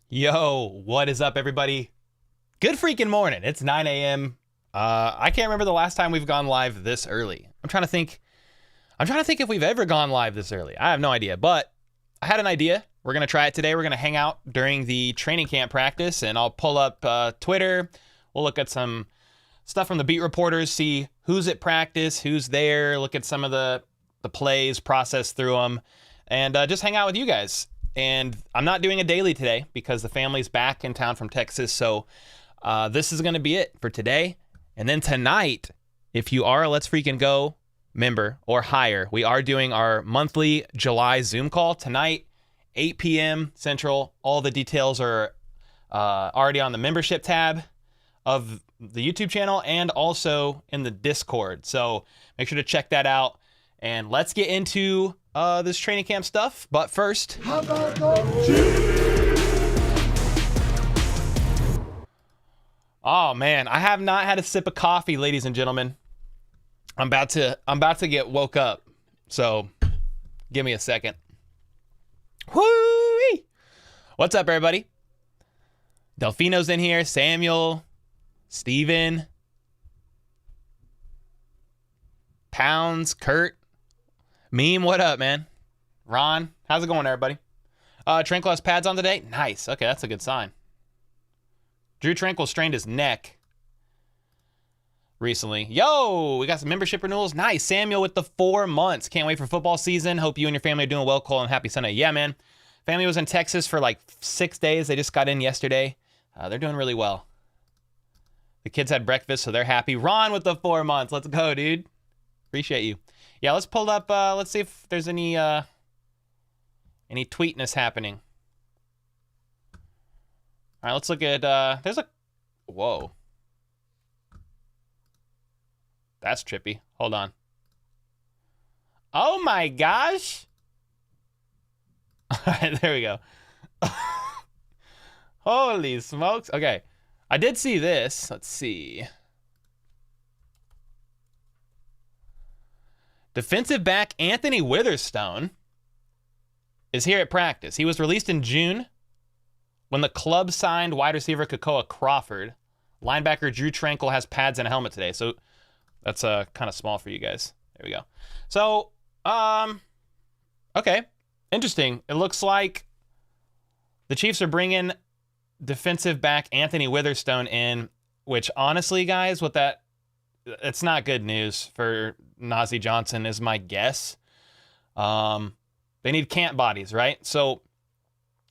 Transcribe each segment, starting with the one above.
Yo, what is up, everybody? Good freaking morning. It's 9 a.m. I can't remember the last time we've gone live this early. I'm trying to think if we've ever gone live this early. I have no idea, but I had an idea. We're going to try it today. We're going to hang out during the training camp practice, and I'll pull up Twitter. We'll look at some stuff from the beat reporters, see who's at practice, who's there, look at some of the plays, process through them, and just hang out with you guys. And I'm not doing a daily today because the family's back in town from Texas. So this is going to be it for today. And then tonight, if you are a Let's Freaking Go member or higher, we are doing our monthly July Zoom call tonight, 8 p.m. Central. All the details are already on the membership tab of the YouTube channel and also in the Discord. So make sure to check that out. And let's get into this training camp stuff. But first, oh man, I have not had a sip of coffee, ladies and gentlemen. I'm about to get woke up. So give me a second. Whoo! What's up, everybody? Delfino's in here. Samuel, Steven, Pounds, Kurt. Meme, what up, man? Ron, how's it going, everybody? Tranquil has pads on today? Nice. Okay, that's a good sign. Drew Tranquil strained his neck recently. Yo, we got some membership renewals. Nice. Samuel with the 4 months. Can't wait for football season. Hope you and your family are doing well, Cole, and happy Sunday. Yeah, man. Family was in Texas for like 6 days. They just got in yesterday. They're doing really well. The kids had breakfast, so they're happy. Ron with the 4 months. Let's go, dude. Appreciate you. Yeah, let's pull up. Let's see if there's any tweetness happening. All right, let's look at. There's a. Whoa. That's trippy. Hold on. Oh my gosh. All right, there we go. Holy smokes. Okay, I did see this. Let's see. Defensive back Anthony Witherstone is here at practice. He was released in June when the club signed wide receiver Kakoa Crawford. Linebacker Drew Tranquil has pads and a helmet today. So that's kind of small for you guys. There we go. So, okay. Interesting. It looks like the Chiefs are bringing defensive back Anthony Witherstone in, which honestly, guys, with that, it's not good news for Nazeeh Johnson is my guess. They need camp bodies, right? So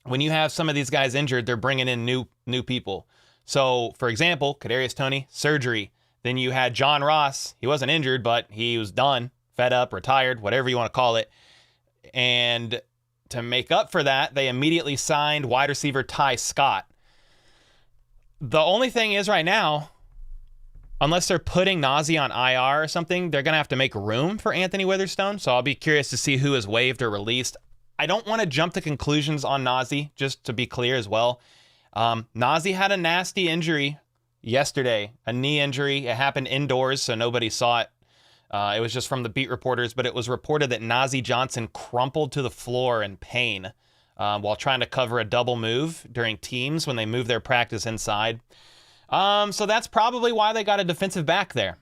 when you have some of these guys injured, they're bringing in new people. So, for example, Kadarius Toney, surgery. Then you had John Ross. He wasn't injured, but he was done, fed up, retired, whatever you want to call it. And to make up for that, they immediately signed wide receiver Ty Scott. The only thing is right now, unless they're putting Nazeeh on IR or something, they're going to have to make room for Anthony Witherstone. So I'll be curious to see who is waived or released. I don't want to jump to conclusions on Nazeeh, just to be clear as well. Nazeeh had a nasty injury yesterday, a knee injury. It happened indoors, so nobody saw it. It was just from the beat reporters, but it was reported that Nazeeh Johnson crumpled to the floor in pain while trying to cover a double move during teams when they move their practice inside. So that's probably why they got a defensive back there.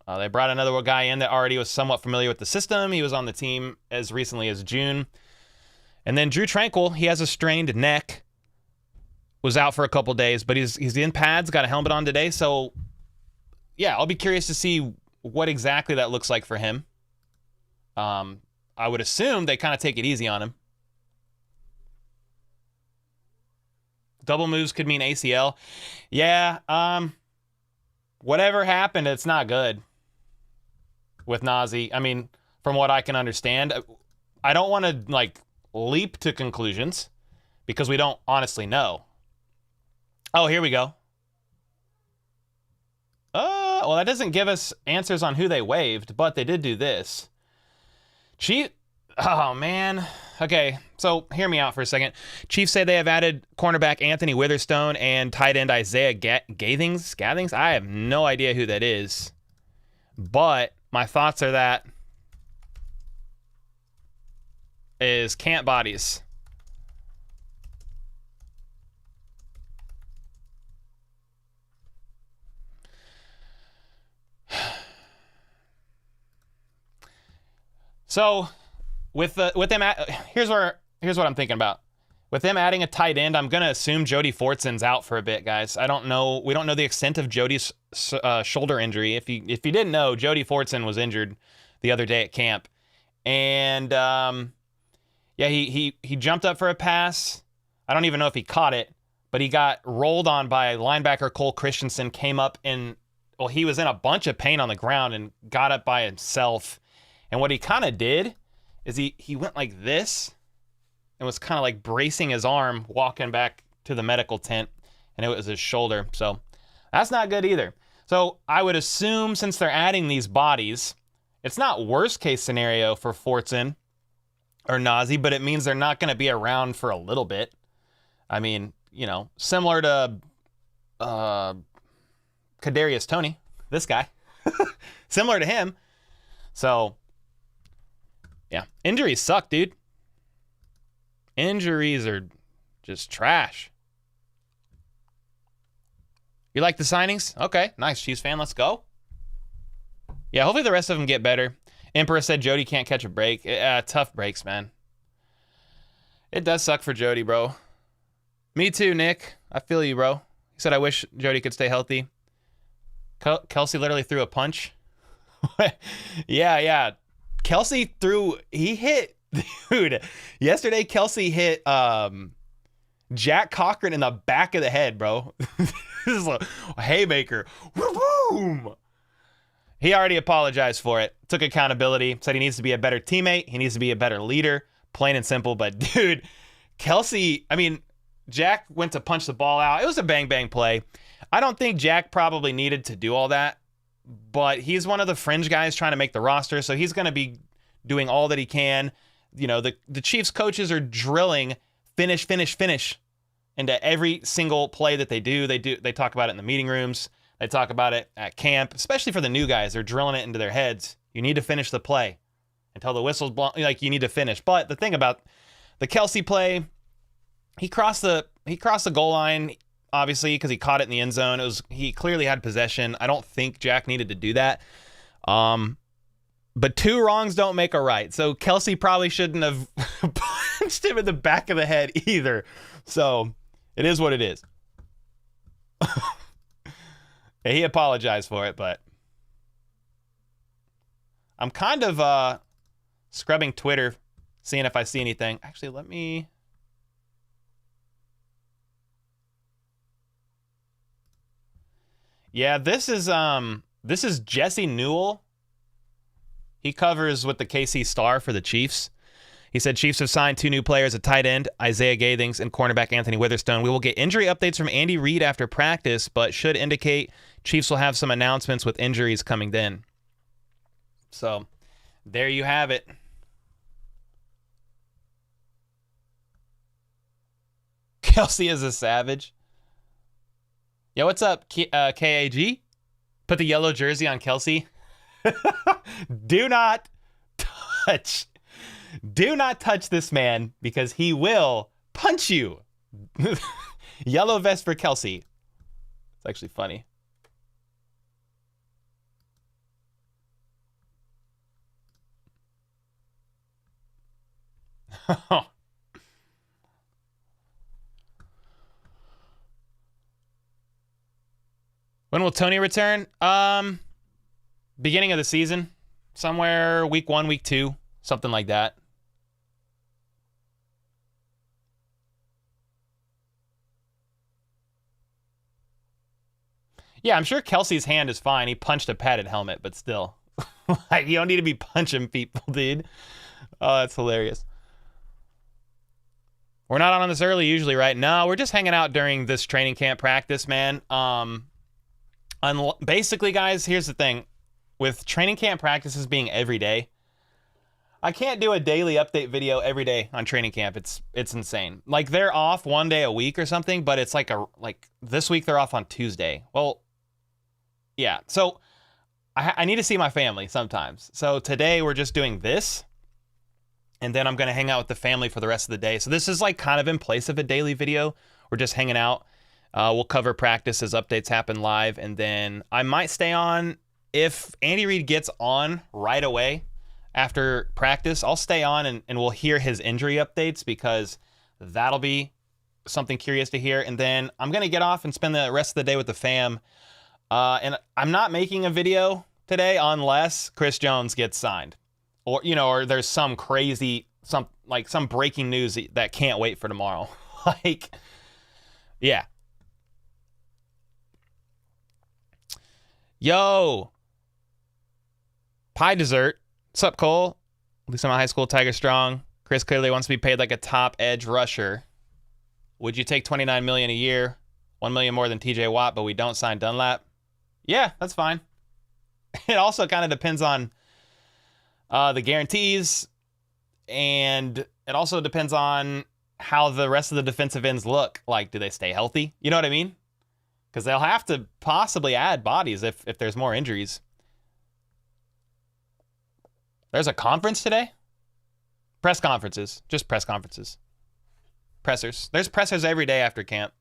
They brought another guy in that already was somewhat familiar with the system. He was on the team as recently as June. And then Drew Tranquil, he has a strained neck, was out for a couple days, but he's in pads, got a helmet on today. So, yeah, I'll be curious to see what exactly that looks like for him. I would assume they kind of take it easy on him. Double moves could mean ACL. Yeah, whatever happened, it's not good with Nazeeh. I mean, from what I can understand, I don't want to, leap to conclusions because we don't honestly know. Oh, here we go. Well, that doesn't give us answers on who they waived, but they did do this. Oh, man. Okay, so hear me out for a second. Chiefs say they have added cornerback Anthony Witherstone and tight end Isaiah Gathings. I have no idea who that is, but my thoughts are that is camp bodies. So with them, here's what I'm thinking about. With them adding a tight end, I'm gonna assume Jody Fortson's out for a bit, guys. I don't know. We don't know the extent of Jody's shoulder injury. If you didn't know, Jody Fortson was injured the other day at camp, and yeah, he jumped up for a pass. I don't even know if he caught it, but he got rolled on by linebacker Cole Christensen. Came up and he was in a bunch of pain on the ground and got up by himself. And what he kind of did is he went like this and was kind of like bracing his arm, walking back to the medical tent, and it was his shoulder. So that's not good either. So I would assume, since they're adding these bodies, it's not worst case scenario for Fortson or Nazi, but it means they're not going to be around for a little bit. I mean, you know, similar to Kadarius Toney, this guy, similar to him. So yeah, injuries suck, dude. Injuries are just trash. You like the signings? Okay, nice. Chiefs fan, let's go. Yeah, hopefully the rest of them get better. Emperor said Jody can't catch a break. Tough breaks, man. It does suck for Jody, bro. Me too, Nick. I feel you, bro. He said, I wish Jody could stay healthy. Kelsey literally threw a punch. Yeah. Kelsey hit, dude. Yesterday, Kelsey hit Jack Cochran in the back of the head, bro. This is a haymaker. Boom! He already apologized for it. Took accountability. Said he needs to be a better teammate. He needs to be a better leader. Plain and simple. But, dude, Kelsey, I mean, Jack went to punch the ball out. It was a bang-bang play. I don't think Jack probably needed to do all that, but he's one of the fringe guys trying to make the roster, so he's going to be doing all that he can. You know, the Chiefs coaches are drilling finish into every single play that they do. They talk about it in the meeting rooms. They talk about it at camp, especially for the new guys. They're drilling it into their heads. You need to finish the play until the whistle's blown. Like, you need to finish. But the thing about the Kelsey play, he crossed the goal line, obviously, because he caught it in the end zone. He clearly had possession. I don't think Jack needed to do that. But two wrongs don't make a right. So Kelsey probably shouldn't have punched him in the back of the head either. So it is what it is. He apologized for it, but I'm kind of scrubbing Twitter, seeing if I see anything. Actually, let me... Yeah, this is Jesse Newell. He covers with the KC Star for the Chiefs. He said Chiefs have signed 2 new players, a tight end, Isaiah Gathings, and cornerback Anthony Witherspoon. We will get injury updates from Andy Reid after practice, but should indicate Chiefs will have some announcements with injuries coming in. So, there you have it. Kelsey is a savage. Yo, what's up, KAG? Put the yellow jersey on Kelsey. Do not touch this man, because he will punch you. Yellow vest for Kelsey. It's actually funny. When will Tony return? Beginning of the season. Somewhere week 1, week 2. Something like that. Yeah, I'm sure Kelsey's hand is fine. He punched a padded helmet, but still. Like, you don't need to be punching people, dude. Oh, that's hilarious. We're not on this early usually, right? No, we're just hanging out during this training camp practice, man. Basically, guys, here's the thing. With training camp practices being every day, I can't do a daily update video every day on training camp. It's insane. Like, they're off 1 day a week or something, but it's like this week they're off on Tuesday. Well, yeah. So I need to see my family sometimes. So today we're just doing this, and then I'm going to hang out with the family for the rest of the day. So this is like kind of in place of a daily video. We're just hanging out. We'll cover practice as updates happen live, and then I might stay on if Andy Reid gets on right away after practice, I'll stay on and we'll hear his injury updates because that'll be something curious to hear. And then I'm going to get off and spend the rest of the day with the fam. And I'm not making a video today unless Chris Jones gets signed. Or, you know, or there's some crazy, some breaking news that can't wait for tomorrow. Like, yeah. Yo. Pie dessert. What's up, Cole? At least I'm a high school Tiger Strong. Chris clearly wants to be paid like a top edge rusher. Would you take $29 million a year? $1 million more than TJ Watt, but we don't sign Dunlap? Yeah, that's fine. It also kind of depends on the guarantees, and it also depends on how the rest of the defensive ends look. Like, do they stay healthy? You know what I mean? Because they'll have to possibly add bodies if there's more injuries. There's a conference today? Press conferences. Just press conferences. Pressers. There's pressers every day after camp.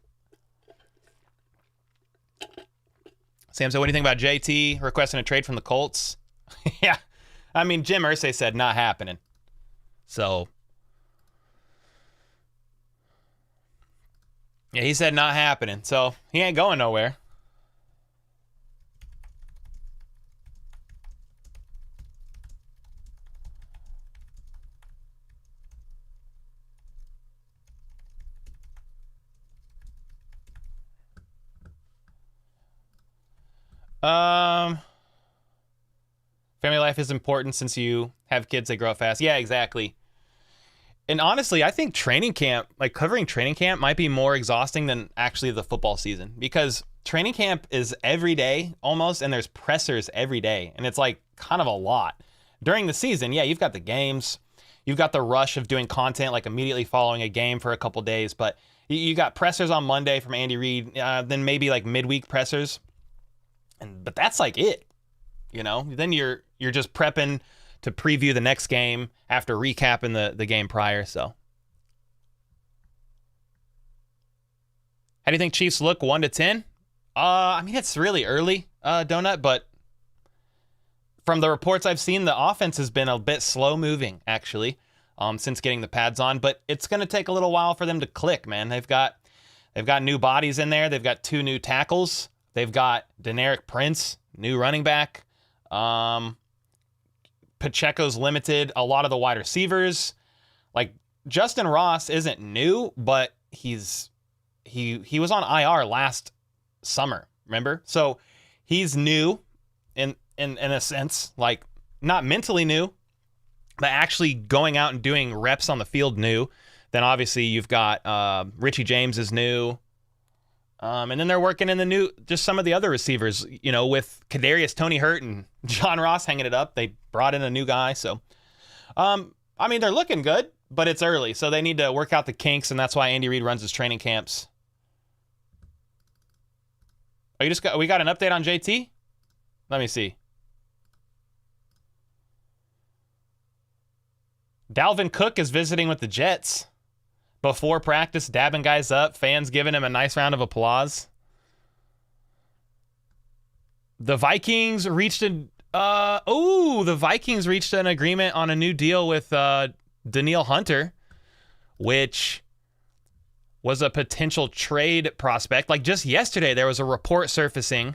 Sam said, what do you think about JT requesting a trade from the Colts? Yeah. I mean, Jim Irsay said not happening. So, yeah, he said not happening. So, he ain't going nowhere. Family life is important since you have kids that grow up fast. Yeah, exactly. And honestly, I think training camp, like covering training camp, might be more exhausting than actually the football season because training camp is every day almost, and there's pressers every day, and it's like kind of a lot. During the season, yeah, you've got the games, you've got the rush of doing content like immediately following a game for a couple days, but you got pressers on Monday from Andy Reid, then maybe like midweek pressers, but that's like it. You know, then you're just prepping to preview the next game after recapping the game prior. So, how do you think Chiefs look 1 to 10? I mean, it's really early, Donut, but from the reports I've seen, the offense has been a bit slow moving actually, since getting the pads on. But it's going to take a little while for them to click, man. They've got new bodies in there. They've got 2 new tackles. They've got Deneric Prince, new running back. Pacheco's limited a lot of the wide receivers. Like Justin Ross isn't new, but he was on IR last summer, remember? So he's new in a sense, like not mentally new, but actually going out and doing reps on the field new. Then obviously you've got Richie James is new. And then they're working in just some of the other receivers, you know, with Kadarius Toney hurt and John Ross hanging it up. They brought in a new guy. So, I mean, they're looking good, but it's early. So they need to work out the kinks, and that's why Andy Reid runs his training camps. Oh, we got an update on JT? Let me see. Dalvin Cook is visiting with the Jets. Before practice, dabbing guys up, fans giving him a nice round of applause. The Vikings reached an agreement on a new deal with Danielle Hunter, which was a potential trade prospect. Like just yesterday, there was a report surfacing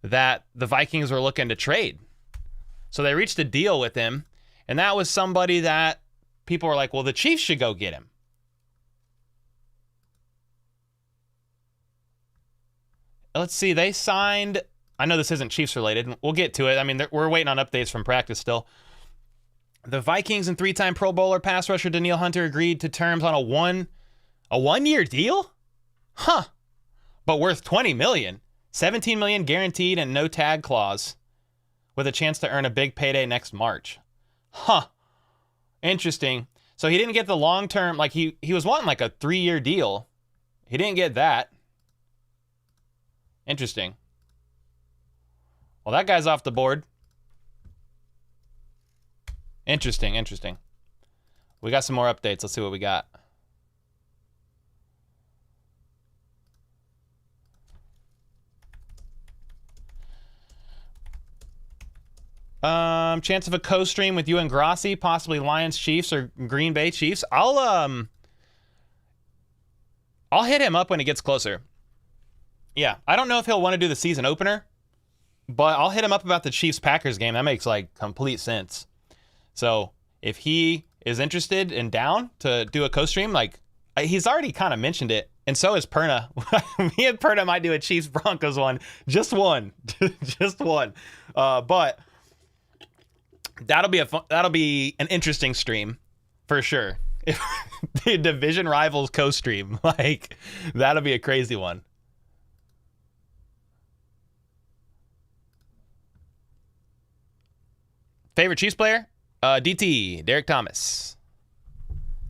that the Vikings were looking to trade. So they reached a deal with him, and that was somebody that people were like, well, the Chiefs should go get him. Let's see, they signed, I know this isn't Chiefs related, we'll get to it. I mean, we're waiting on updates from practice still. The Vikings and 3-time Pro Bowler pass rusher Danielle Hunter agreed to terms on a one-year deal? Huh. But worth $20 million. $17 million guaranteed and no tag clause, with a chance to earn a big payday next March. Huh. Interesting. So he didn't get the long-term, like he was wanting like a 3-year deal. He didn't get that. Interesting. Well, that guy's off the board. Interesting. We got some more updates. Let's see what we got. Chance of a co-stream with you and Grassi, possibly Lions Chiefs or Green Bay Chiefs. I'll hit him up when it gets closer. Yeah, I don't know if he'll want to do the season opener, but I'll hit him up about the Chiefs-Packers game. That makes, like, complete sense. So if he is interested and down to do a co-stream, like, he's already kind of mentioned it, and so is Perna. Me and Perna might do a Chiefs-Broncos one. Just one. Just one. But that'll be an interesting stream for sure. If the division rivals co-stream, like, that'll be a crazy one. Favorite Chiefs player? DT, Derek Thomas.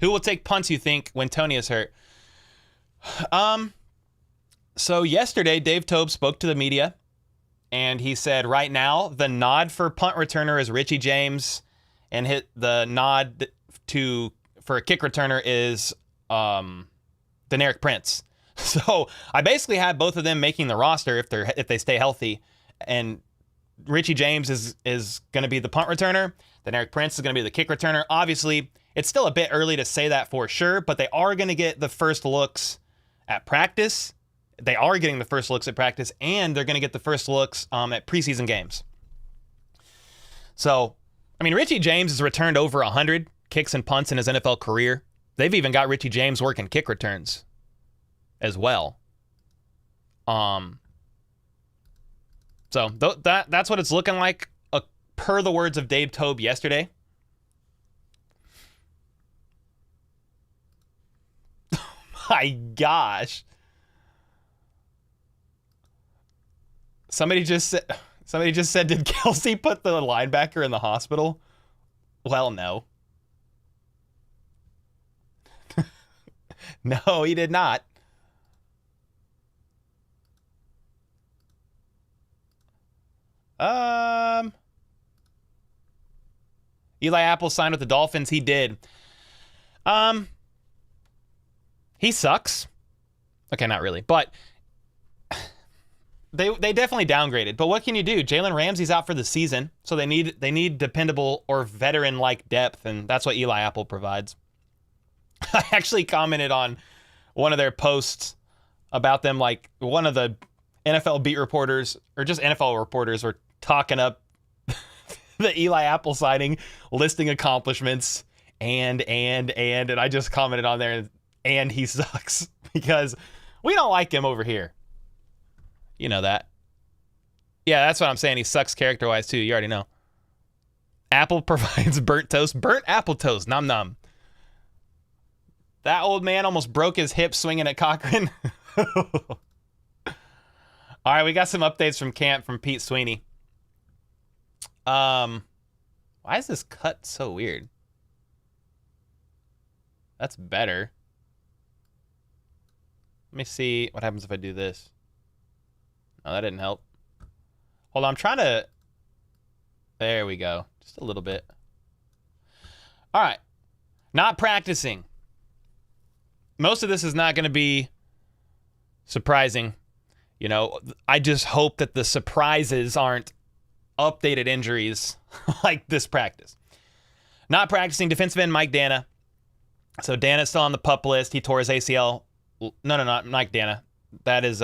Who will take punts, you think, when Tony is hurt? So yesterday, Dave Tobe spoke to the media, and he said right now the nod for punt returner is Richie James, and the nod for a kick returner is Deneric Prince. So I basically had both of them making the roster if they stay healthy, and Richie James is going to be the punt returner. Deneric Prince is going to be the kick returner. Obviously, it's still a bit early to say that for sure, but they are going to get the first looks at practice. They are getting the first looks at practice, and they're going to get the first looks at preseason games. So, I mean, Richie James has returned over 100 kicks and punts in his NFL career. They've even got Richie James working kick returns as well. So that's what it's looking like per the words of Dave Tobe yesterday. Oh my gosh. Somebody just said, did Kelsey put the linebacker in the hospital? Well, no. No, he did not. Eli Apple signed with the Dolphins. He did. He sucks. Okay, not really, but they definitely downgraded. But what can you do? Jalen Ramsey's out for the season, so they need dependable or veteran-like depth, and that's what Eli Apple provides. I actually commented on one of their posts about them, like one of the NFL beat reporters or just NFL reporters were talking up the Eli Apple signing, listing accomplishments, and I just commented on there, and he sucks because we don't like him over here. You know that. Yeah, that's what I'm saying. He sucks character-wise too. You already know. Apple provides burnt apple toast. Nom nom. That old man almost broke his hip swinging at Cochran. All right, we got some updates from camp from Pete Sweeney. Why is this cut so weird? That's better. Let me see what happens if I do this. No, that didn't help. Hold on, I'm trying to... There we go. Just a little bit. All right. Not practicing. Most of this is not going to be surprising. You know, I just hope that the surprises aren't updated injuries like this practice. Not practicing, defensive end Mike Dana. So Dana's still on the PUP list. He tore his ACL. No, not Mike Dana. That is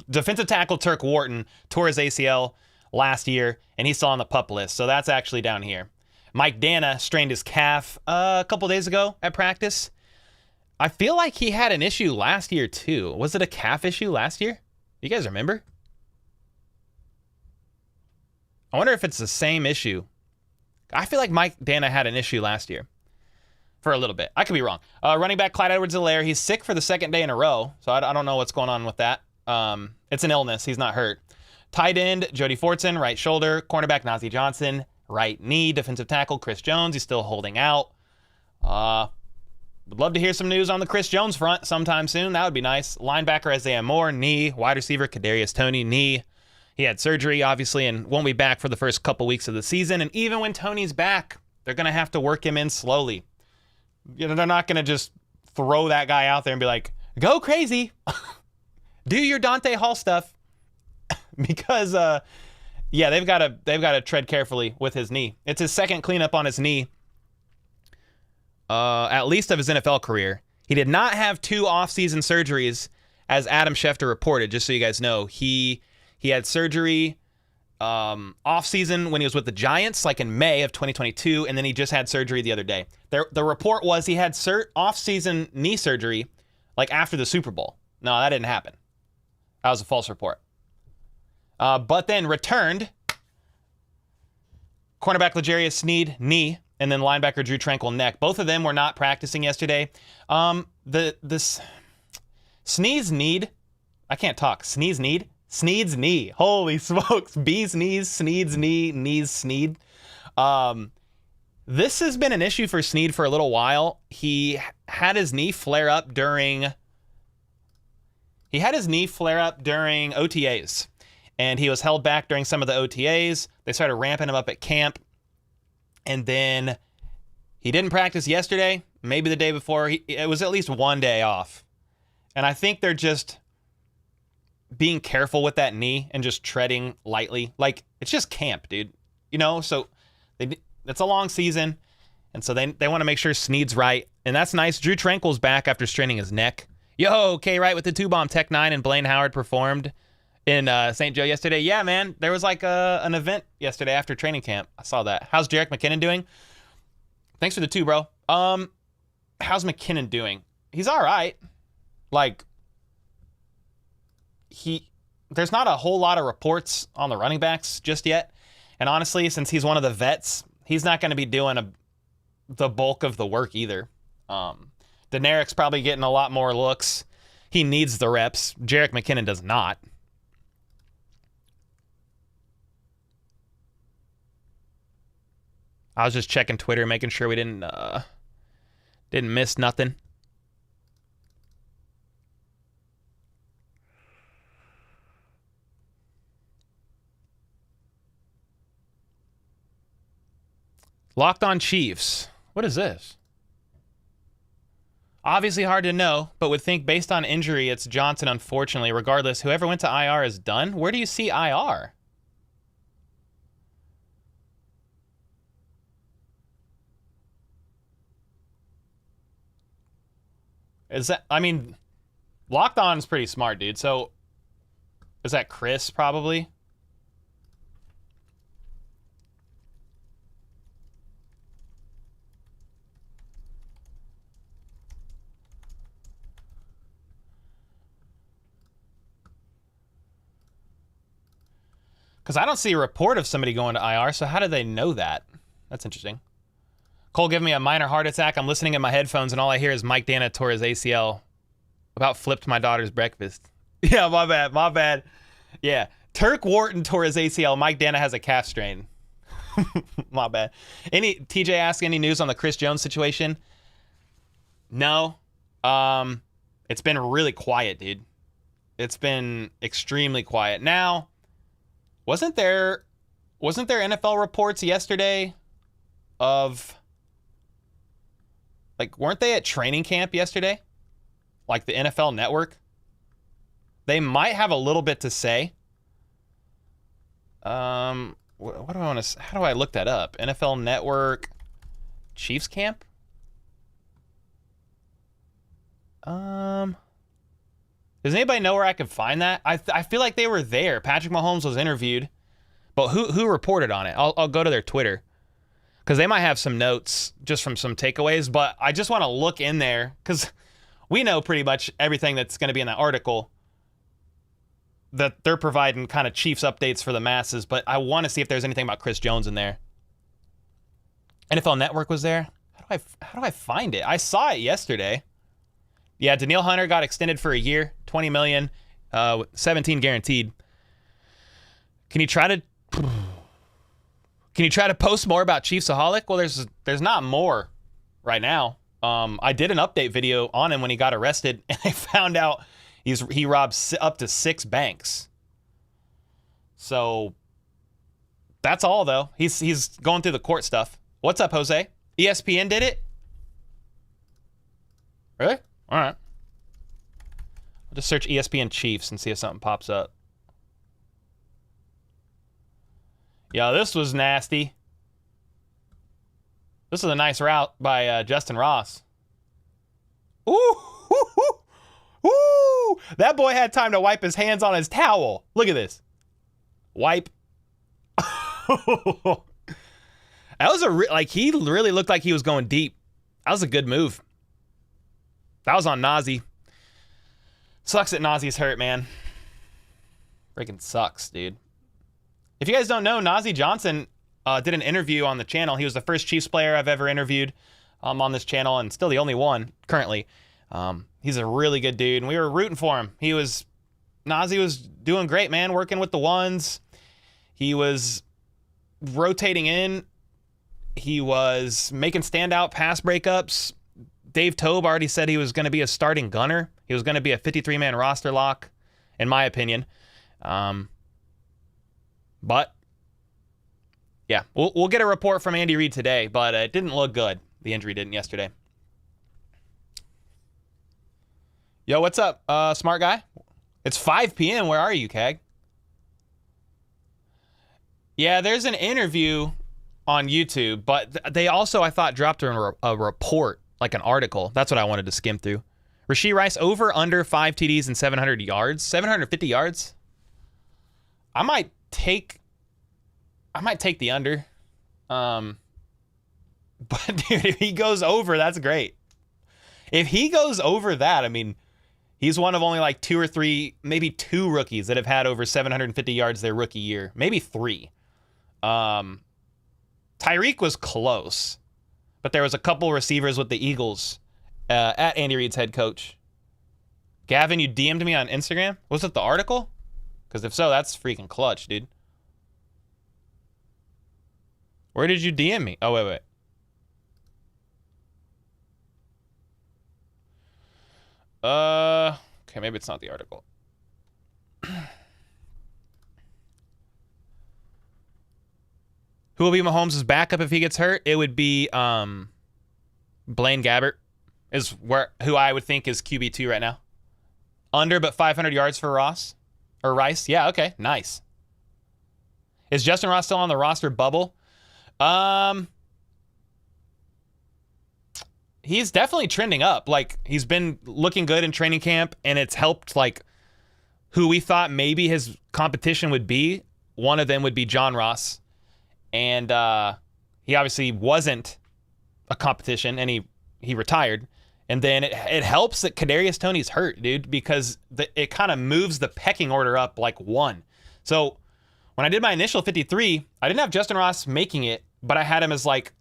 defensive tackle Turk Wharton tore his ACL last year, and he's still on the PUP list. So that's actually down here. Mike Dana strained his calf a couple days ago at practice. I feel like he had an issue last year, too. Was it a calf issue last year? You guys remember? I wonder if it's the same issue. I feel like Mike Dana had an issue last year for a little bit. I could be wrong. Running back Clyde Edwards-Helaire, he's sick for the second day in a row, so I don't know what's going on with that. It's an illness. He's not hurt. Tight end, Jody Fortson, right shoulder. Cornerback, Najee Johnson, right knee. Defensive tackle, Chris Jones, he's still holding out. Would love to hear some news on the Chris Jones front sometime soon. That would be nice. Linebacker, Isaiah Moore, knee. Wide receiver, Kadarius Toney, knee. He had surgery, obviously, and won't be back for the first couple weeks of the season. And even when Toney's back, they're going to have to work him in slowly. You know, they're not going to just throw that guy out there and be like, go crazy. Do your Dante Hall stuff. Because Yeah, they've got to tread carefully with his knee. It's his second cleanup on his knee, at least of his NFL career. He did not have 2 off-season surgeries, as Adam Schefter reported. Just so you guys know, he had surgery off-season when he was with the Giants, like in May of 2022, and then he just had surgery the other day. The report was he had off-season knee surgery, like after the Super Bowl. No, that didn't happen. That was a false report. But then returned. Cornerback L'Jarius Sneed, knee, and then linebacker Drew Tranquill, neck. Both of them were not practicing yesterday. This Sneed's need, I can't talk. Sneed's knee. Holy smokes. Bee's knees, Sneed's knee, knees Sneed. This has been an issue for Sneed for a little while. He had his knee flare up during OTAs. And he was held back during some of the OTAs. They started ramping him up at camp. And then he didn't practice yesterday, maybe the day before. It was at least one day off. And I think they're just being careful with that knee and just treading lightly. Like, it's just camp, dude. You know, so it's a long season. And so they want to make sure Sneed's right. And that's nice. Drew Tranquill's back after straining his neck. Yo, K-Right with the 2-bomb. Tech 9 and Blaine Howard performed in St. Joe yesterday. Yeah, man. There was like an event yesterday after training camp. I saw that. How's Jerick McKinnon doing? Thanks for the 2, bro. How's McKinnon doing? He's all right. Like, there's not a whole lot of reports on the running backs just yet. And honestly, since he's one of the vets, he's not going to be doing the bulk of the work either. Denerek's probably getting a lot more looks. He needs the reps. Jerick McKinnon does not. I was just checking Twitter, making sure we didn't miss nothing. Locked on Chiefs. What is this? Obviously hard to know, but would think based on injury, it's Johnson, unfortunately. Regardless, whoever went to IR is done. Where do you see IR? Is that, I mean, Locked On is pretty smart, dude. So, is that Chris, probably? Because I don't see a report of somebody going to IR, so how do they know that? That's interesting. Cole gave me a minor heart attack. I'm listening in my headphones, and all I hear is Mike Dana tore his ACL. About flipped my daughter's breakfast. Yeah, my bad. Yeah, Turk Wharton tore his ACL. Mike Dana has a calf strain. My bad. TJ asked any news on the Chris Jones situation? No. It's been really quiet, dude. It's been extremely quiet. Now, wasn't there NFL reports yesterday of, like, weren't they at training camp yesterday? Like the NFL Network? They might have a little bit to say. What do I want to, how do I look that up? NFL Network Chiefs camp? Does anybody know where I could find that? I feel like they were there. Patrick Mahomes was interviewed, but who reported on it? I'll go to their Twitter, because they might have some notes just from some takeaways, but I just want to look in there, because we know pretty much everything that's going to be in that article, that they're providing kind of Chiefs updates for the masses, but I want to see if there's anything about Chris Jones in there. NFL Network was there. How do I find it? I saw it yesterday. Yeah, Danielle Hunter got extended for a year, $20 million, 17 guaranteed. Can you try to post more about Chiefsaholic? Well, there's not more right now. I did an update video on him when he got arrested, and I found out he robbed up to 6 banks. So that's all, though. He's going through the court stuff. What's up, Jose? ESPN did it? Really? All right. I'll just search ESPN Chiefs and see if something pops up. Yo, this was nasty. This is a nice route by Justin Ross. Ooh, ooh, that boy had time to wipe his hands on his towel. Look at this. Wipe. That was he really looked like he was going deep. That was a good move. That was on Nazi. Sucks that Nazi's hurt, man. Freaking sucks, dude. If you guys don't know, Nazi Johnson did an interview on the channel. He was the first Chiefs player I've ever interviewed on this channel, and still the only one currently. He's a really good dude, and we were rooting for him. Nazi was doing great, man, working with the ones. He was rotating in. He was making standout pass breakups. Dave Tobe already said he was going to be a starting gunner. He was going to be a 53-man roster lock, in my opinion. But yeah, we'll get a report from Andy Reid today, but it didn't look good. The injury didn't yesterday. Yo, what's up, smart guy? It's 5 p.m. Where are you, Kag? Yeah, there's an interview on YouTube, but they also, I thought, dropped a report, like an article. That's what I wanted to skim through. Rashee Rice over under 5 TDs and 700 yards, 750 yards. I might take the under. But dude, if he goes over, that's great. If he goes over that, I mean, he's one of only like 2 or 3, maybe 2 rookies that have had over 750 yards their rookie year. Maybe 3. Tyreek was close, but there was a couple receivers with the Eagles at Andy Reid's head coach. Gavin, you DM'd me on Instagram? Was it the article? Because if so, that's freaking clutch, dude. Where did you DM me? Oh, wait. Okay, maybe it's not the article. Who will be Mahomes' backup if he gets hurt? It would be Blaine Gabbert is who I would think is QB2 right now. Under, but 500 yards for Ross or Rice. Yeah, okay, nice. Is Justin Ross still on the roster bubble? He's definitely trending up. Like, he's been looking good in training camp, and it's helped, like, who we thought maybe his competition would be. One of them would be John Ross. And he obviously wasn't a competition, and he retired. And then it helps that Kadarius Toney's hurt, dude, because it kind of moves the pecking order up like 1. So when I did my initial 53, I didn't have Justin Ross making it, but I had him as like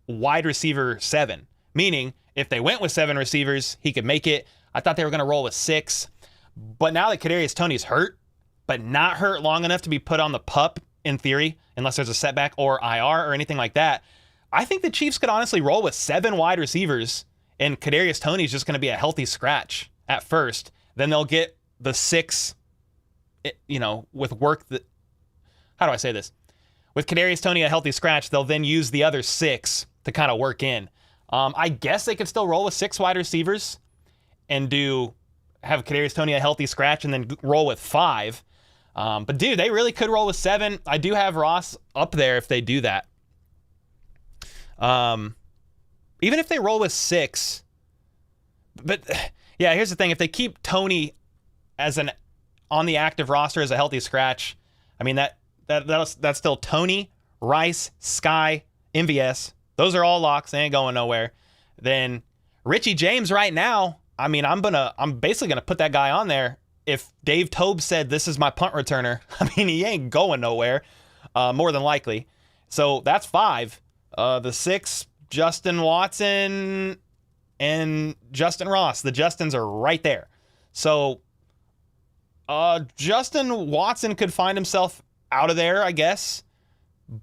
wide receiver 7. Meaning, if they went with 7 receivers, he could make it. I thought they were going to roll with 6. But now that Kadarius Toney's hurt, but not hurt long enough to be put on the PUP, in theory, unless there's a setback or IR or anything like that, I think the Chiefs could honestly roll with 7 wide receivers, and Kadarius Toney's just going to be a healthy scratch at first. Then they'll get the 6, with work that... How do I say this? With Kadarius Toney a healthy scratch, they'll then use the other 6 to kind of work in. I guess they could still roll with 6 wide receivers and have Kadarius Toney a healthy scratch and then roll with 5. But dude, they really could roll with 7. I do have Ross up there if they do that. Even if they roll with 6. But yeah, here's the thing. If they keep Toney as on the active roster as a healthy scratch, I mean, that's still Toney, Rice, Sky, MVS. Those are all locks. They ain't going nowhere. Then Richie James right now, I mean, I'm basically gonna put that guy on there. If Dave Tobe said this is my punt returner, I mean, he ain't going nowhere, more than likely. So that's 5. The 6, Justin Watson and Justin Ross. The Justins are right there. So Justin Watson could find himself out of there, I guess.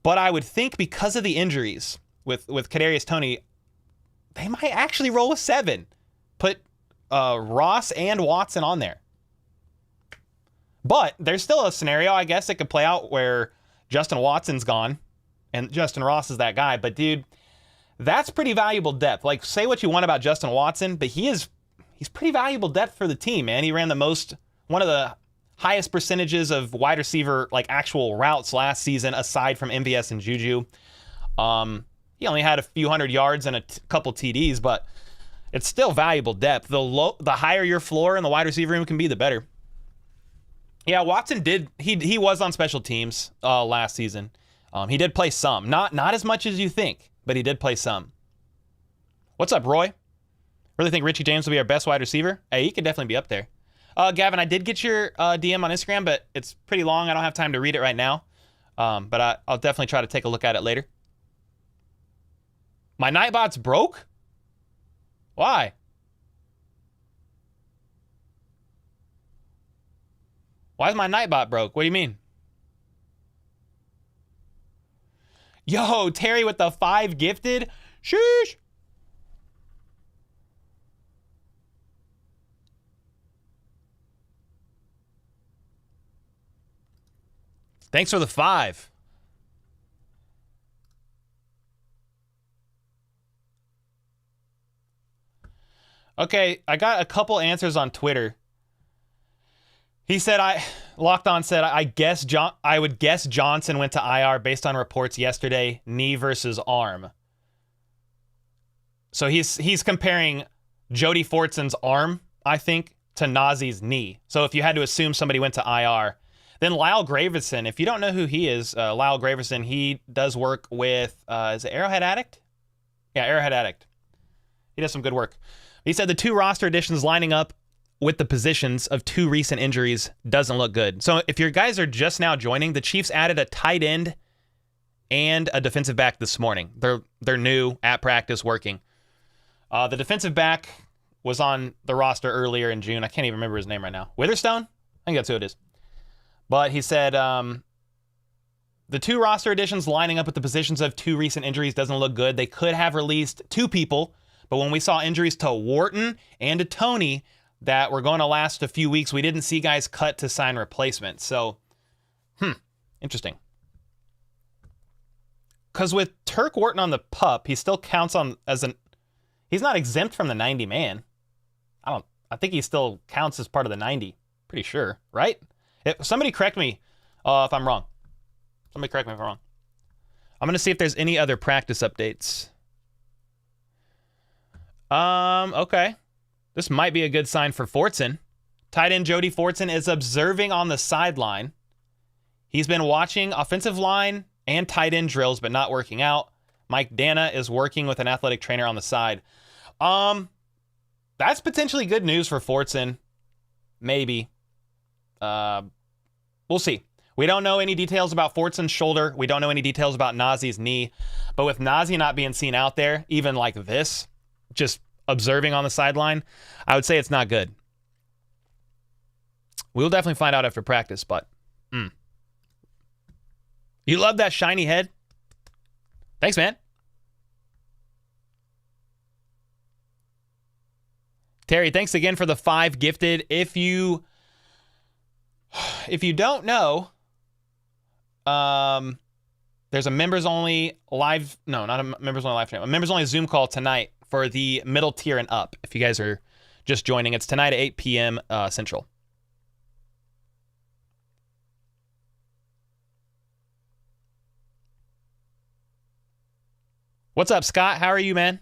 But I would think because of the injuries with Kadarius Toney, they might actually roll with 7. Put Ross and Watson on there. But there's still a scenario, I guess, that could play out where Justin Watson's gone and Justin Ross is that guy. But, dude, that's pretty valuable depth. Like, say what you want about Justin Watson, but he's pretty valuable depth for the team, man. He ran one of the highest percentages of wide receiver, like actual routes last season, aside from MVS and Juju. He only had a few hundred yards and a couple TDs, but it's still valuable depth. The higher your floor in the wide receiver room can be, the better. Yeah, Watson he was on special teams last season. He did play some. Not as much as you think, but he did play some. What's up, Roy? Really think Richie James will be our best wide receiver? Hey, he could definitely be up there. Gavin, I did get your DM on Instagram, but it's pretty long. I don't have time to read it right now. But I'll definitely try to take a look at it later. My Nightbot's broke? Why? Why is my Nightbot broke? What do you mean? Yo, Terry with the 5 gifted. Sheesh. Thanks for the 5. Okay, I got a couple answers on Twitter. He said Locked On said I would guess Johnson went to IR based on reports yesterday, knee versus arm. So he's comparing Jody Fortson's arm, I think, to Nazee's knee. So if you had to assume somebody went to IR, then Lyle Graverson, if you don't know who he is, Lyle Graverson, he does work with is it Arrowhead Addict? Yeah, Arrowhead Addict. He does some good work. He said the 2 roster additions lining up with the positions of 2 recent injuries doesn't look good. So if your guys are just now joining, the Chiefs added a tight end and a defensive back this morning. They're new at practice working. The defensive back was on the roster earlier in June. I can't even remember his name right now. Witherstone? I think that's who it is. But he said the 2 roster additions lining up with the positions of 2 recent injuries doesn't look good. They could have released 2 people, but when we saw injuries to Wharton and to Tony that were going to last a few weeks, we didn't see guys cut to sign replacements. So, interesting. Because with Turk Wharton on the PUP, he still counts on he's not exempt from the 90 man. I think he still counts as part of the 90. Pretty sure, right? Somebody correct me if I'm wrong. Somebody correct me if I'm wrong. I'm going to see if there's any other practice updates. Okay. This might be a good sign for Fortson. Tight end Jody Fortson is observing on the sideline. He's been watching offensive line and tight end drills, but not working out. Mike Dana is working with an athletic trainer on the side. That's potentially good news for Fortson. Maybe. We'll see. We don't know any details about Fortson's shoulder. We don't know any details about Nazee's knee. But with Nazee not being seen out there, even like this, just observing on the sideline, I would say it's not good. We'll definitely find out after practice, but you love that shiny head? Thanks, man. Terry, thanks again for the 5 gifted. If you don't know, there's a members only live, no, not a members only live stream, a members only Zoom call tonight for the middle tier and up. If you guys are just joining, it's tonight at 8 p.m. Central. What's up, Scott? How are you, man?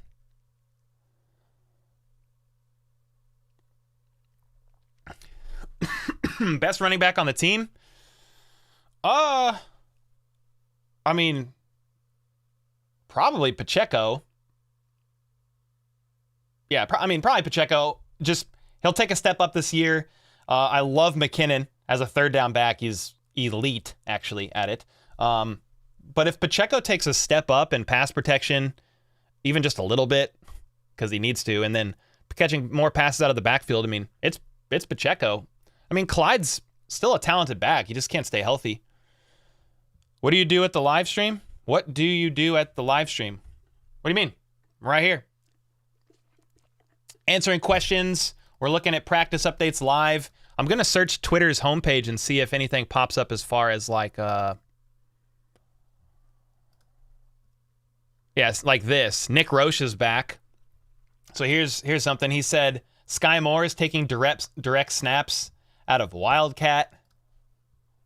Best running back on the team? I mean, probably Pacheco. Yeah, probably Pacheco. Just, he'll take a step up this year. I love McKinnon as a third down back. He's elite, actually, at it. But if Pacheco takes a step up in pass protection, even just a little bit, because he needs to, and then catching more passes out of the backfield, I mean, it's Pacheco. I mean, Clyde's still a talented back. He just can't stay healthy. What do you do at the live stream? What do you do at the live stream? What do you mean? I'm right here. Answering questions. We're looking at practice updates live. I'm going to search Twitter's homepage and see if anything pops up as far as like, yes, like this. Nick Roche is back. So here's something. He said, Sky Moore is taking direct snaps out of Wildcat.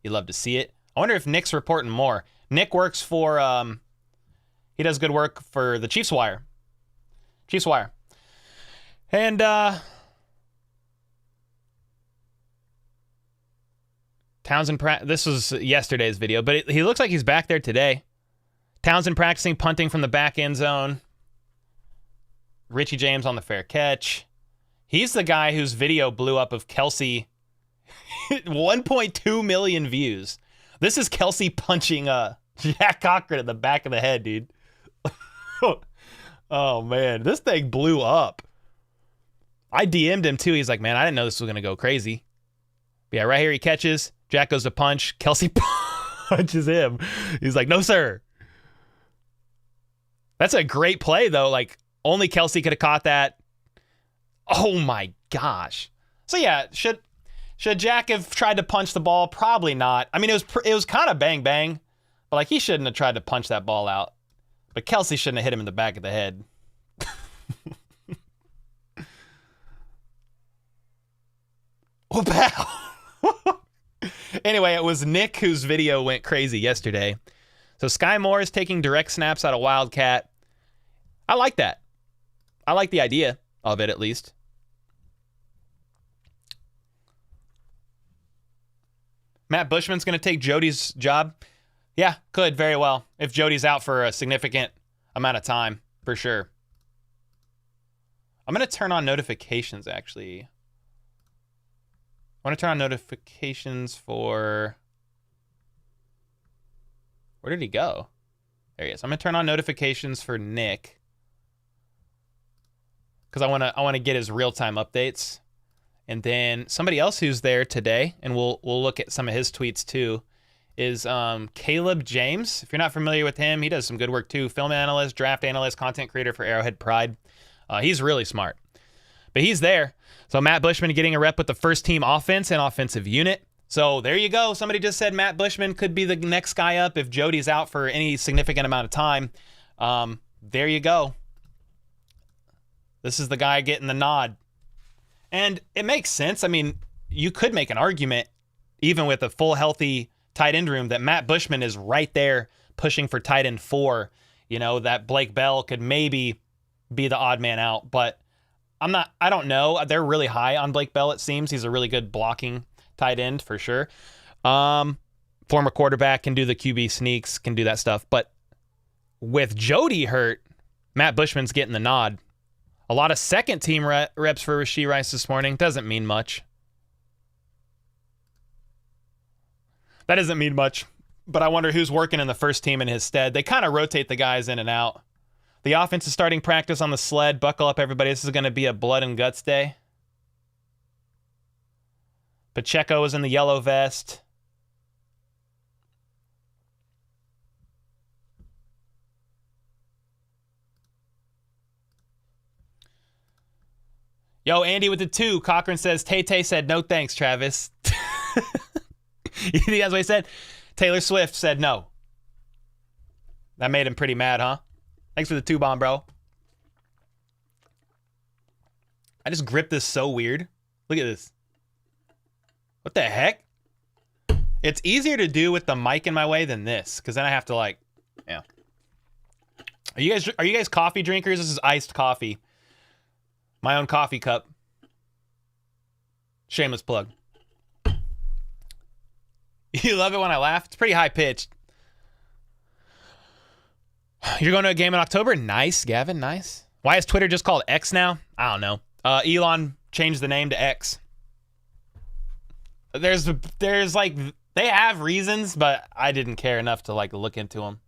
You love to see it. I wonder if Nick's reporting more. Nick works for, he does good work for the Chiefs Wire. Chiefs Wire. And, Townsend, this was yesterday's video, but he looks like he's back there today. Townsend practicing punting from the back end zone. Richie James on the fair catch. He's the guy whose video blew up of Kelsey. 1.2 million views. This is Kelsey punching Jack Cochran in the back of the head, dude. Oh, man. This thing blew up. I DM'd him, too. He's like, man, I didn't know this was going to go crazy. But yeah, right here he catches. Jack goes to punch. Kelsey punches him. He's like, no, sir. That's a great play, though. Like, only Kelsey could have caught that. Oh, my gosh. So, yeah, should Jack have tried to punch the ball? Probably not. I mean, it was kind of bang-bang. But, like, he shouldn't have tried to punch that ball out. But Kelsey shouldn't have hit him in the back of the head. Wow. Anyway, it was Nick whose video went crazy yesterday. So Sky Moore is taking direct snaps out of Wildcat. I like that. I like the idea of it, at least. Matt Bushman's going to take Jody's job. Yeah, could very well. If Jody's out for a significant amount of time, for sure. I'm going to turn on notifications, actually. I want to turn on notifications for... Where did he go? There he is. I'm going to turn on notifications for Nick. Because I want to get his real-time updates. And then somebody else who's there today, and we'll look at some of his tweets too, is Caleb James. If you're not familiar with him, he does some good work too. Film analyst, draft analyst, content creator for Arrowhead Pride. He's really smart. But he's there. So Matt Bushman getting a rep with the first team offense and offensive unit. So there you go. Somebody just said Matt Bushman could be the next guy up if Jody's out for any significant amount of time. There you go. This is the guy getting the nod. And it makes sense. I mean, you could make an argument, even with a full healthy tight end room, that Matt Bushman is right there pushing for tight end 4. You know, that Blake Bell could maybe be the odd man out, but I don't know. They're really high on Blake Bell, it seems. He's a really good blocking tight end for sure. Former quarterback, can do the QB sneaks, can do that stuff. But with Jody hurt, Matt Bushman's getting the nod. A lot of second team reps for Rashee Rice this morning. Doesn't mean much. That doesn't mean much. But I wonder who's working in the first team in his stead. They kind of rotate the guys in and out. The offense is starting practice on the sled. Buckle up, everybody. This is going to be a blood and guts day. Pacheco is in the yellow vest. Yo, Andy with the 2. Cochran says, Tay-Tay said, no thanks, Travis. You think that's what he said? Taylor Swift said no. That made him pretty mad, huh? Thanks for the 2 bomb, bro. I just gripped this so weird. Look at this. What the heck? It's easier to do with the mic in my way than this, because then I have to like, yeah. Are you guys coffee drinkers? This is iced coffee. My own coffee cup. Shameless plug. You love it when I laugh? It's pretty high pitched. You're going to a game in October? Nice, Gavin, nice. Why is Twitter just called X now? I don't know. Elon changed the name to X. There's like, they have reasons, but I didn't care enough to like look into them.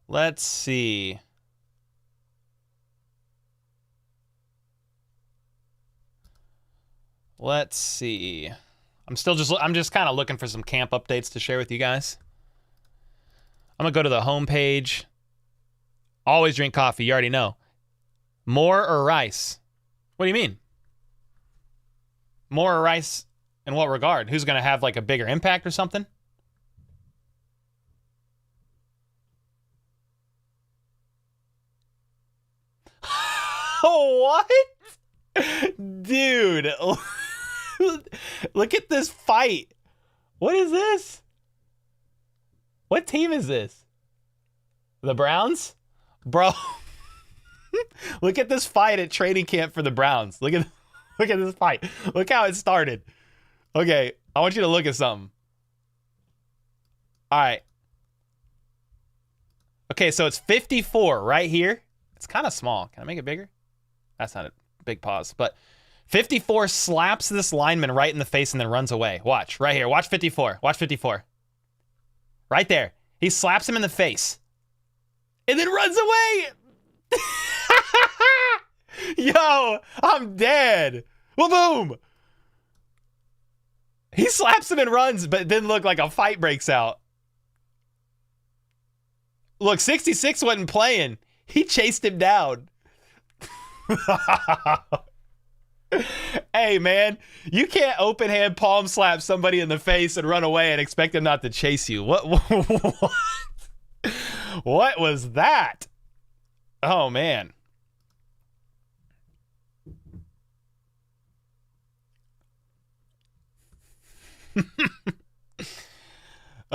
Let's see. I'm just kind of looking for some camp updates to share with you guys. I'm going to go to the homepage. Always drink coffee. You already know. More or rice? What do you mean? More or rice in what regard? Who's going to have like a bigger impact or something? What? Dude, look at this fight. What is this? What team is this? The Browns? Bro, look at this fight at training camp for the Browns. Look at this fight. Look how it started. Okay, I want you to look at something. All right. Okay, so it's 54 right here. It's kind of small. Can I make it bigger? That's not a big pause, but 54 slaps this lineman right in the face and then runs away. Watch, right here. Watch 54. Watch 54. Right there. He slaps him in the face and then runs away. Yo, I'm dead. Well, boom. He slaps him and runs, but then look like a fight breaks out. Look, 66 wasn't playing. He chased him down. Hey, man, you can't open hand palm slap somebody in the face and run away and expect them not to chase you. What was that? Oh, man.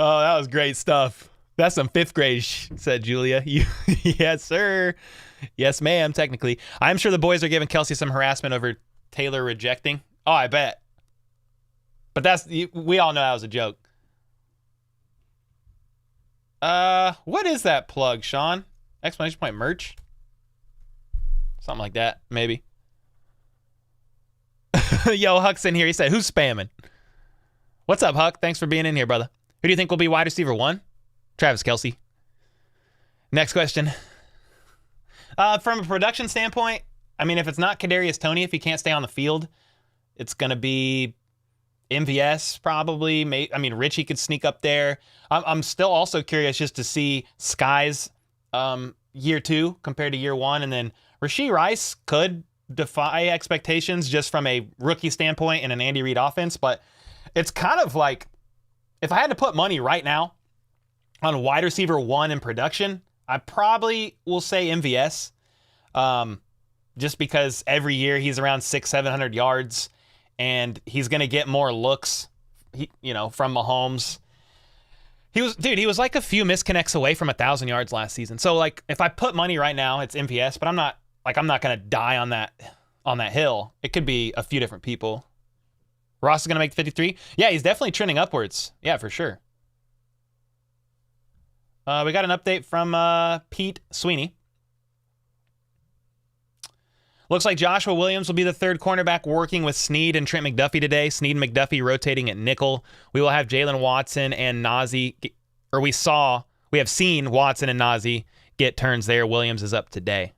Oh, that was great stuff. That's some fifth grade, said Julia. Yes, sir. Yes, ma'am, technically. I'm sure the boys are giving Kelsey some harassment over Taylor rejecting. Oh, I bet. But we all know that was a joke. What is that plug, Sean? Exclamation point merch? Something like that, maybe. Yo, Huck's in here. He said, who's spamming? What's up, Huck? Thanks for being in here, brother. Who do you think will be wide receiver 1? Travis Kelce. Next question. From a production standpoint, I mean, if it's not Kadarius Toney, if he can't stay on the field, it's going to be MVS probably. I mean, Richie could sneak up there. I'm still also curious just to see Sky's year 2 compared to year 1. And then Rashee Rice could defy expectations just from a rookie standpoint in an Andy Reid offense. But it's kind of like, if I had to put money right now on wide receiver 1 in production, I probably will say MVS. Just because every year he's around 600-700 yards and he's going to get more looks, from Mahomes. He was like a few misconnects away from 1,000 yards last season. So like, if I put money right now, it's MVS, but I'm not going to die on that hill. It could be a few different people. Ross is going to make 53. Yeah, he's definitely trending upwards. Yeah, for sure. We got an update from Pete Sweeney. Looks like Joshua Williams will be the third cornerback working with Snead and Trent McDuffie today. Snead and McDuffie rotating at nickel. We will have Jalen Watson and Nazi, or we have seen Watson and Nazi get turns there. Williams is up today.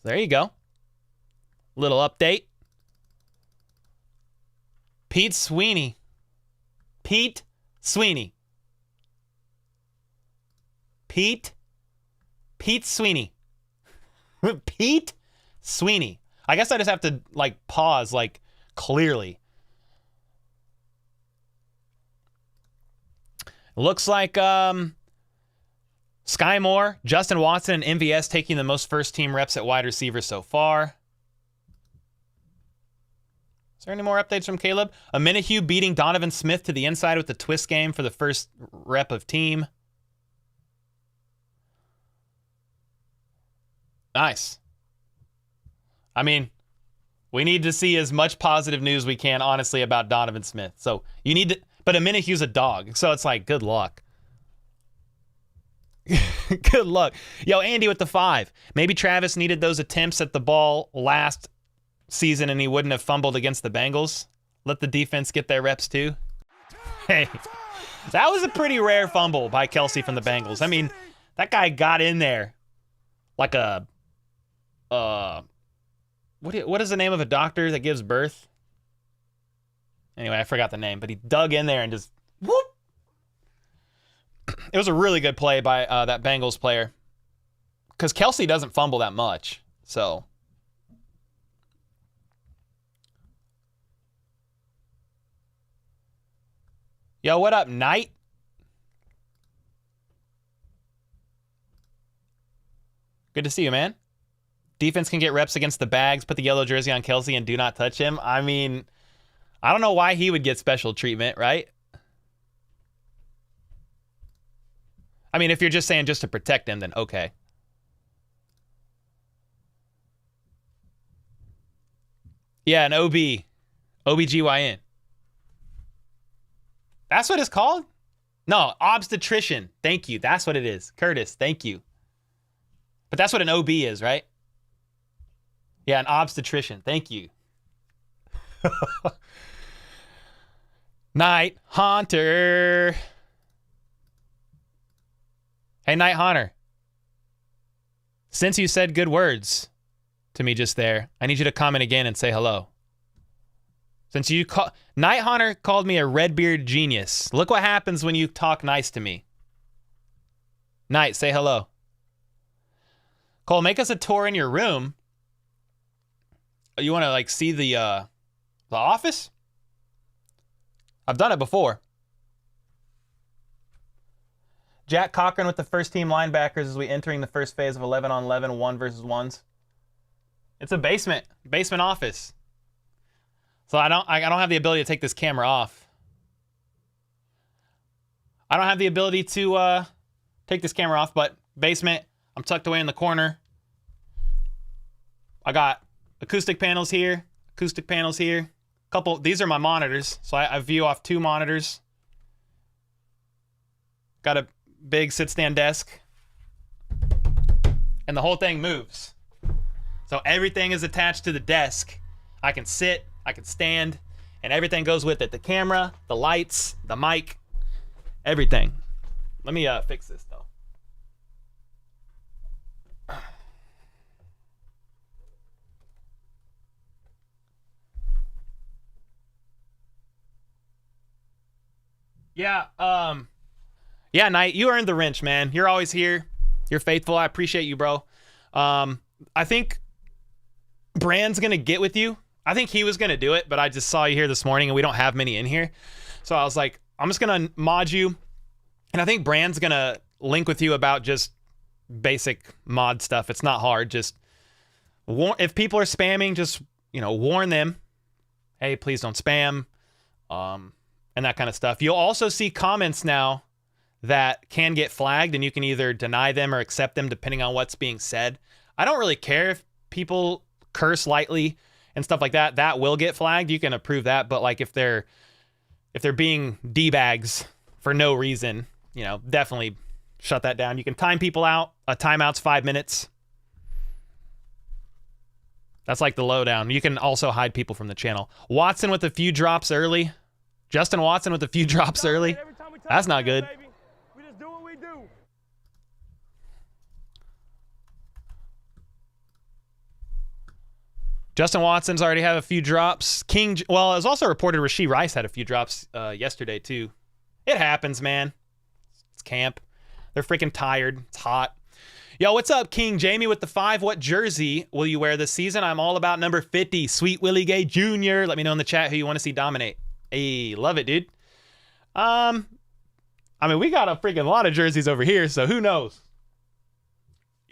There you go. Little update. Pete Sweeney. Pete Sweeney. Pete Sweeney. Pete Sweeney. I guess I just have to pause clearly. Looks like Sky Moore, Justin Watson, and MVS taking the most first team reps at wide receiver so far. Is there any more updates from Caleb? Aminahue beating Donovan Smith to the inside with the twist game for the first rep of team. Nice. I mean, we need to see as much positive news we can, honestly, about Donovan Smith. So you need to, but Aminahue's a dog, so it's like, good luck. Good luck. Yo, Andy with the 5. Maybe Travis needed those attempts at the ball last season and he wouldn't have fumbled against the Bengals. Let the defense get their reps too. Hey, that was a pretty rare fumble by Kelsey from the Bengals. I mean, that guy got in there like a what is the name of a doctor that gives birth? Anyway, I forgot the name, but he dug in there and just whoop. It was a really good play by that Bengals player, because Kelsey doesn't fumble that much. So yo, what up, Knight? Good to see you, man. Defense can get reps against the bags. Put the yellow jersey on Kelsey and do not touch him. I mean, I don't know why he would get special treatment, right? I mean, if you're just saying just to protect him, then okay. Yeah, an OBGYN. That's what it's called? No, obstetrician. Thank you. That's what it is. Curtis, thank you. But that's what an OB is, right? Yeah, an obstetrician. Thank you. Night Hunter. Hey, Night Hunter. Since you said good words to me just there, I need you to comment again and say hello. Since you Night Hunter called me a redbeard genius. Look what happens when you talk nice to me. Night, say hello. Cole, make us a tour in your room. You want to like see the office? I've done it before. Jack Cochran with the first team linebackers as we entering the first phase of 11 on 11, 1 versus 1s. It's a basement office. So I don't have the ability to take this camera off. I don't have the ability to take this camera off, but basement, I'm tucked away in the corner. I got acoustic panels here, couple, these are my monitors, so I view off 2 monitors. Got a big sit-stand desk. And the whole thing moves. So everything is attached to the desk. I can sit, I can stand, and everything goes with it. The camera, the lights, the mic, everything. Let me fix this though. Yeah, yeah, Knight, you earned the wrench, man. You're always here. You're faithful. I appreciate you, bro. I think Brand's going to get with you. I think he was going to do it, but I just saw you here this morning and we don't have many in here. So I was like, I'm just going to mod you. And I think Brand's going to link with you about just basic mod stuff. It's not hard. Just if people are spamming, just, warn them. Hey, please don't spam. And that kind of stuff. You'll also see comments now that can get flagged, and you can either deny them or accept them depending on what's being said. I don't really care if people curse lightly and stuff like that. That will get flagged. You can approve that, but like if they're being D-bags for no reason, definitely shut that down. You can time people out. A timeout's 5 minutes. That's like the lowdown. You can also hide people from the channel. Watson with a few drops early. Justin Watson with a few drops early. That's not good. We just do what we do. Justin Watson's already had a few drops. It was also reported Rashee Rice had a few drops yesterday too. It happens, man. It's camp. They're freaking tired. It's hot. Yo, what's up, King Jamie with the 5? What jersey will you wear this season? I'm all about number 50, Sweet Willie Gay Jr. Let me know in the chat who you want to see dominate. Hey, love it, dude. I mean, we got a freaking lot of jerseys over here, so who knows?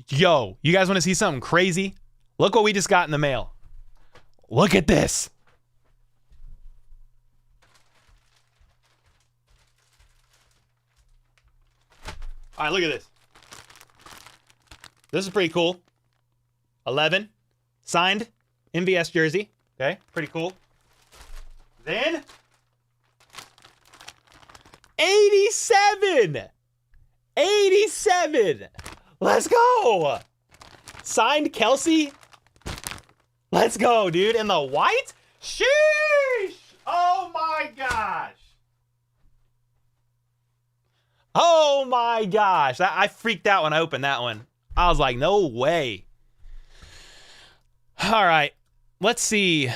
Yo, you guys want to see something crazy? Look what we just got in the mail. Look at this. All right, look at this. This is pretty cool. 11, signed, MVS jersey. Okay, pretty cool. Then 87. Let's go. Signed Kelsey. Let's go, dude. In the white? Sheesh. Oh my gosh. Oh my gosh. I freaked out when I opened that one. I was like, no way. All right. Let's see.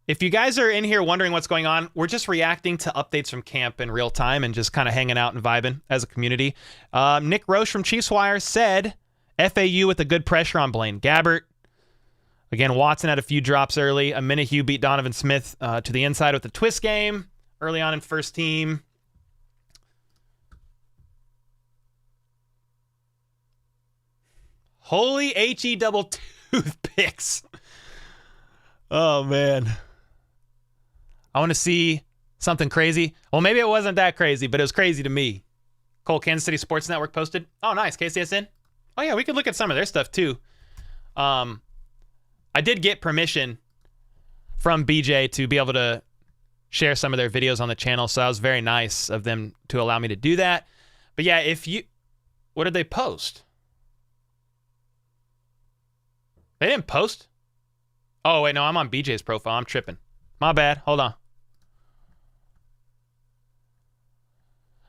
If you guys are in here wondering what's going on, we're just reacting to updates from camp in real time and just kind of hanging out and vibing as a community. Nick Roche from Chiefs Wire said FAU with a good pressure on Blaine Gabbert. Again, Watson had a few drops early. Minihue beat Donovan Smith to the inside with the twist game early on in first team. Holy HE double toothpicks. Oh, man. I want to see something crazy. Well, maybe it wasn't that crazy, but it was crazy to me. Cole, Kansas City Sports Network posted. Oh, nice. KCSN. Oh, yeah, we could look at some of their stuff, too. I did get permission from BJ to be able to share some of their videos on the channel, so that was very nice of them to allow me to do that. But, yeah, what did they post? They didn't post? Oh, wait, no, I'm on BJ's profile. I'm tripping. My bad. Hold on.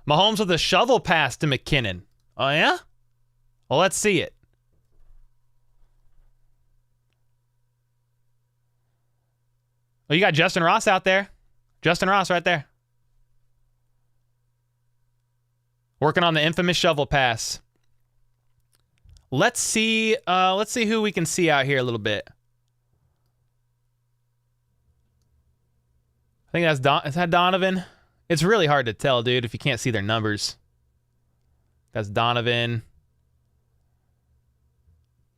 Mahomes with a shovel pass to McKinnon. Oh, yeah? Well, let's see it. Oh, you got Justin Ross out there. Justin Ross right there. Working on the infamous shovel pass. Let's see who we can see out here a little bit. I think is that Donovan? It's really hard to tell, dude, if you can't see their numbers. That's Donovan.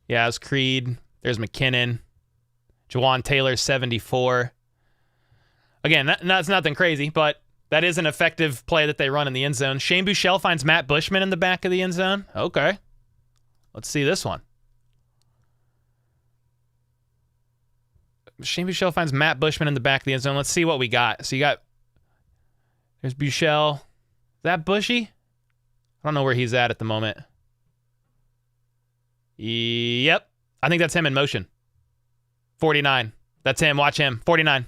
Yeah, it's Creed. There's McKinnon. Jawan Taylor, 74. Again, that's nothing crazy, but that is an effective play that they run in the end zone. Shane Buechele finds Matt Bushman in the back of the end zone. Okay. Let's see this one. Shane Buechele finds Matt Bushman in the back of the end zone. Let's see what we got. So there's Buechele. Is that Bushy? I don't know where he's at the moment. Yep. I think that's him in motion. 49. That's him. Watch him. 49.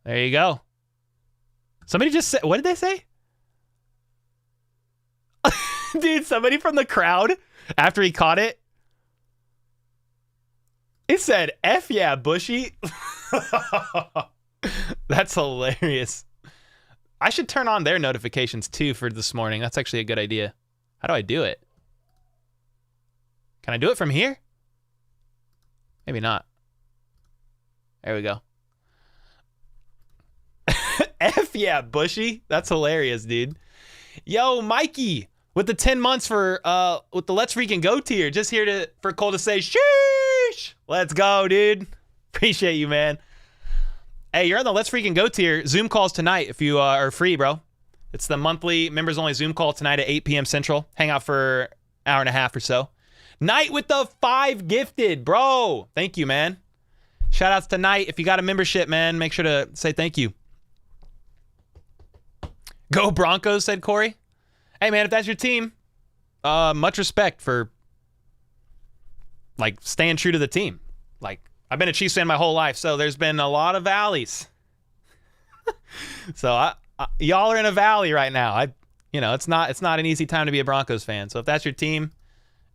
There you go. Somebody just said, what did they say? Dude, somebody from the crowd, after he caught it, it said, F yeah, Bushy. That's hilarious. I should turn on their notifications too for this morning. That's actually a good idea. How do I do it? Can I do it from here? Maybe not. There we go. F yeah, Bushy. That's hilarious, dude. Yo, Mikey, with the 10 months for with the Let's Freaking Go tier, just here for Cole to say sheesh. Let's go, dude. Appreciate you, man. Hey, you're on the Let's Freaking Go tier. Zoom calls tonight if you are free, bro. It's the monthly members only Zoom call tonight at 8 p.m. Central. Hang out for an hour and a half or so. Night with the 5 gifted, bro. Thank you, man. Shout outs to Night. If you got a membership, man, make sure to say thank you. Go Broncos, said Corey. Hey, man, if that's your team, much respect for, like, staying true to the team. Like, I've been a Chiefs fan my whole life, so there's been a lot of valleys. So y'all are in a valley right now. It's not an easy time to be a Broncos fan. So if that's your team,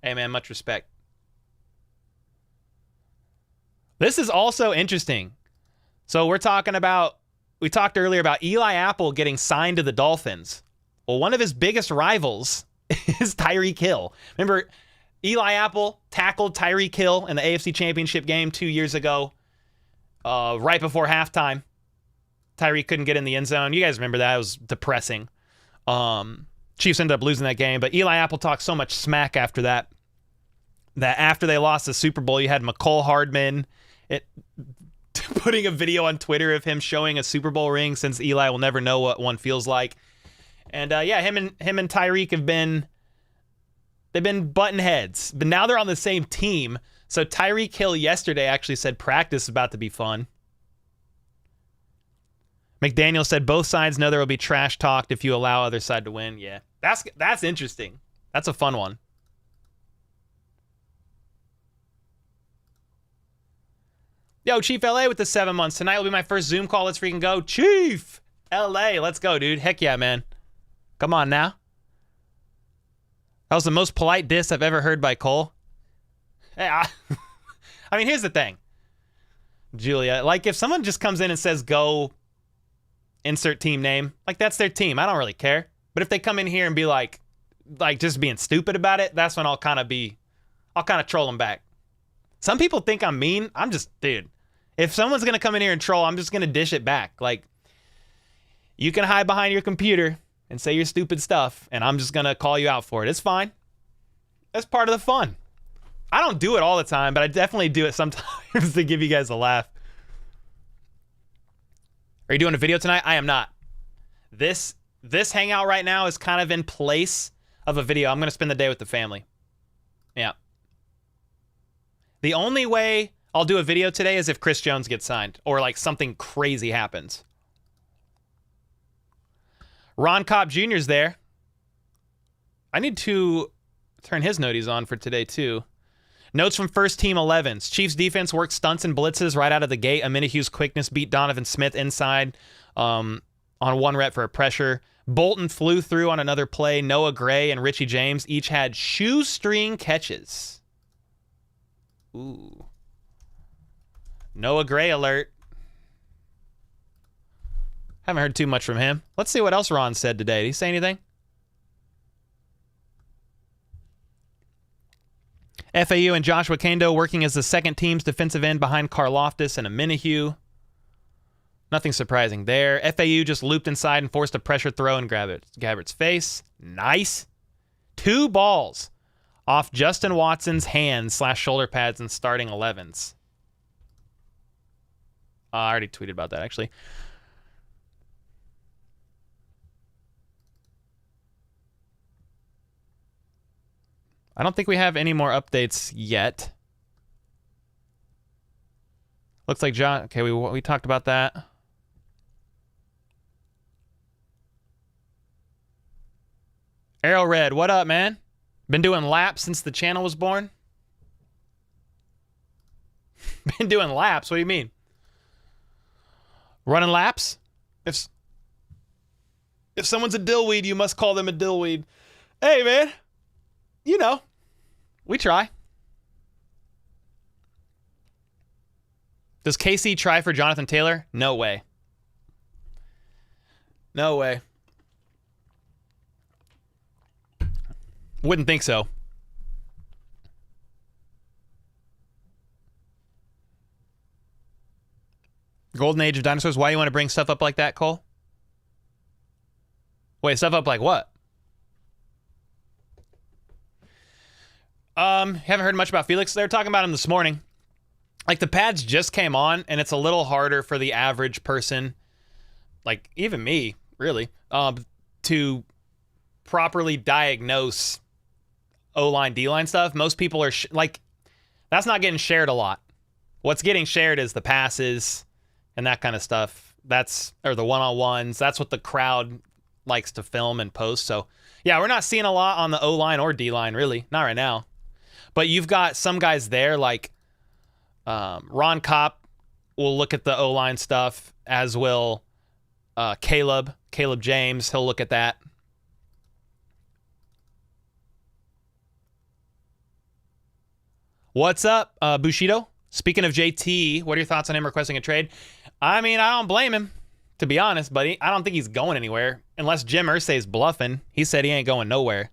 hey, man, much respect. This is also interesting. So we talked earlier about Eli Apple getting signed to the Dolphins. Well, one of his biggest rivals is Tyreek Hill. Remember, Eli Apple tackled Tyreek Hill in the AFC Championship game 2 years ago, right before halftime. Tyreek couldn't get in the end zone. You guys remember that? It was depressing. Chiefs ended up losing that game, but Eli Apple talked so much smack after that after they lost the Super Bowl, you had McCole Hardman putting a video on Twitter of him showing a Super Bowl ring, since Eli will never know what one feels like. And him and Tyreek they've been butting heads, but now they're on the same team. So Tyreek Hill yesterday actually said practice is about to be fun. McDaniel said both sides know there will be trash talked if you allow other side to win. Yeah, that's interesting. That's a fun one. Yo, Chief LA with the 7 months. Tonight will be my first Zoom call. Let's freaking go. Chief LA, let's go, dude. Heck yeah, man. Come on now. That was the most polite diss I've ever heard by Cole. Hey, I mean, here's the thing, Julia. Like, if someone just comes in and says, go insert team name, like, that's their team. I don't really care. But if they come in here and be like just being stupid about it, that's when I'll kind of troll them back. Some people think I'm mean. I'm just, dude. If someone's going to come in here and troll, I'm just going to dish it back. Like, you can hide behind your computer and say your stupid stuff, and I'm just going to call you out for it. It's fine. That's part of the fun. I don't do it all the time, but I definitely do it sometimes to give you guys a laugh. Are you doing a video tonight? I am not. This hangout right now is kind of in place of a video. I'm going to spend the day with the family. Yeah. The only way I'll do a video today is if Chris Jones gets signed or like something crazy happens. Ron Kopp Jr.'s there. I need to turn his noties on for today too. Notes from first team 11s. Chiefs defense worked stunts and blitzes right out of the gate. Aminuhu's quickness beat Donovan Smith inside on one rep for a pressure. Bolton flew through on another play. Noah Gray and Richie James each had shoestring catches. Ooh. Noah Gray alert. Haven't heard too much from him. Let's see what else Ron said today. Did he say anything? FAU and Joshua Kando working as the second team's defensive end behind Karlaftis and Aminuhu. Nothing surprising there. FAU just looped inside and forced a pressure throw in Gabbert's face. Nice. 2 balls off Justin Watson's hands / shoulder pads and starting 11s. I already tweeted about that, actually. I don't think we have any more updates yet. Looks like John... Okay, we talked about that. Arrow Red, what up, man? Been doing laps since the channel was born? Been doing laps? What do you mean? Running laps? If someone's a dillweed, you must call them a dillweed. Hey, man. You know, we try. Does KC try for Jonathan Taylor? No way. No way. Wouldn't think so. Golden Age of Dinosaurs. Why do you want to bring stuff up like that, Cole? Wait, stuff up like what? Haven't heard much about Felix. They were talking about him this morning. Like, the pads just came on, and it's a little harder for the average person, like even me, really, to properly diagnose O-line, D-line stuff. Most people are like, that's not getting shared a lot. What's getting shared is the passes and that kind of stuff. Or the one-on-ones. That's what the crowd likes to film and post. So, yeah, we're not seeing a lot on the O-line or D-line, really. Not right now. But you've got some guys there, like Ron Kopp will look at the O-line stuff, as will Caleb James. He'll look at that. What's up, Bushido? Speaking of JT, what are your thoughts on him requesting a trade? I mean, I don't blame him, to be honest, buddy. I don't think he's going anywhere, unless Jim Irsay's bluffing. He said he ain't going nowhere.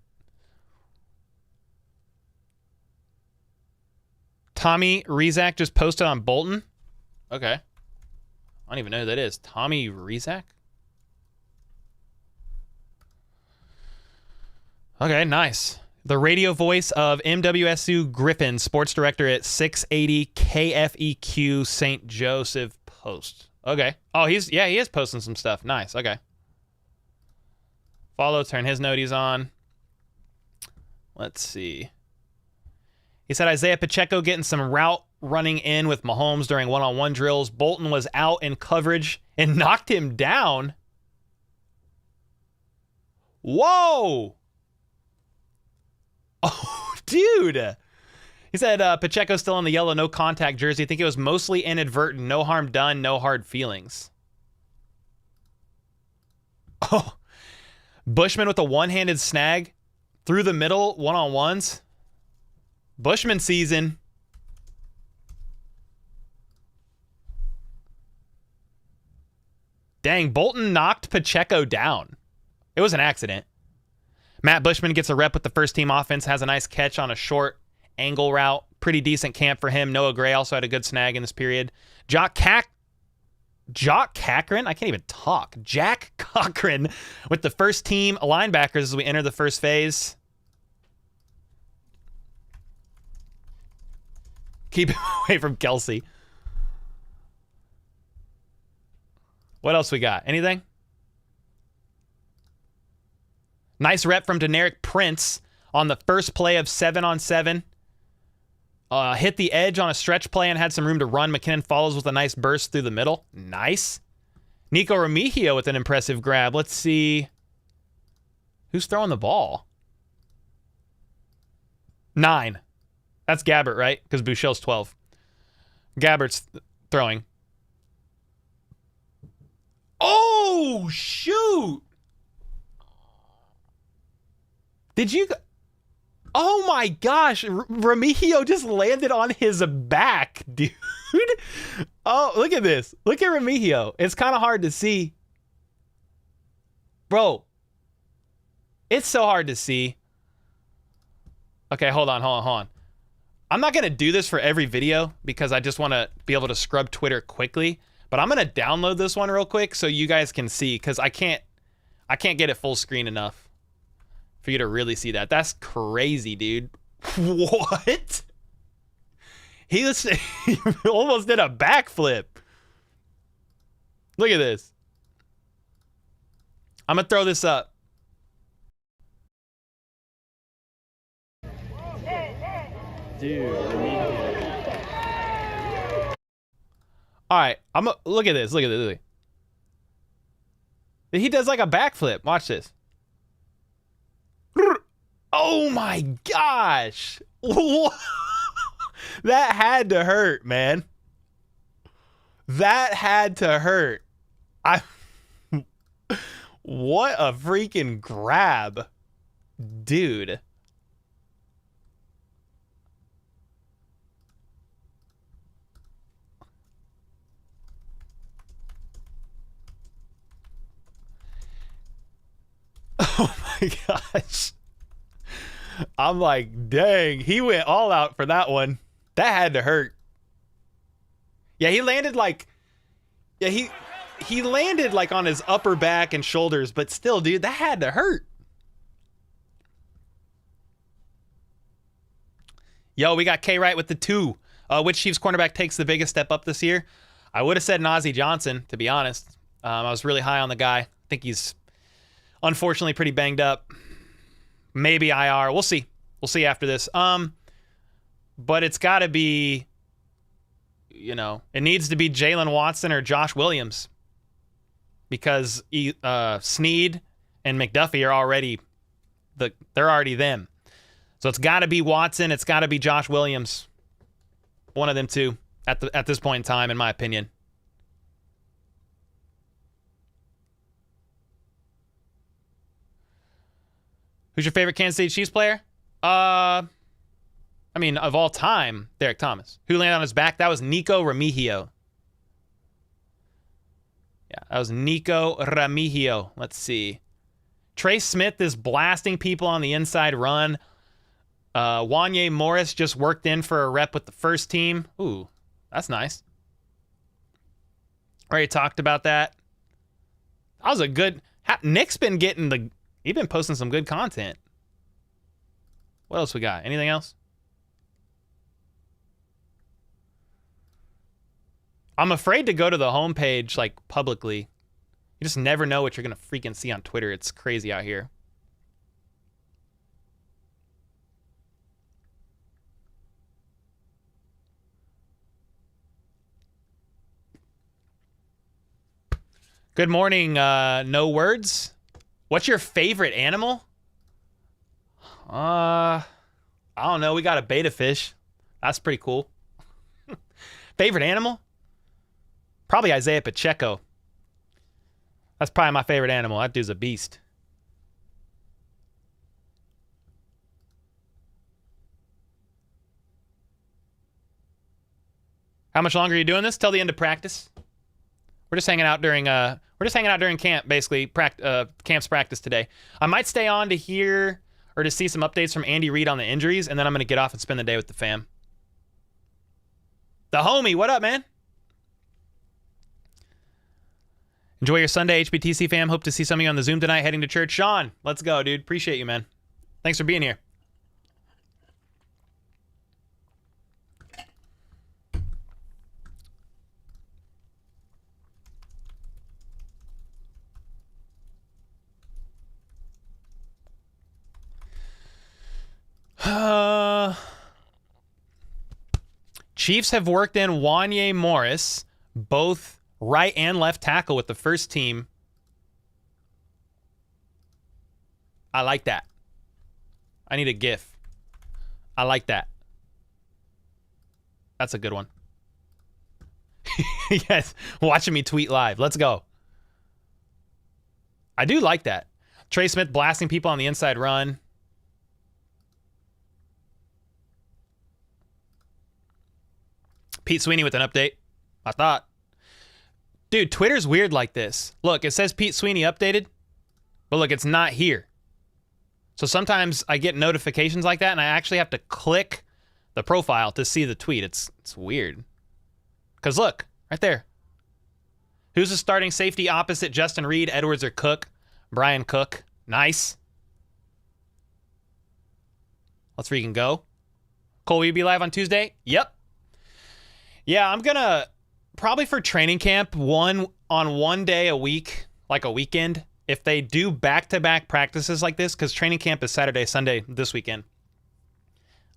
Tommy Rizak just posted on Bolton. Okay. I don't even know who that is. Tommy Rizak? Okay, nice. The radio voice of MWSU Griffin, sports director at 680 KFEQ St. Joseph Post. Okay. Oh, he is posting some stuff. Nice. Okay. Follow, turn his noties on. Let's see. He said Isaiah Pacheco getting some route running in with Mahomes during one-on-one drills. Bolton was out in coverage and knocked him down. Whoa! Oh, dude. He said Pacheco's still in the yellow no contact jersey. I think it was mostly inadvertent. No harm done, no hard feelings. Oh. Bushman with a one-handed snag through the middle, one-on-ones. Bushman season. Dang, Bolton knocked Pacheco down. It was an accident. Matt Bushman gets a rep with the first team offense, has a nice catch on a short angle route. Pretty decent camp for him. Noah Gray also had a good snag in this period. Jock Jock Cochran? I can't even talk. Jack Cochran with the first team linebackers as we enter the first phase. Keep him away from Kelsey. What else we got? Anything? Nice rep from Deneric Prince on the first play of 7-on-7. Hit the edge on a stretch play and had some room to run. McKinnon follows with a nice burst through the middle. Nice. Nico Remigio with an impressive grab. Let's see. Who's throwing the ball? 9. That's Gabbert, right? Because Bouchel's 12. Gabbert's throwing. Oh, shoot. Did you... Oh my gosh, Remigio just landed on his back, dude. Oh, look at this. Look at Remigio. It's kind of hard to see. Bro, it's so hard to see. Okay, hold on. I'm not going to do this for every video because I just want to be able to scrub Twitter quickly, but I'm going to download this one real quick so you guys can see because I can't get it full screen enough for you to really see that. That's crazy, dude. What? He almost did a backflip. Look at this. I'm going to throw this up. Dude, All right, look at this. Look at this. He does like a backflip. Watch this. Oh my gosh. That had to hurt, man. That had to hurt. What a freaking grab. Dude. Oh my gosh. I'm like, dang, he went all out for that one. That had to hurt. Yeah, he landed like, yeah, he landed like on his upper back and shoulders, but still, dude, that had to hurt. Yo, we got K Wright with the 2. Which Chiefs cornerback takes the biggest step up this year? I would have said Najee Johnson, to be honest. I was really high on the guy. I think he's unfortunately pretty banged up. Maybe IR. We'll see. We'll see after this. But it's got to be, you know, it needs to be Jalen Watson or Josh Williams because Snead and McDuffie are already they're already them. So it's got to be Watson. It's got to be Josh Williams. One of them two at this point in time, in my opinion. Who's your favorite Kansas City Chiefs player? I mean, of all time, Derek Thomas. Who landed on his back? That was Nico Remigio. Yeah, that was Nico Remigio. Let's see. Trey Smith is blasting people on the inside run. Wanye Morris just worked in for a rep with the first team. Ooh, that's nice. Already talked about that. That was a good... Nick's been getting the... He's been posting some good content. What else we got? Anything else? I'm afraid to go to the homepage, like, publicly. You just never know what you're going to freaking see on Twitter. It's crazy out here. Good morning, no words. What's your favorite animal? I don't know. We got a beta fish. That's pretty cool. Favorite animal? Probably Isaiah Pacheco. That's probably my favorite animal. That dude's a beast. How much longer are you doing this? Till the end of practice. We're just hanging out during camp, basically, camp's practice today. I might stay on to hear or to see some updates from Andy Reid on the injuries, and then I'm going to get off and spend the day with the fam. The homie, what up, man? Enjoy your Sunday, HBTC fam. Hope to see some of you on the Zoom tonight heading to church. Sean, let's go, dude. Appreciate you, man. Thanks for being here. Chiefs have worked in Wanye Morris, both right and left tackle with the first team. I like that. I need a GIF. I like that. That's a good one. Yes, watching me tweet live. Let's go. I do like that. Trey Smith blasting people on the inside run. Pete Sweeney with an update. I thought. Dude, Twitter's weird like this. Look, it says Pete Sweeney updated, but look, it's not here. So sometimes I get notifications like that, and I actually have to click the profile to see the tweet. It's weird. Because look, right there. Who's the starting safety opposite Justin Reid, Edwards, or Cook? Brian Cook. Nice. Let's freaking go. Cole, will you be live on Tuesday? Yep. Yeah, I'm going to, probably for training camp, on one day a week, like a weekend, if they do back-to-back practices like this, because training camp is Saturday, Sunday this weekend,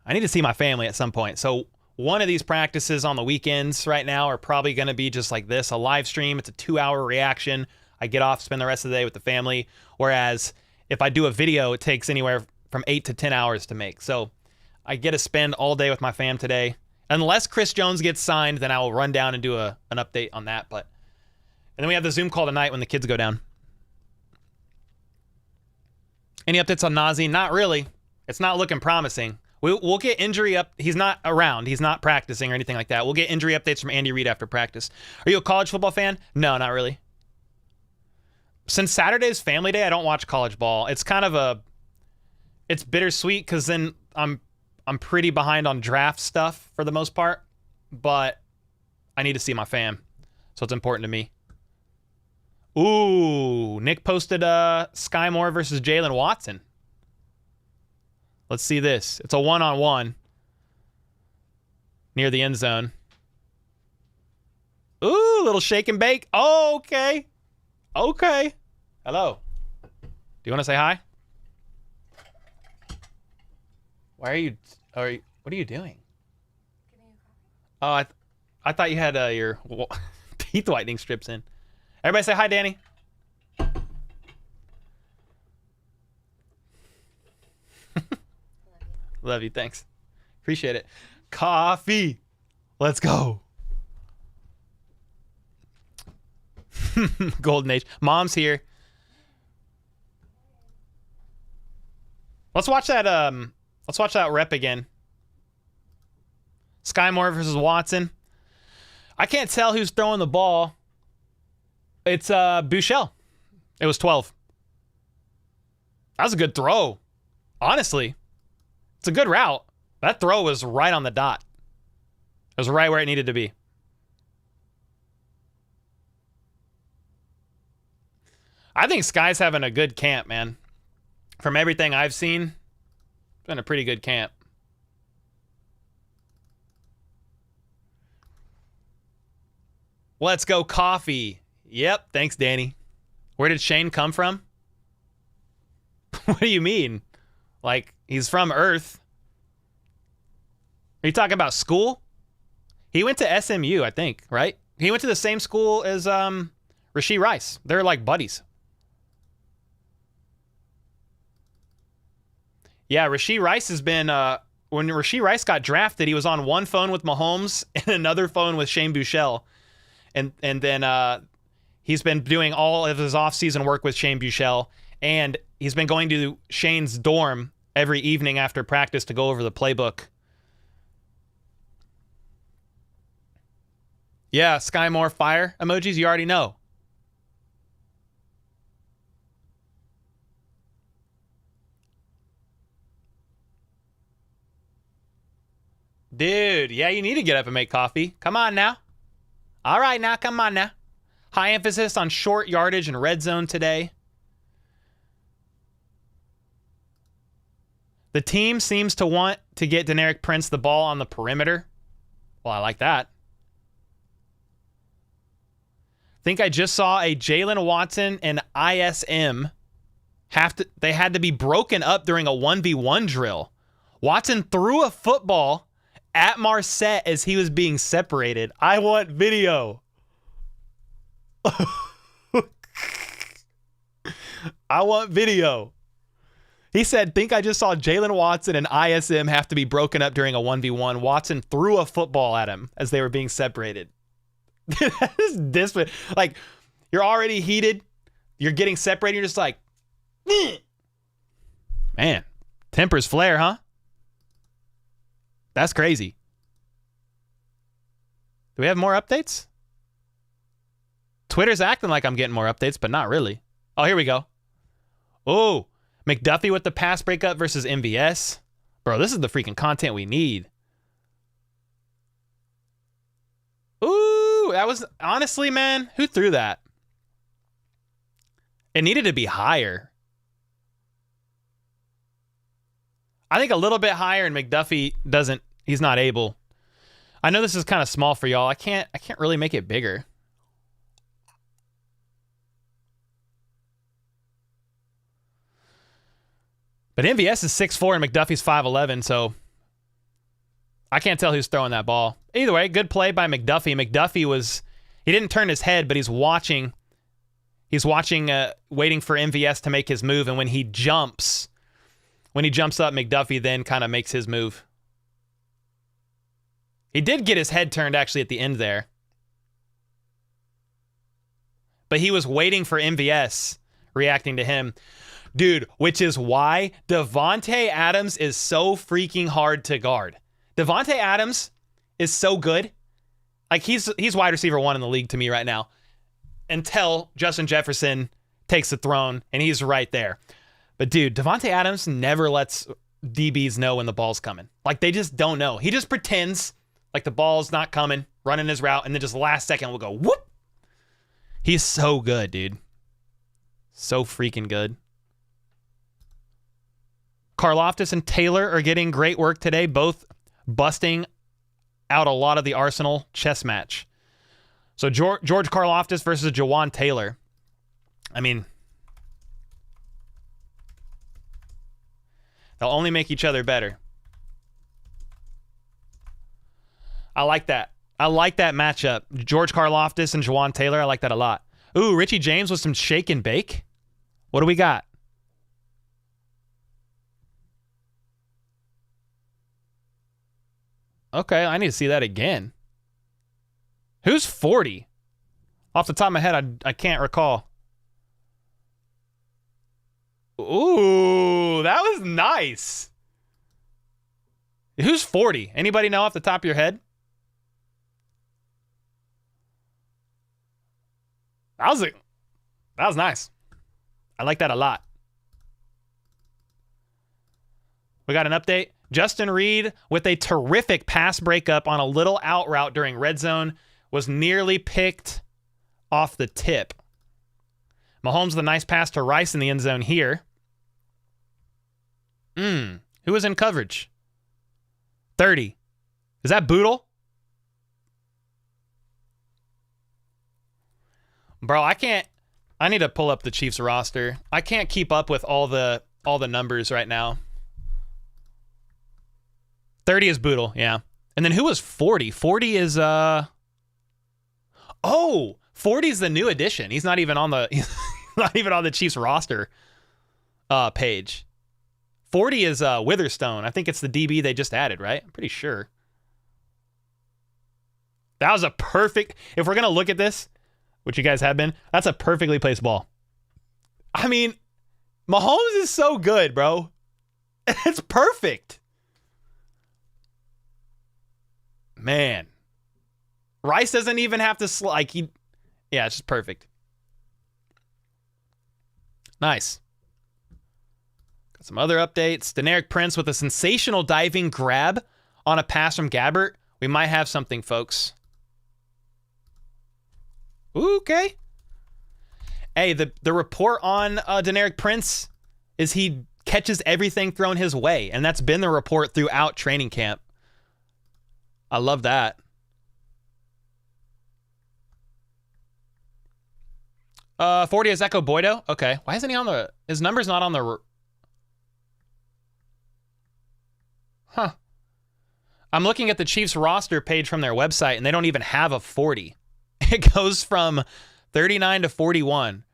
I need to see my family at some point. So one of these practices on the weekends right now are probably going to be just like this, a live stream. It's a 2-hour reaction. I get off, spend the rest of the day with the family. Whereas if I do a video, it takes anywhere from 8 to 10 hours to make. So I get to spend all day with my fam today. Unless Chris Jones gets signed, then I will run down and do an update on that. And then we have the Zoom call tonight when the kids go down. Any updates on Nazi? Not really. It's not looking promising. We'll get injury up. He's not around. He's not practicing or anything like that. We'll get injury updates from Andy Reid after practice. Are you a college football fan? No, not really. Since Saturday's family day, I don't watch college ball. It's kind of it's bittersweet because then I'm pretty behind on draft stuff for the most part, but I need to see my fam, so it's important to me. Ooh, Nick posted Sky Moore versus Jalen Watson. Let's see this. It's a one-on-one near the end zone. Ooh, little shake and bake. Oh, okay. Okay. Hello. Do you want to say hi? Why are you... what are you doing? Oh, I thought you had your teeth whitening strips in. Everybody say hi, Danny. Love you, thanks. Appreciate it. Coffee. Let's go. Golden age. Mom's here. Let's watch that rep again. Sky Moore versus Watson. I can't tell who's throwing the ball. It's Buechele. It was 12. That was a good throw. Honestly. It's a good route. That throw was right on the dot. It was right where it needed to be. I think Sky's having a good camp, man. From everything I've seen, it's been a pretty good camp. Let's go coffee. Yep, thanks, Danny. Where did Shane come from? What do you mean? Like, he's from Earth. Are you talking about school? He went to SMU, I think, right? He went to the same school as Rashee Rice. They're like buddies. Yeah, Rashee Rice has been... when Rashee Rice got drafted, he was on one phone with Mahomes and another phone with Shane Buechele. And then he's been doing all of his offseason work with Shane Buechele. And he's been going to Shane's dorm every evening after practice to go over the playbook. Yeah, Sky Moore fire emojis, you already know. Dude, yeah, you need to get up and make coffee. Come on now. All right now, come on now. High emphasis on short yardage and red zone today. The team seems to want to get Deneric Prince the ball on the perimeter. Well, I like that. Think I just saw a Jalen Watson and ISM they had to be broken up during a 1v1 drill. Watson threw a football at Marset as he was being separated. I want video. I want video. He said, think I just saw Jalen Watson and ISM have to be broken up during a 1v1. Watson threw a football at him as they were being separated. That is discipline. Like, you're already heated. You're getting separated. You're just like, man, tempers flare, huh? That's crazy. Do we have more updates? Twitter's acting like I'm getting more updates, but not really. Oh, here we go. Oh, McDuffie with the pass breakup versus MVS. Bro, this is the freaking content we need. Ooh, that was, honestly, man, who threw that? It needed to be higher. I think a little bit higher, and McDuffie he's not able. I know this is kind of small for y'all. I can't really make it bigger. But MVS is 6'4" and McDuffie's 5'11", so I can't tell who's throwing that ball. Either way, good play by McDuffie. McDuffie he didn't turn his head, but he's watching. He's watching, waiting for MVS to make his move, and when he jumps up, McDuffie then kind of makes his move. He did get his head turned actually at the end there. But he was waiting for MVS, reacting to him. Dude, which is why Devontae Adams is so freaking hard to guard. Devontae Adams is so good. Like, he's wide receiver 1 in the league to me right now. Until Justin Jefferson takes the throne, and he's right there. But, dude, Devontae Adams never lets DBs know when the ball's coming. Like, they just don't know. He just pretends like the ball's not coming, running his route, and then just last second will go, whoop. He's so good, dude. So freaking good. Karlaftis and Taylor are getting great work today, both busting out a lot of the Arsenal chess match. So George Karlaftis versus Jawan Taylor. I mean, they'll only make each other better. I like that. I like that matchup. George Karlaftis and Jawan Taylor, I like that a lot. Ooh, Richie James with some shake and bake. What do we got? Okay, I need to see that again. Who's 40? Off the top of my head, I can't recall. Ooh, that was nice. Who's 40? Anybody know off the top of your head? That was nice. I like that a lot. We got an update. Justin Reid with a terrific pass breakup on a little out route during red zone was nearly picked off the tip. Mahomes with a nice pass to Rice in the end zone here. Who was in coverage? 30. Is that Boodle? Bro, I need to pull up the Chiefs roster. I can't keep up with all the numbers right now. 30 is Boodle, yeah. And then who was 40? 40 is 40 is the new addition. He's not even on the Chiefs roster page. 40 is Witherstone. I think it's the DB they just added, right? I'm pretty sure. That was a perfect, if we're going to look at this, which you guys have been, that's a perfectly placed ball. I mean, Mahomes is so good, bro. It's perfect. Man. Rice doesn't even have to, yeah, it's just perfect. Nice. Got some other updates. Deneric Prince with a sensational diving grab on a pass from Gabbert. We might have something, folks. Okay. Hey, the report on Deneric Prince is he catches everything thrown his way, and that's been the report throughout training camp. I love that. 40 is Echo Boydo. Okay, why isn't he on the? His number's not on the. Huh. I'm looking at the Chiefs roster page from their website, and they don't even have a 40. It goes from 39 to 41.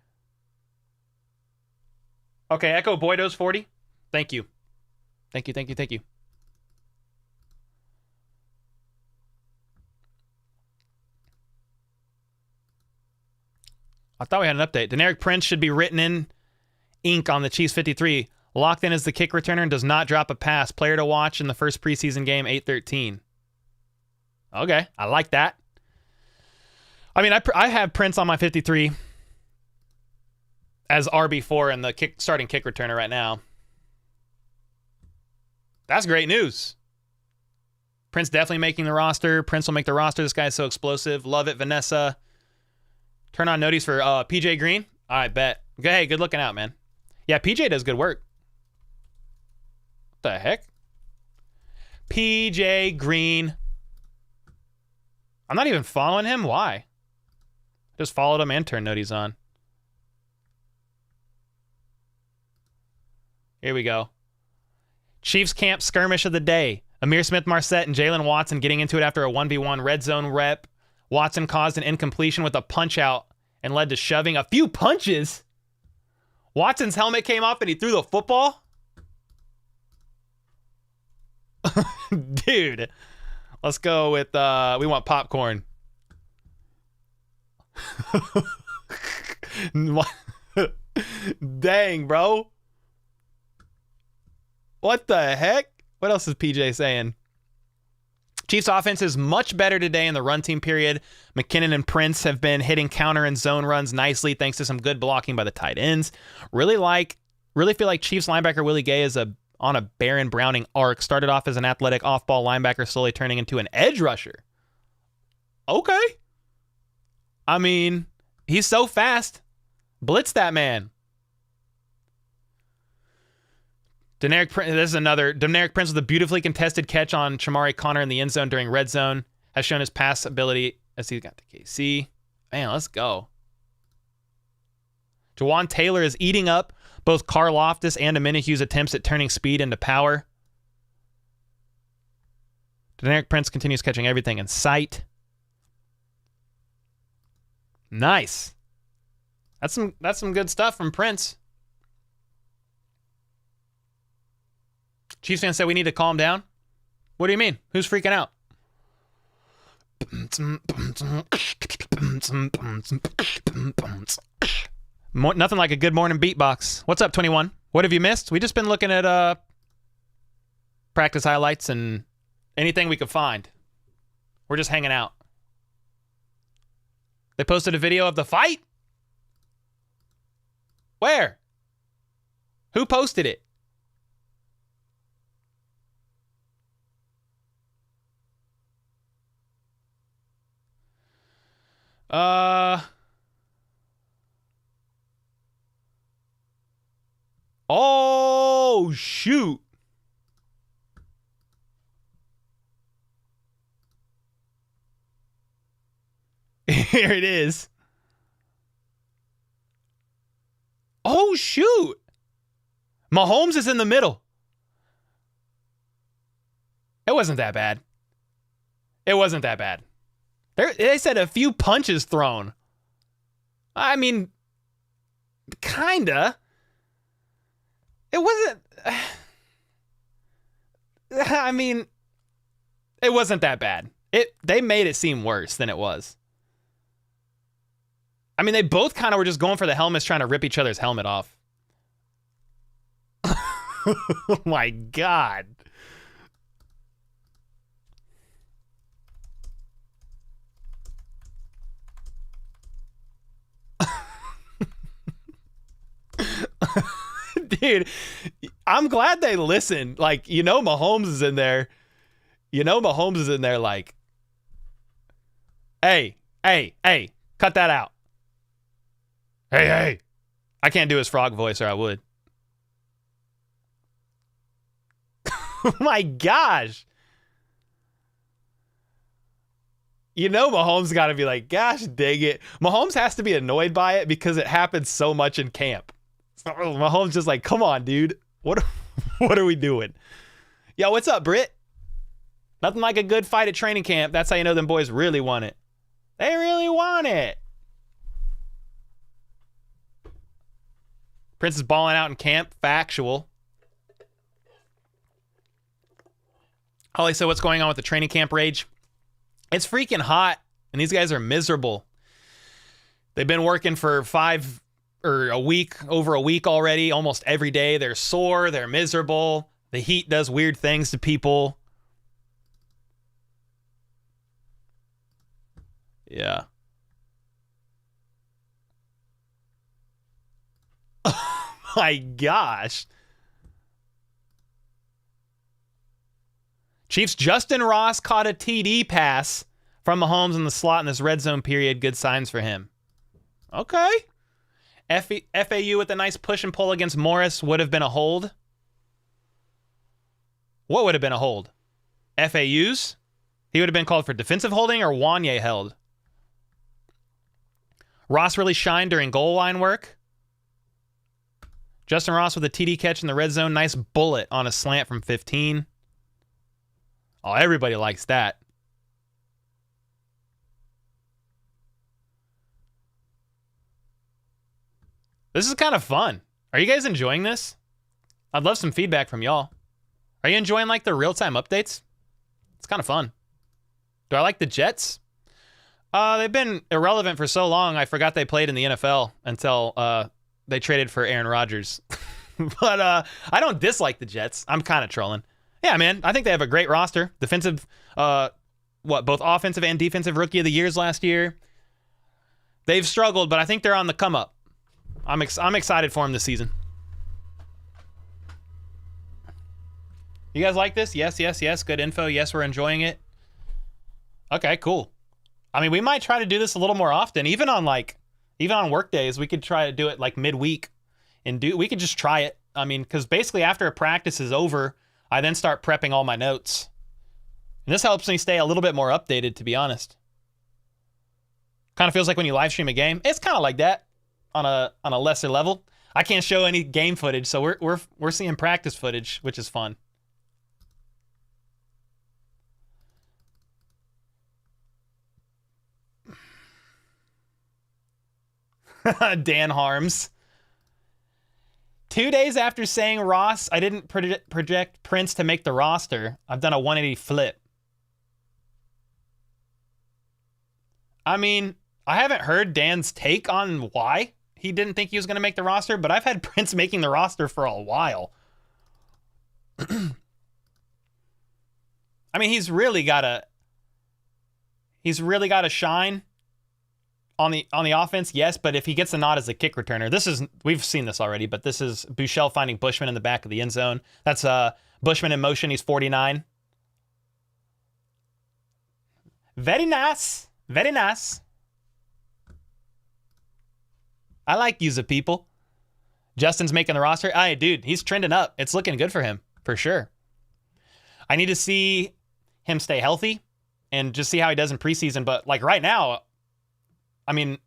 Okay, Echo Boydo's 40. Thank you. Thank you, thank you, thank you. I thought we had an update. Deneric Prince should be written in ink on the Chiefs 53. Locked in as the kick returner and does not drop a pass. Player to watch in the first preseason game, 8-13. Okay, I like that. I mean, I have Prince on my 53 as RB4 and the starting kick returner right now. That's great news. Prince definitely making the roster. Prince will make the roster. This guy's so explosive. Love it, Vanessa. Turn on notice for PJ Green. I bet. Hey, good looking out, man. Yeah, PJ does good work. What the heck? PJ Green. I'm not even following him. Why? Just followed him and turned noties on. Here we go. Chiefs camp skirmish of the day. Amir Smith-Marset and Jalen Watson getting into it after a 1v1 red zone rep. Watson caused an incompletion with a punch out and led to shoving a few punches. Watson's helmet came off and he threw the football. Dude, let's go with, we want popcorn. Dang, bro. What the heck? What else is PJ saying? Chiefs offense is much better today in the run team period. McKinnon and Prince have been hitting counter and zone runs nicely thanks to some good blocking by the tight ends. Really feel like Chiefs linebacker Willie Gay is on a Baron Browning arc. Started off as an athletic off-ball linebacker, slowly turning into an edge rusher. Okay. I mean, he's so fast. Blitz that man. Deneric Prince with a beautifully contested catch on Shamari Connor in the end zone during red zone. Has shown his pass ability as he got to KC. Man, let's go. Jawan Taylor is eating up both Karlaftis and Aminuhu's attempts at turning speed into power. Deneric Prince continues catching everything in sight. Nice. That's some good stuff from Prince. Chiefs fans say we need to calm down. What do you mean? Who's freaking out? Nothing like a good morning beatbox. What's up, 21? What have you missed? We just been looking at practice highlights and anything we could find. We're just hanging out. They posted a video of the fight? Where? Who posted it? Oh, shoot. Here it is. Oh, shoot. Mahomes is in the middle. It wasn't that bad. It wasn't that bad. They said a few punches thrown. I mean, kinda. It wasn't. I mean, it wasn't that bad. They made it seem worse than it was. I mean, they both kind of were just going for the helmets, trying to rip each other's helmet off. Oh my God. Dude, I'm glad they listened. Like, Mahomes is in there. Mahomes is in there like, hey, cut that out. Hey, hey. I can't do his frog voice or I would. Oh my gosh. You know Mahomes got to be like, gosh dang it. Mahomes has to be annoyed by it because it happens so much in camp. So Mahomes just like, come on, dude. What are we doing? Yo, what's up, Britt? Nothing like a good fight at training camp. That's how you know them boys really want it. They really want it. Prince is balling out in camp. Factual. Holly said, what's going on with the training camp rage? It's freaking hot, and these guys are miserable. They've been working for over a week already, almost every day. They're sore. They're miserable. The heat does weird things to people. Yeah. Oh my gosh. Chiefs Justin Ross caught a TD pass from Mahomes in the slot in this red zone period. Good signs for him. Okay. FAU with a nice push and pull against Morris would have been a hold. What would have been a hold? FAU's? He would have been called for defensive holding or Wanye held. Ross really shined during goal line work. Justin Ross with a TD catch in the red zone. Nice bullet on a slant from 15. Oh, everybody likes that. This is kind of fun. Are you guys enjoying this? I'd love some feedback from y'all. Are you enjoying like the real-time updates? It's kind of fun. Do I like the Jets? They've been irrelevant for so long, I forgot they played in the NFL until they traded for Aaron Rodgers. But I don't dislike the Jets. I'm kind of trolling. Yeah, man, I think they have a great roster. Defensive, both offensive and defensive rookie of the years last year. They've struggled, but I think they're on the come up. I'm excited for them this season. You guys like this? Yes, yes, yes. Good info. Yes, we're enjoying it. Okay, cool. I mean, we might try to do this a little more often, even on work days. We could try to do it like midweek, and we could just try it. I mean, because basically after a practice is over, I then start prepping all my notes. And this helps me stay a little bit more updated, to be honest. Kind of feels like when you live stream a game. It's kind of like that on a lesser level. I can't show any game footage, so we're seeing practice footage, which is fun. Dan Harms. 2 days after saying Ross, I didn't project Prince to make the roster. I've done a 180 flip. I mean, I haven't heard Dan's take on why he didn't think he was going to make the roster, but I've had Prince making the roster for a while. I mean, he's really got to shine on the offense, yes, but if he gets a nod as a kick returner, we've seen this already, but this is Buechele finding Bushman in the back of the end zone. That's Bushman in motion. He's 49. Very nice. Very nice. I like you, people. Justin's making the roster. Hey, dude, he's trending up. It's looking good for him, for sure. I need to see him stay healthy and just see how he does in preseason, but like right now, I mean,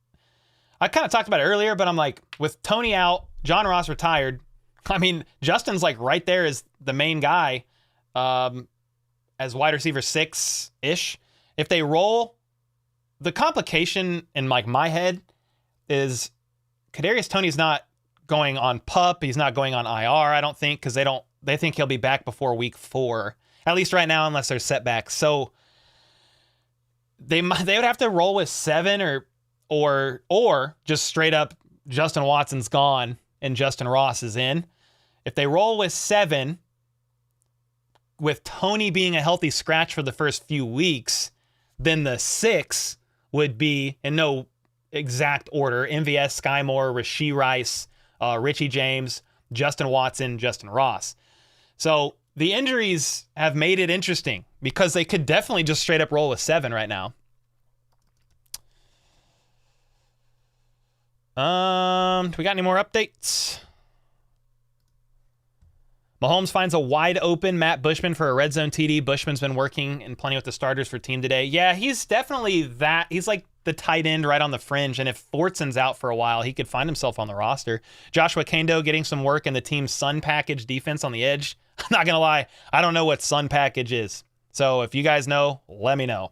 I kind of talked about it earlier, but I'm like, with Tony out, John Ross retired. I mean, Justin's like right there as the main guy as wide receiver 6-ish. If they roll, the complication in like my head is Kadarius Toney's not going on PUP. He's not going on IR, I don't think, because they think he'll be back before week 4, at least right now, unless there's setbacks. So they would have to roll with 7 or just straight up Justin Watson's gone and Justin Ross is in. If they roll with 7, with Tony being a healthy scratch for the first few weeks, then the 6 would be, in no exact order, MVS, Sky Moore, Rashee Rice, Richie James, Justin Watson, Justin Ross. So the injuries have made it interesting because they could definitely just straight up roll with 7 right now. Do we got any more updates? Mahomes finds a wide open Matt Bushman for a red zone TD. Bushman's been working and playing with the starters for team today. Yeah, he's definitely that. He's like the tight end right on the fringe. And if Fortson's out for a while, he could find himself on the roster. Joshua Kando getting some work in the team's Sun package defense on the edge. I'm not going to lie. I don't know what Sun package is. So if you guys know, let me know.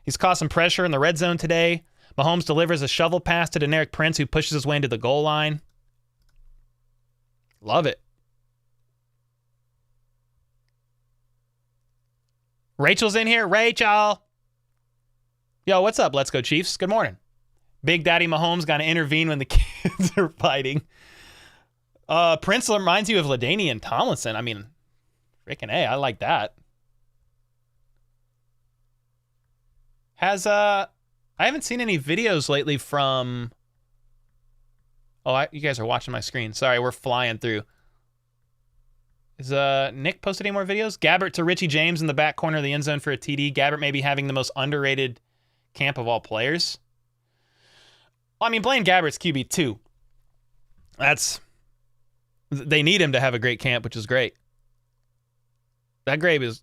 He's caused some pressure in the red zone today. Mahomes delivers a shovel pass to Deneric Prince, who pushes his way into the goal line. Love it. Rachel's in here. Rachel. Yo, what's up? Let's go, Chiefs. Good morning. Big Daddy Mahomes got to intervene when the kids are fighting. Prince reminds you of LaDainian Tomlinson. I mean, freaking A, I like that. I haven't seen any videos lately from... Oh, you guys are watching my screen. Sorry, we're flying through. Is Nick posted any more videos? Gabbert to Richie James in the back corner of the end zone for a TD. Gabbert maybe having the most underrated camp of all players. Well, I mean, Blaine Gabbert's QB2. They need him to have a great camp, which is great. That grave is...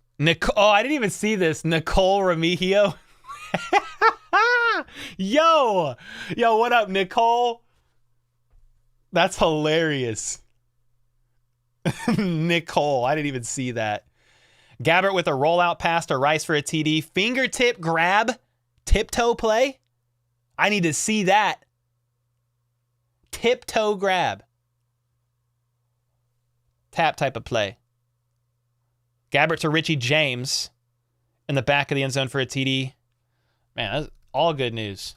Oh, I didn't even see this. Nicole Remigio. Yo, what up, Nicole? That's hilarious. Nicole, I didn't even see that. Gabbert with a rollout pass to Rice for a TD. Fingertip grab, tiptoe play. I need to see that. Tiptoe grab. Tap type of play. Gabbert to Richie James in the back of the end zone for a TD. Man, that's all good news.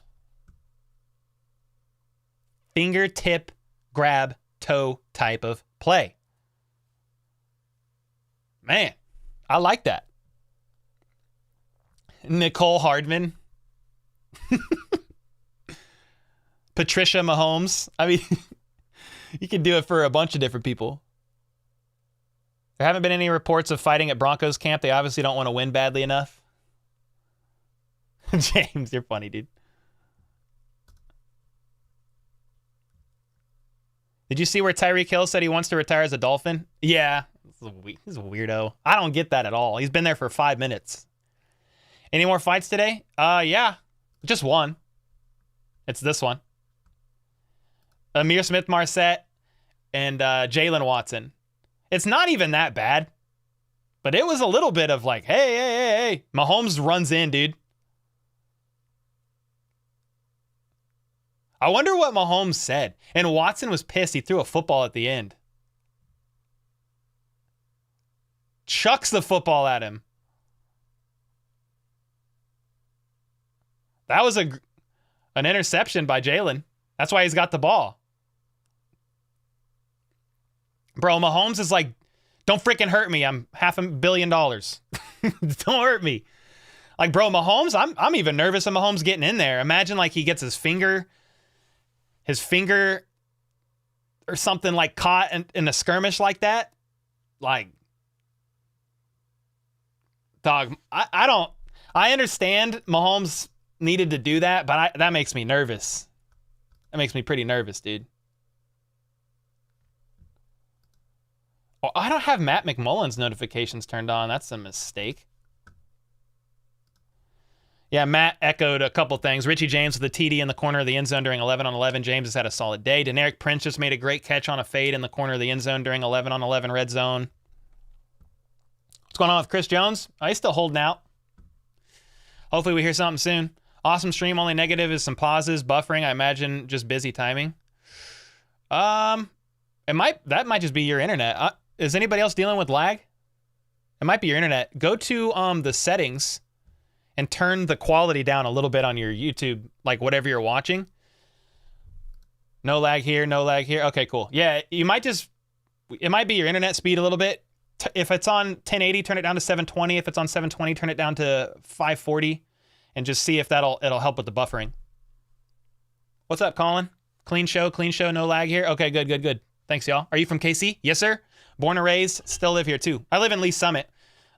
Fingertip grab toe type of play. Man, I like that. Nicole Hardman. Patricia Mahomes. I mean, you can do it for a bunch of different people. There haven't been any reports of fighting at Broncos camp. They obviously don't want to win badly enough. James, you're funny, dude. Did you see where Tyreek Hill said he wants to retire as a Dolphin? Yeah, he's a weirdo. I don't get that at all. He's been there for 5 minutes. Any more fights today? Yeah, just one. It's this one. Amir Smith-Marset and Jalen Watson. It's not even that bad, but it was a little bit of like, hey. Mahomes runs in, dude. I wonder what Mahomes said. And Watson was pissed. He threw a football at the end. Chucks the football at him. That was an interception by Jalen. That's why he's got the ball. Bro, Mahomes is like, don't freaking hurt me. I'm $500 million. Don't hurt me. Like, bro, Mahomes, I'm even nervous of Mahomes getting in there. Imagine like he gets his finger or something like caught in a skirmish like that. Like, dog, I understand Mahomes needed to do that, but that makes me nervous. That makes me pretty nervous, dude. Oh, I don't have Matt McMullen's notifications turned on. That's a mistake. Yeah, Matt echoed a couple things. Richie James with a TD in the corner of the end zone during 11-on-11. James has had a solid day. Deneric Prince just made a great catch on a fade in the corner of the end zone during 11-on-11 red zone. What's going on with Chris Jones? He's still holding out. Hopefully we hear something soon. Awesome stream. Only negative is some pauses, buffering. I imagine just busy timing. That might just be your internet. Is anybody else dealing with lag? It might be your internet. Go to the settings and turn the quality down a little bit on your YouTube, like whatever you're watching. No lag here, no lag here. Okay, cool. Yeah, it might be your internet speed a little bit. If it's on 1080, turn it down to 720. If it's on 720, turn it down to 540 and just see if it'll help with the buffering. What's up, Colin? Clean show, no lag here. Okay, good. Thanks, y'all. Are you from KC? Yes, sir. Born and raised, still live here too. I live in Lee Summit,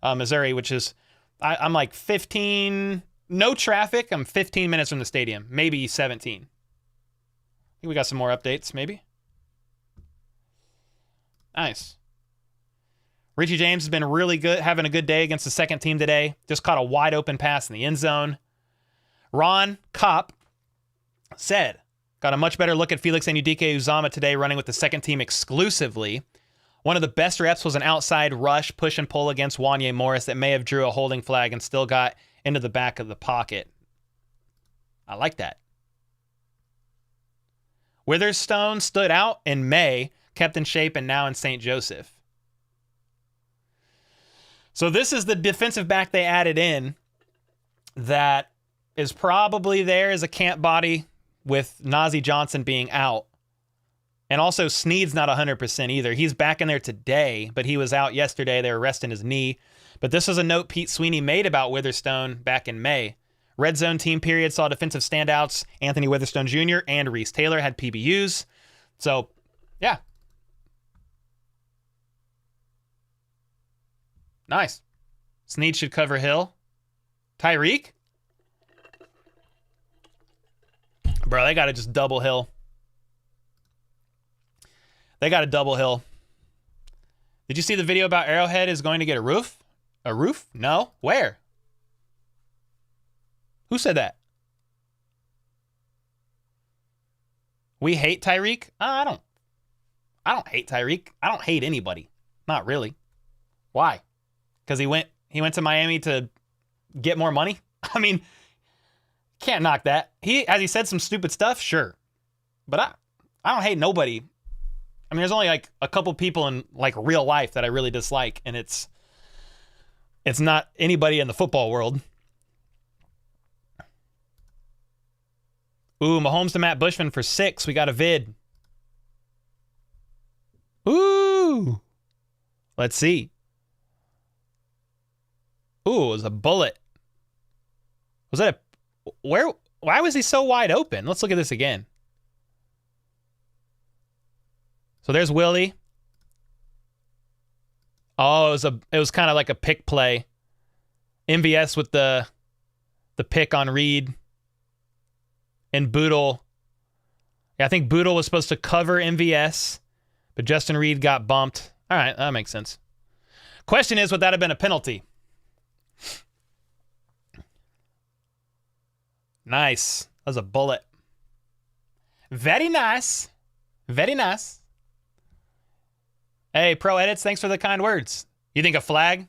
Missouri, which is, I'm like 15, no traffic. I'm 15 minutes from the stadium, maybe 17. think we got some more updates, maybe. Nice. Richie James has been really good, having a good day against the second team today. Just caught a wide open pass in the end zone. Ron Kopp said, got a much better look at Felix and Udike Uzama today running with the second team exclusively. One of the best reps was an outside rush, push and pull against Wanye Morris that may have drew a holding flag and still got into the back of the pocket. I like that. Witherstone stood out in May, kept in shape, and now in St. Joseph. So this is the defensive back they added in that is probably there as a camp body with Nazeeh Johnson being out. And also Snead's not 100% either. He's back in there today, but he was out yesterday. They were resting his knee. But this was a note Pete Sweeney made about Witherstone back in May. Red zone team period saw defensive standouts. Anthony Witherstone Jr. and Reese Taylor had PBUs. So, yeah. Nice. Snead should cover Hill. Tyreek? Bro, they got to just double Hill. They got a double Hill. Did you see the video about Arrowhead is going to get a roof? A roof? No. Where? Who said that? We hate Tyreek? I don't hate Tyreek. I don't hate anybody. Not really. Why? Because he went to Miami to get more money? I mean, can't knock that. Has he said some stupid stuff? Sure. But I don't hate nobody. I mean, there's only like a couple people in like real life that I really dislike, and it's not anybody in the football world. Ooh, Mahomes to Matt Bushman for 6. We got a vid. Ooh. Let's see. Ooh, it was a bullet. Was that why was he so wide open? Let's look at this again. So there's Willie. Oh, it was kind of like a pick play. MVS with the pick on Reid. And Boodle. Yeah, I think Boodle was supposed to cover MVS, but Justin Reid got bumped. All right, that makes sense. Question is, would that have been a penalty? Nice. That was a bullet. Very nice. Very nice. Hey, Pro Edits, thanks for the kind words. You think a flag?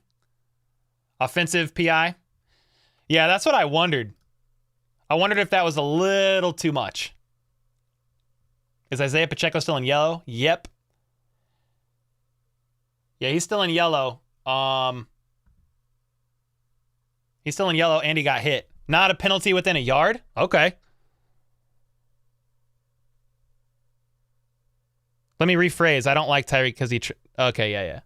Offensive PI? Yeah, that's what I wondered. I wondered if that was a little too much. Is Isaiah Pacheco still in yellow? Yep. Yeah, he's still in yellow. He's still in yellow and he got hit. Not a penalty within a yard? Okay. Let me rephrase. I don't like Tyreek because he... okay, yeah.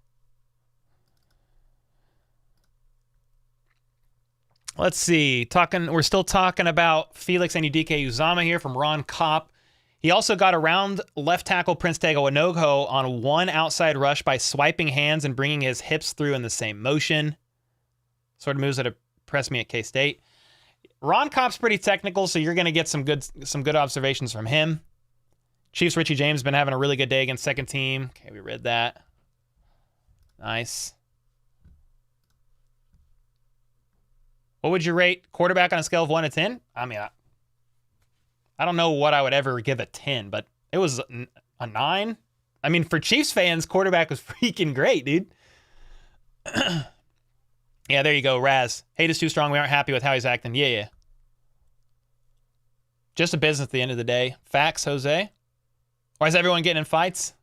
Let's see. We're still talking about Felix and Udike Uzama here from Ron Kopp. He also got around left tackle Prince Tega Wanogho on one outside rush by swiping hands and bringing his hips through in the same motion. Sort of moves that impressed me at K-State. Ron Kopp's pretty technical, so you're going to get some good observations from him. Chiefs Richie James been having a really good day against second team. Okay, we read that. Nice. What would you rate quarterback on a scale of 1 to 10? I mean, I don't know what I would ever give a 10, but it was a 9. I mean, for Chiefs fans, quarterback was freaking great, dude. Yeah, there you go, Raz. Hate is too strong. We aren't happy with how he's acting. Yeah. Just a business at the end of the day. Facts, Jose. Why is everyone getting in fights?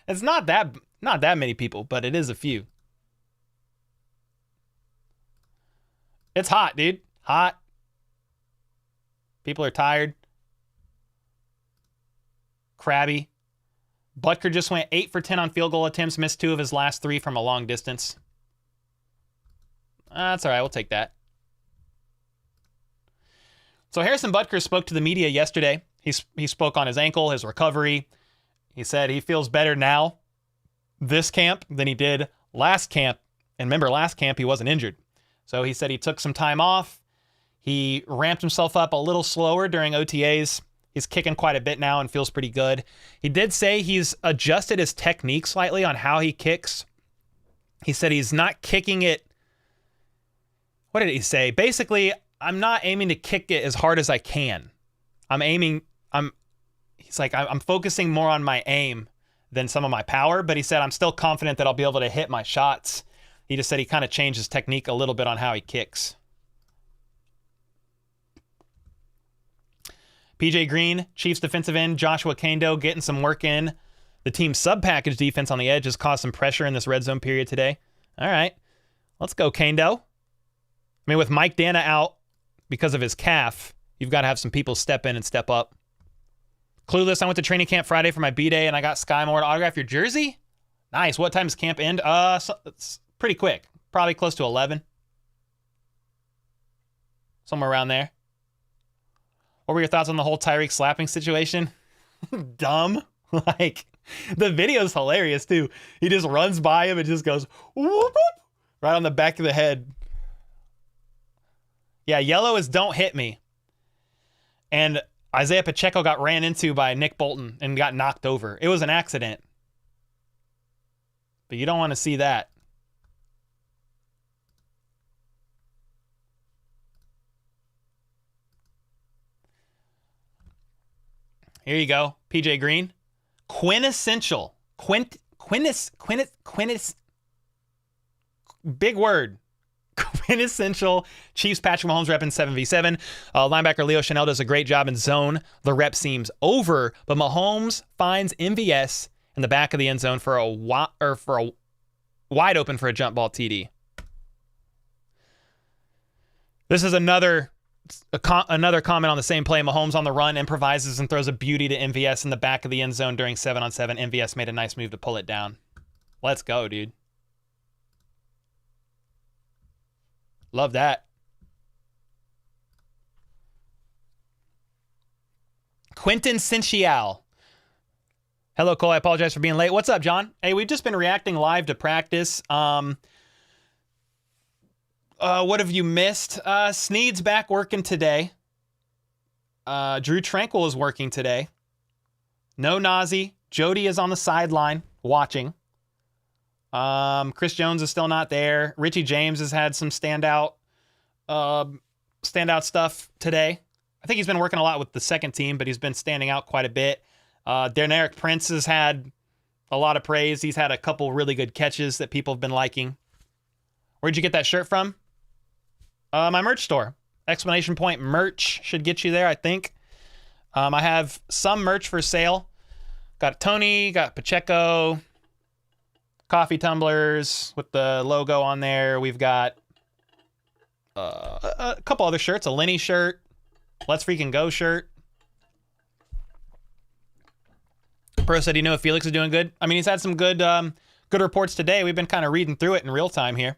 It's not that many people, but it is a few. It's hot, dude. Hot. People are tired. Crabby. Butker just went 8 for 10 on field goal attempts, missed 2 of his last 3 from a long distance. That's all right. We'll take that. So Harrison Butker spoke to the media yesterday. He spoke on his ankle, his recovery. He said he feels better now, this camp, than he did last camp. And remember, last camp, he wasn't injured. So he said he took some time off. He ramped himself up a little slower during OTAs. He's kicking quite a bit now and feels pretty good. He did say he's adjusted his technique slightly on how he kicks. He said he's not kicking it. What did he say? Basically, I'm not aiming to kick it as hard as I can. He's like, I'm focusing more on my aim than some of my power, but he said I'm still confident that I'll be able to hit my shots. He just said he kind of changed his technique a little bit on how he kicks. PJ Green, Chiefs defensive end, Joshua Kando getting some work in. The team's sub-package defense on the edge has caused some pressure in this red zone period today. All right, let's go, Kando. I mean, with Mike Dana out because of his calf, you've got to have some people step in and step up. Clueless, I went to training camp Friday for my B-Day, and I got Sky Moore to autograph your jersey. Nice. What time does camp end? It's pretty quick. Probably close to 11. Somewhere around there. What were your thoughts on the whole Tyreek slapping situation? Dumb. Like, the video's hilarious, too. He just runs by him and just goes, whoop, whoop, right on the back of the head. Yeah, yellow is don't hit me. And Isaiah Pacheco got ran into by Nick Bolton and got knocked over. It was an accident. But you don't want to see that. Here you go. PJ Green. Quintessential. Big word. Quintessential Chiefs Patrick Mahomes rep in 7v7. Linebacker Leo Chanel does a great job in zone. The rep seems over, but Mahomes finds MVS in the back of the end zone for a wide open for a jump ball TD. This is another comment on the same play. Mahomes on the run improvises and throws a beauty to MVS in the back of the end zone during 7-on-7. MVS made a nice move to pull it down. Let's go, dude. Love that. Quentin Cincial. Hello, Cole. I apologize for being late. What's up, John? Hey, we've just been reacting live to practice. What have you missed? Sneed's back working today. Drew Tranquil is working today. No Nazi. Jody is on the sideline watching. Chris Jones is still not there. Richie James has had some standout stuff today. I think he's been working a lot with the second team, but he's been standing out quite a bit. Deneric Prince has had a lot of praise. He's had a couple really good catches that people have been liking. Where'd you get that shirt from? My merch store. Exclamation point merch should get you there, I think. I have some merch for sale. Got Tony, got Pacheco, coffee tumblers with the logo on there. We've got a couple other shirts, a Lenny shirt, Let's Freaking Go shirt. Pro said, you know if Felix is doing good? I mean, he's had some good reports today. We've been kind of reading through it in real time here.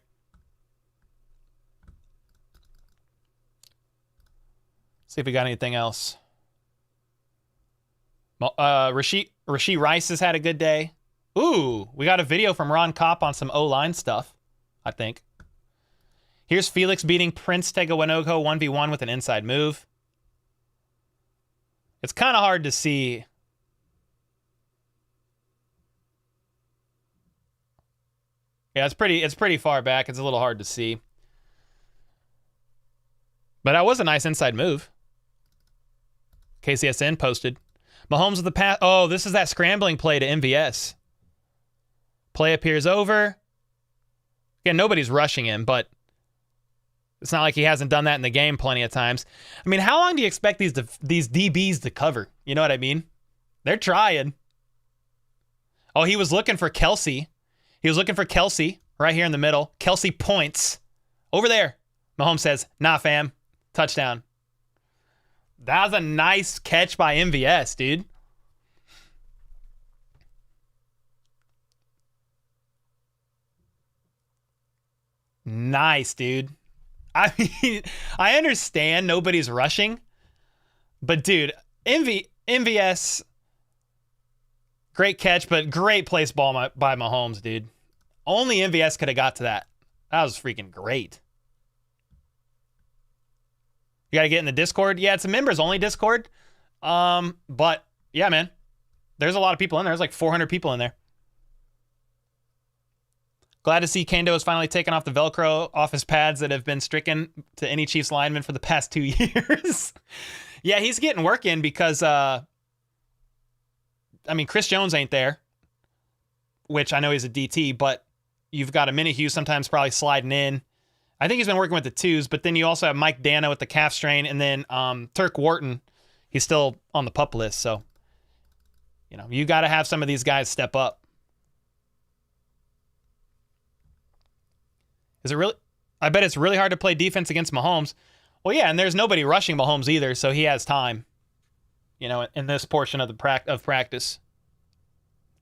See if we got anything else. Rasheed Rice has had a good day. Ooh, we got a video from Ron Kopp on some O-line stuff, I think. Here's Felix beating Prince Tegawanogo 1v1 with an inside move. It's kind of hard to see. Yeah, it's pretty far back. It's a little hard to see. But that was a nice inside move. KCSN posted. Mahomes with the pass. Oh, this is that scrambling play to MVS. Play appears over. Again, nobody's rushing him, but it's not like he hasn't done that in the game plenty of times. I mean, how long do you expect these DBs to cover? You know what I mean? They're trying. Oh, he was looking for Kelsey. He was looking for Kelsey right here in the middle. Kelsey points. Over there. Mahomes says, nah, fam. Touchdown. That was a nice catch by MVS, dude. Nice, dude. I mean, I understand nobody's rushing, but dude, MVS, great catch, but great place ball by Mahomes, dude. Only MVS could have got to that. That was freaking great. You got to get in the Discord. Yeah, it's a members only Discord. But yeah, man, there's a lot of people in there. There's like 400 people in there. Glad to see Kendo has finally taken off the Velcro off his pads that have been stricken to any Chiefs lineman for the past 2 years. Yeah, he's getting work in because, I mean, Chris Jones ain't there, which I know he's a DT, but you've got a Minihue sometimes probably sliding in. I think he's been working with the twos, but then you also have Mike Dano with the calf strain, and then Turk Wharton, he's still on the PUP list. So, you know, you got to have some of these guys step up. Is it really? I bet it's really hard to play defense against Mahomes. Well, yeah, and there's nobody rushing Mahomes either, so he has time, you know, in this portion of the practice.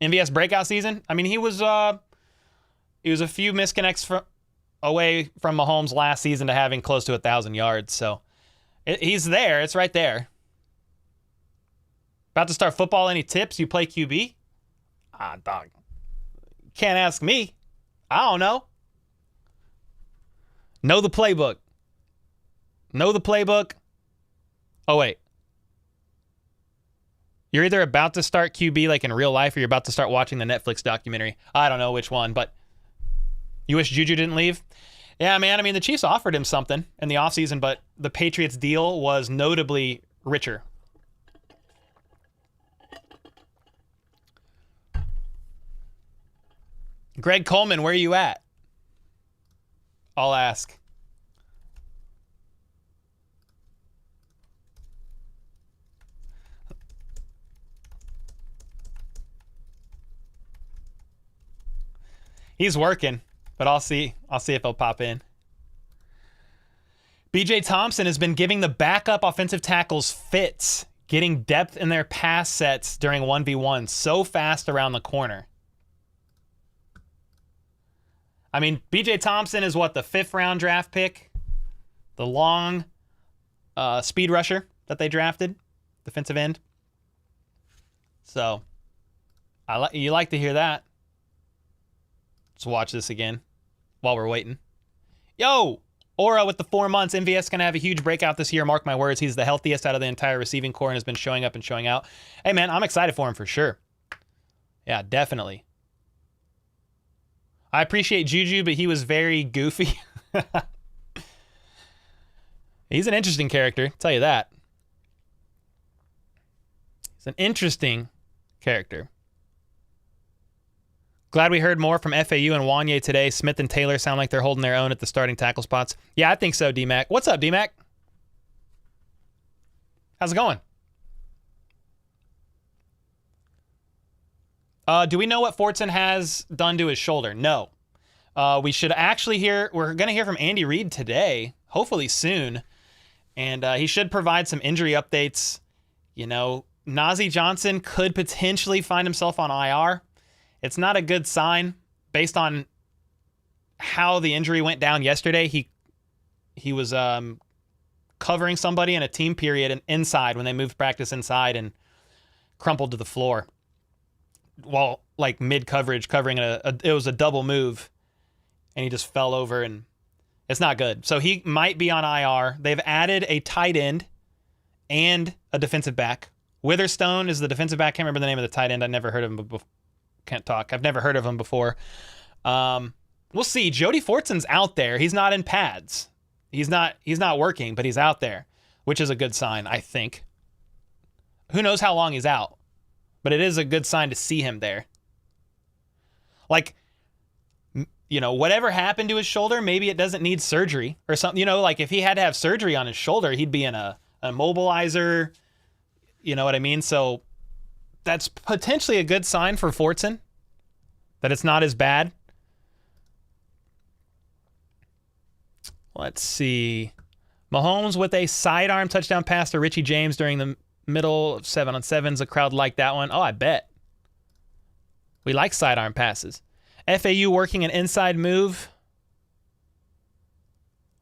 MVS breakout season. I mean, he was a few misconnects away from Mahomes last season to having close to 1,000 yards. So he's there. It's right there. About to start football. Any tips? You play QB? Dog. Can't ask me. I don't know. Know the playbook. Know the playbook. Oh, wait. You're either about to start QB like in real life or you're about to start watching the Netflix documentary. I don't know which one, but you wish Juju didn't leave? Yeah, man. I mean, the Chiefs offered him something in the offseason, but the Patriots deal was notably richer. Greg Coleman, where are you at? I'll ask. He's working, but I'll see if he'll pop in. BJ Thompson has been giving the backup offensive tackles fits, getting depth in their pass sets during 1v1 so fast around the corner. I mean, BJ Thompson is what, the 5th round draft pick? The long speed rusher that they drafted, defensive end. So, you like to hear that. Let's watch this again while we're waiting. Yo, Aura with the 4 months. MVS going to have a huge breakout this year. Mark my words. He's the healthiest out of the entire receiving core and has been showing up and showing out. Hey, man, I'm excited for him for sure. Yeah, definitely. I appreciate Juju, but he was very goofy. He's an interesting character, I'll tell you that. He's an interesting character. Glad we heard more from FAU and Wanye today. Smith and Taylor sound like they're holding their own at the starting tackle spots. Yeah, I think so, D-Mac. What's up, D-Mac? How's it going? Do we know what Fortson has done to his shoulder? No. We should actually we're going to hear from Andy Reid today, hopefully soon. And he should provide some injury updates. You know, Najee Johnson could potentially find himself on IR. It's not a good sign based on how the injury went down yesterday. He was covering somebody in a team period and inside when they moved practice inside and crumpled to the floor while like mid coverage covering it was a double move and he just fell over and it's not good. So he might be on IR. They've added a tight end and a defensive back. Witherstone is the defensive back. Can't remember the name of the tight end. I never heard of him before. Can't talk. I've never heard of him before. We'll see. Jody Fortson's out there. He's not in pads. He's not working, but he's out there, which is a good sign, I think. Who knows how long he's out, but it is a good sign to see him there. Like, you know, whatever happened to his shoulder, maybe it doesn't need surgery or something. You know, like if he had to have surgery on his shoulder, he'd be in a immobilizer. You know what I mean? So that's potentially a good sign for Fortson, that it's not as bad. Let's see. Mahomes with a sidearm touchdown pass to Richie James during the middle of 7-on-7s. The crowd liked that one. Oh, I bet. We like sidearm passes. FAU working an inside move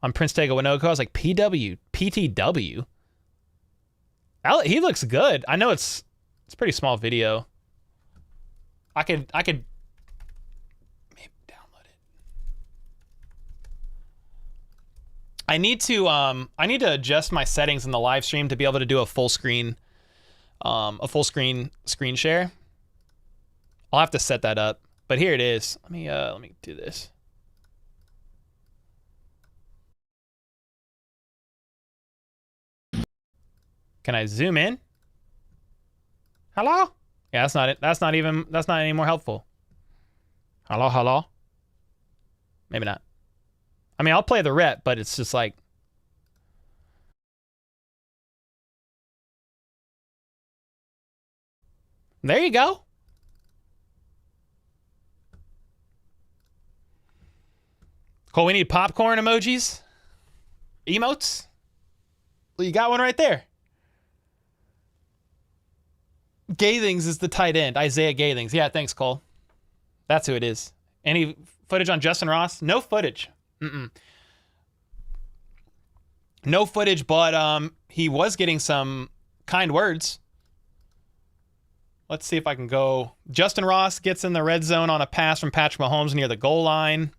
on Prince Tega Winoka. I was like, PTW? He looks good. I know it's a pretty small video. I could maybe download it. I need to adjust my settings in the live stream to be able to do a full screen a full screen share. I'll have to set that up, but here it is. Let me do this. Can I zoom in? Hello? Yeah, that's not it. That's not any more helpful. Hello? Maybe not. I mean, I'll play the rep, but it's just like... There you go. Cool, we need popcorn emojis. Emotes. Well, you got one right there. Gathings is the tight end. Isaiah Gathings. Yeah, thanks, Cole. That's who it is. Any footage on Justin Ross? No footage. No footage, but he was getting some kind words. Let's see if I can go. Justin Ross gets in the red zone on a pass from Patrick Mahomes near the goal line.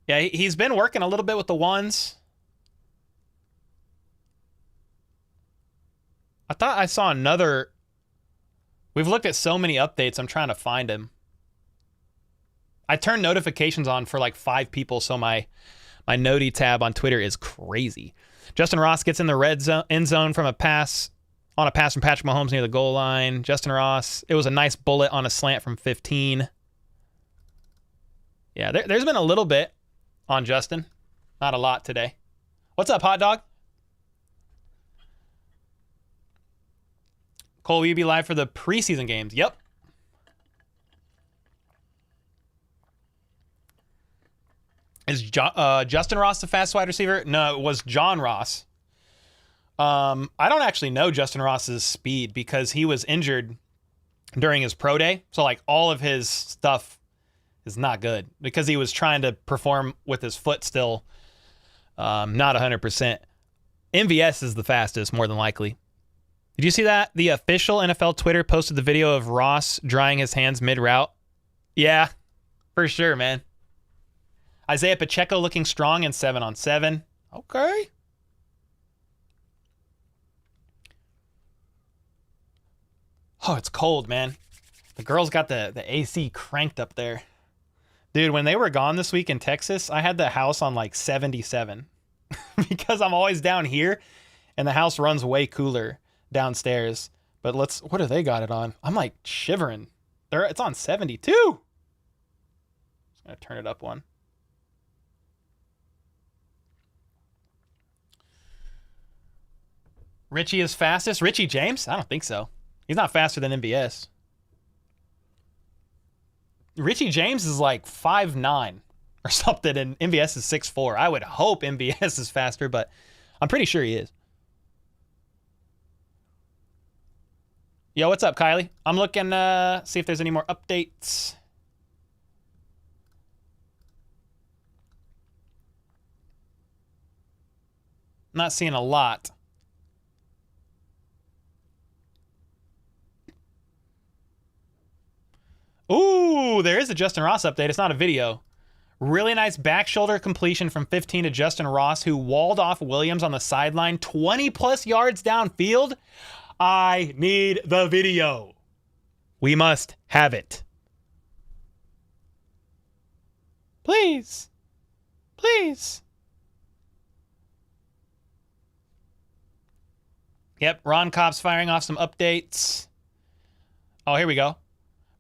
Yeah, he's been working a little bit with the ones. I thought I saw another. We've looked at so many updates. I'm trying to find him. I turned notifications on for like 5 people, so my noti tab on Twitter is crazy. Justin Ross gets in the red zone, end zone from a pass from Patrick Mahomes near the goal line. Justin Ross, it was a nice bullet on a slant from 15. Yeah, there's been a little bit on Justin. Not a lot today. What's up, hot dog? Cole, will you be live for the preseason games? Yep. Is Justin Ross the fast wide receiver? No, it was John Ross. I don't actually know Justin Ross's speed because he was injured during his pro day. So, like, all of his stuff is not good because he was trying to perform with his foot still not 100%. MVS is the fastest, more than likely. Did you see that? The official NFL Twitter posted the video of Ross drying his hands mid-route. Yeah, for sure, man. Isaiah Pacheco looking strong in 7-on-7. Okay. Oh, it's cold, man. The girls got the AC cranked up there. Dude, when they were gone this week in Texas, I had the house on like 77 because I'm always down here and the house runs way cooler downstairs. But what do they got it on? I'm like shivering. It's on 72. Just gonna turn it up one. Richie is fastest. Richie James? I don't think so. He's not faster than MVS. Richie James is like 5'9" or something, and MVS is 6'4". I would hope MVS is faster, but I'm pretty sure he is. Yo, what's up, Kylie? I'm looking see if there's any more updates. Not seeing a lot. Ooh, there is a Justin Ross update. It's not a video. Really nice back shoulder completion from 15 to Justin Ross, who walled off Williams on the sideline 20-plus yards downfield. I need the video. We must have it. Please. Please. Yep, Ron Kopp's firing off some updates. Oh, here we go.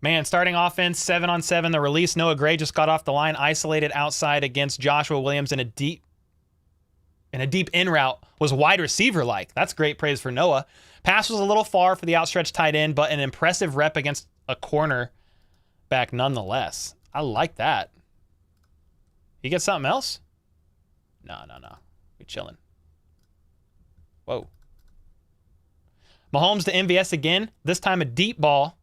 Man, starting offense, 7-on-7. The release, Noah Gray just got off the line, isolated outside against Joshua Williams in a deep in route. Was wide receiver-like. That's great praise for Noah. Pass was a little far for the outstretched tight end, but an impressive rep against a corner back nonetheless. I like that. You get something else? No. We chilling. Whoa. Mahomes to MVS again. This time a deep ball.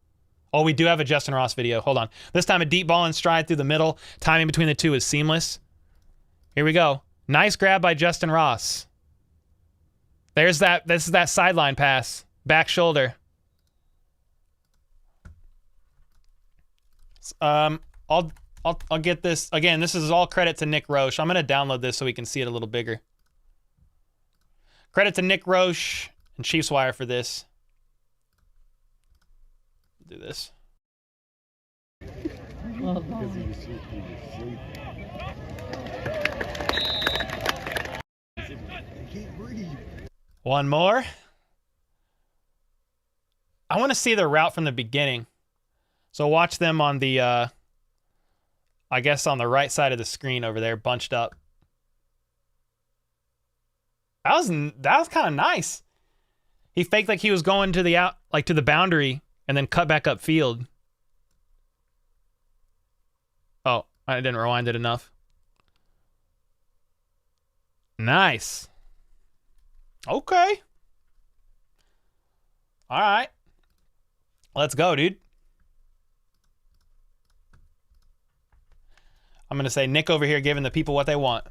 Oh, we do have a Justin Ross video. Hold on. This time a deep ball in stride through the middle. Timing between the two is seamless. Here we go. Nice grab by Justin Ross. This is that sideline pass. Back shoulder. I'll get this. Again, this is all credit to Nick Roche. I'm going to download this so we can see it a little bigger. Credit to Nick Roche and Chiefs Wire for this. Do this. One more. I want to see the route from the beginning. So watch them on the, I guess on the right side of the screen over there, bunched up. That was kind of nice. He faked like he was going to the out, like to the boundary, and then cut back up field. Oh, I didn't rewind it enough. Nice. Okay. All right. Let's go, dude. I'm going to say Nick over here giving the people what they want.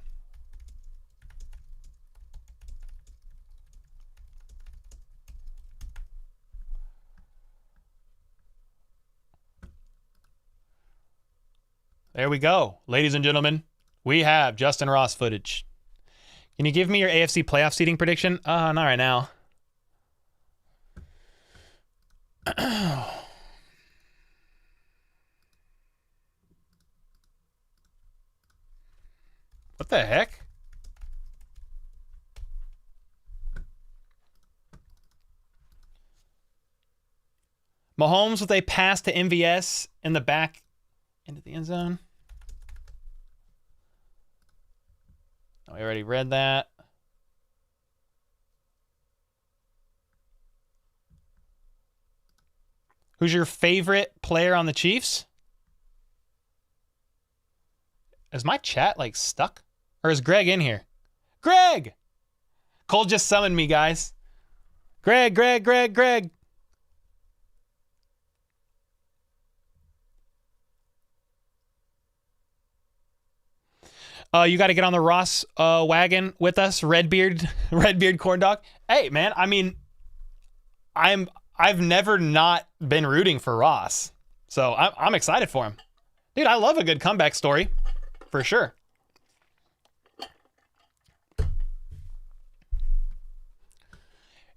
There we go. Ladies and gentlemen, we have Justin Ross footage. Can you give me your AFC playoff seeding prediction? Not right now. What the heck? Mahomes with a pass to MVS in the back into the end zone. Oh, we already read that. Who's your favorite player on the Chiefs? Is my chat like stuck? Or is Greg in here? Greg! Cole just summoned me, guys. Greg. You got to get on the Ross wagon with us, Redbeard corn dog. Hey, man, I mean, I've never not been rooting for Ross, so I'm excited for him, dude. I love a good comeback story, for sure.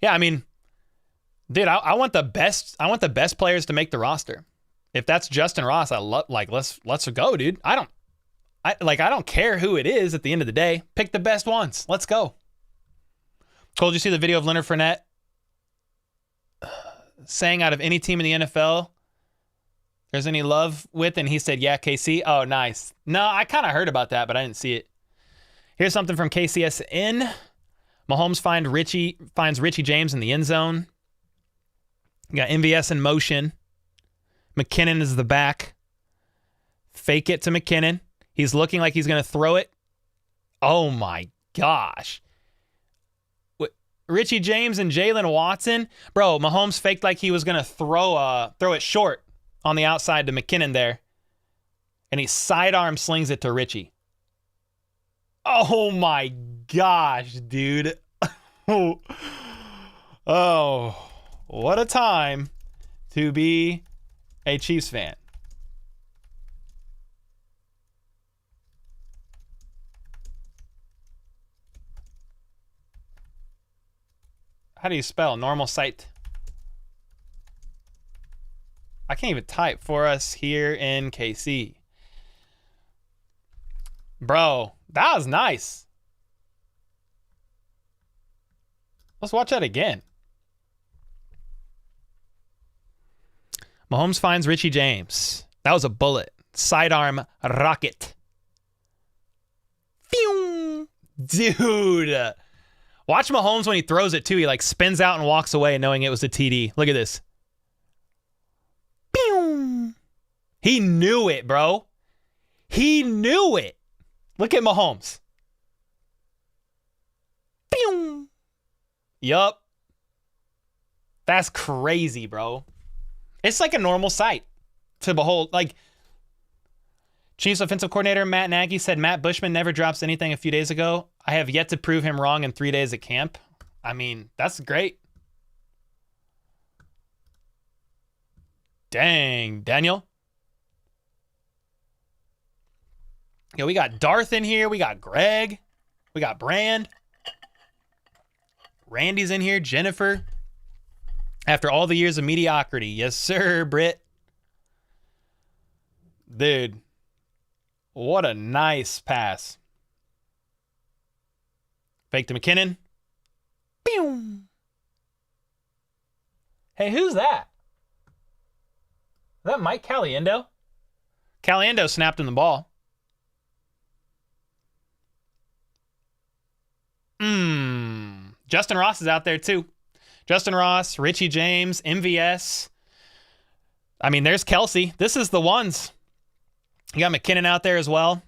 Yeah, I mean, dude, I want the best. I want the best players to make the roster. If that's Justin Ross, I love. Like, let's go, dude. I don't care who it is at the end of the day. Pick the best ones. Let's go. Cole, did you see the video of Leonard Fournette saying out of any team in the NFL there's any love with? And he said, yeah, KC. Oh, nice. No, I kind of heard about that, but I didn't see it. Here's something from KCSN. Mahomes finds Richie James in the end zone. You got MVS in motion. McKinnon is the back. Fake it to McKinnon. He's looking like he's going to throw it. Oh, my gosh. Richie James and Jalen Watson. Bro, Mahomes faked like he was going to throw it short on the outside to McKinnon there. And he sidearm slings it to Richie. Oh, my gosh, dude. Oh, what a time to be a Chiefs fan. How do you spell normal site? I can't even type for us here in KC. Bro, that was nice. Let's watch that again. Mahomes finds Richie James. That was a bullet. Sidearm rocket. Phew. Dude. Watch Mahomes when he throws it, too. He, like, spins out and walks away knowing it was a TD. Look at this. Pew! He knew it, bro. He knew it. Look at Mahomes. Pew! Yup. That's crazy, bro. It's like a normal sight to behold. Like, Chiefs offensive coordinator Matt Nagy said Matt Bushman never drops anything a few days ago. I have yet to prove him wrong in 3 days at camp. I mean, that's great. Dang, Daniel. Yo, we got Darth in here. We got Greg. We got Brand. Randy's in here. Jennifer. After all the years of mediocrity. Yes, sir, Britt. Dude. What a nice pass. Fake to McKinnon. Pew. Hey, who's that? Is that Mike Caliendo? Caliendo snapped him the ball. Justin Ross is out there too. Justin Ross, Richie James, MVS. I mean, there's Kelsey. This is the ones. You got McKinnon out there as well.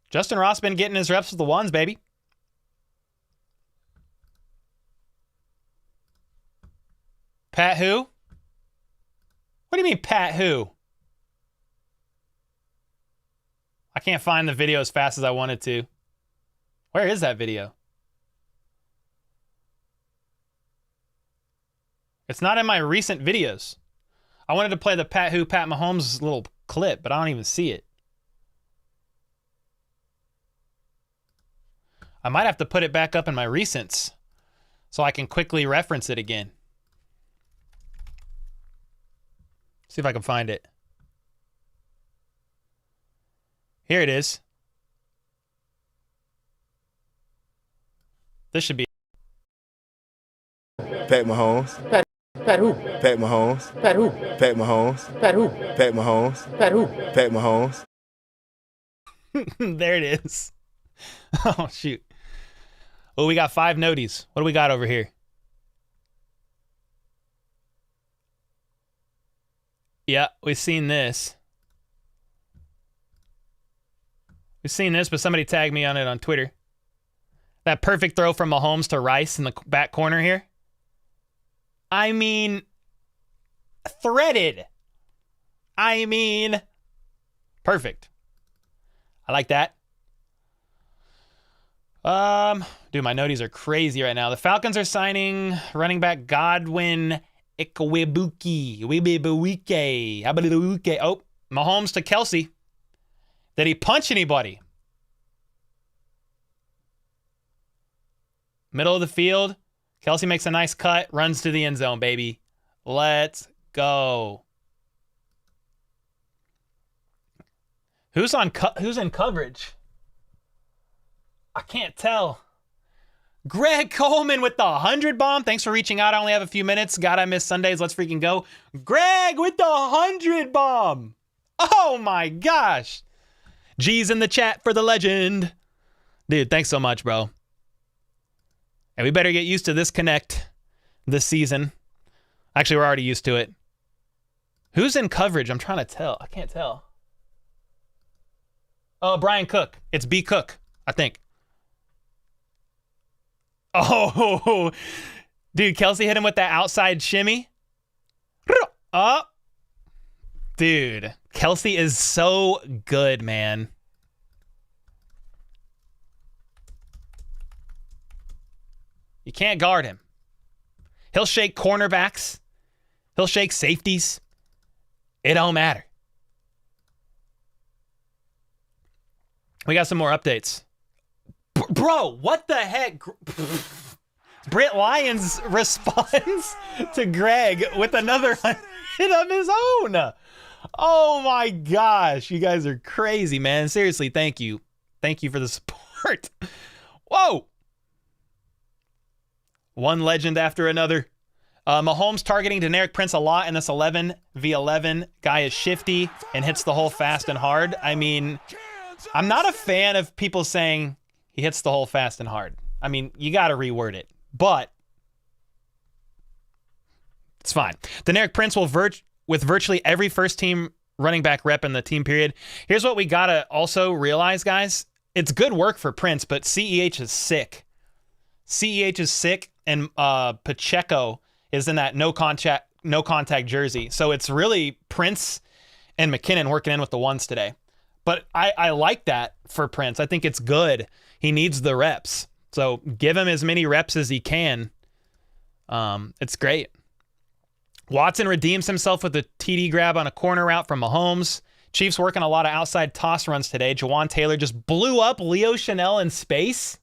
Justin Ross been getting his reps with the ones, baby. Pat who? What do you mean, Pat who? I can't find the video as fast as I wanted to. Where is that video? It's not in my recent videos. I wanted to play the Pat Mahomes little clip, but I don't even see it. I might have to put it back up in my recents so I can quickly reference it again. See if I can find it. Here it is. This should be Pat Mahomes. Pat who? Pat Mahomes. Pat who? Pat Mahomes. Pat who? Pat Mahomes. Pat who? Pat Mahomes. There it is. Oh, shoot. Oh, we got 5 noties. What do we got over here? Yeah, we've seen this. We've seen this, but somebody tagged me on it on Twitter. That perfect throw from Mahomes to Rice in the back corner here. I mean, threaded. I mean, perfect. I like that. Dude, my noties are crazy right now. The Falcons are signing running back Godwin Ikwebuike. Oh, Mahomes to Kelsey. Did he punch anybody? Middle of the field. Kelsey makes a nice cut, runs to the end zone, baby. Let's go. Who's in coverage? I can't tell. Greg Coleman with the 100 bomb. Thanks for reaching out. I only have a few minutes. God, I miss Sundays. Let's freaking go. Greg with the 100 bomb. Oh my gosh. G's in the chat for the legend. Dude, thanks so much, bro. And we better get used to this connect this season. Actually, we're already used to it. Who's in coverage? I'm trying to tell. I can't tell. Oh, Brian Cook. It's B. Cook, I think. Oh, dude, Kelsey hit him with that outside shimmy. Oh, dude, Kelsey is so good, man. You can't guard him. He'll shake cornerbacks. He'll shake safeties. It don't matter. We got some more updates. Bro, what the heck? Britt Lyons responds to Greg with another hit of his own. Oh my gosh. You guys are crazy, man. Seriously, thank you. Thank you for the support. Whoa. One legend after another. Mahomes targeting Deneric Prince a lot in this 11v11. Guy is shifty and hits the hole fast and hard. I mean, I'm not a fan of people saying he hits the hole fast and hard. I mean, you got to reword it, but it's fine. Deneric Prince will with virtually every first team running back rep in the team period. Here's what we got to also realize, guys. It's good work for Prince, but CEH is sick. CEH is sick, and Pacheco is in that no contact jersey. So it's really Prince and McKinnon working in with the ones today. But I like that for Prince. I think it's good. He needs the reps. So give him as many reps as he can. It's great. Watson redeems himself with a TD grab on a corner route from Mahomes. Chiefs working a lot of outside toss runs today. Jawan Taylor just blew up Leo Chanel in space.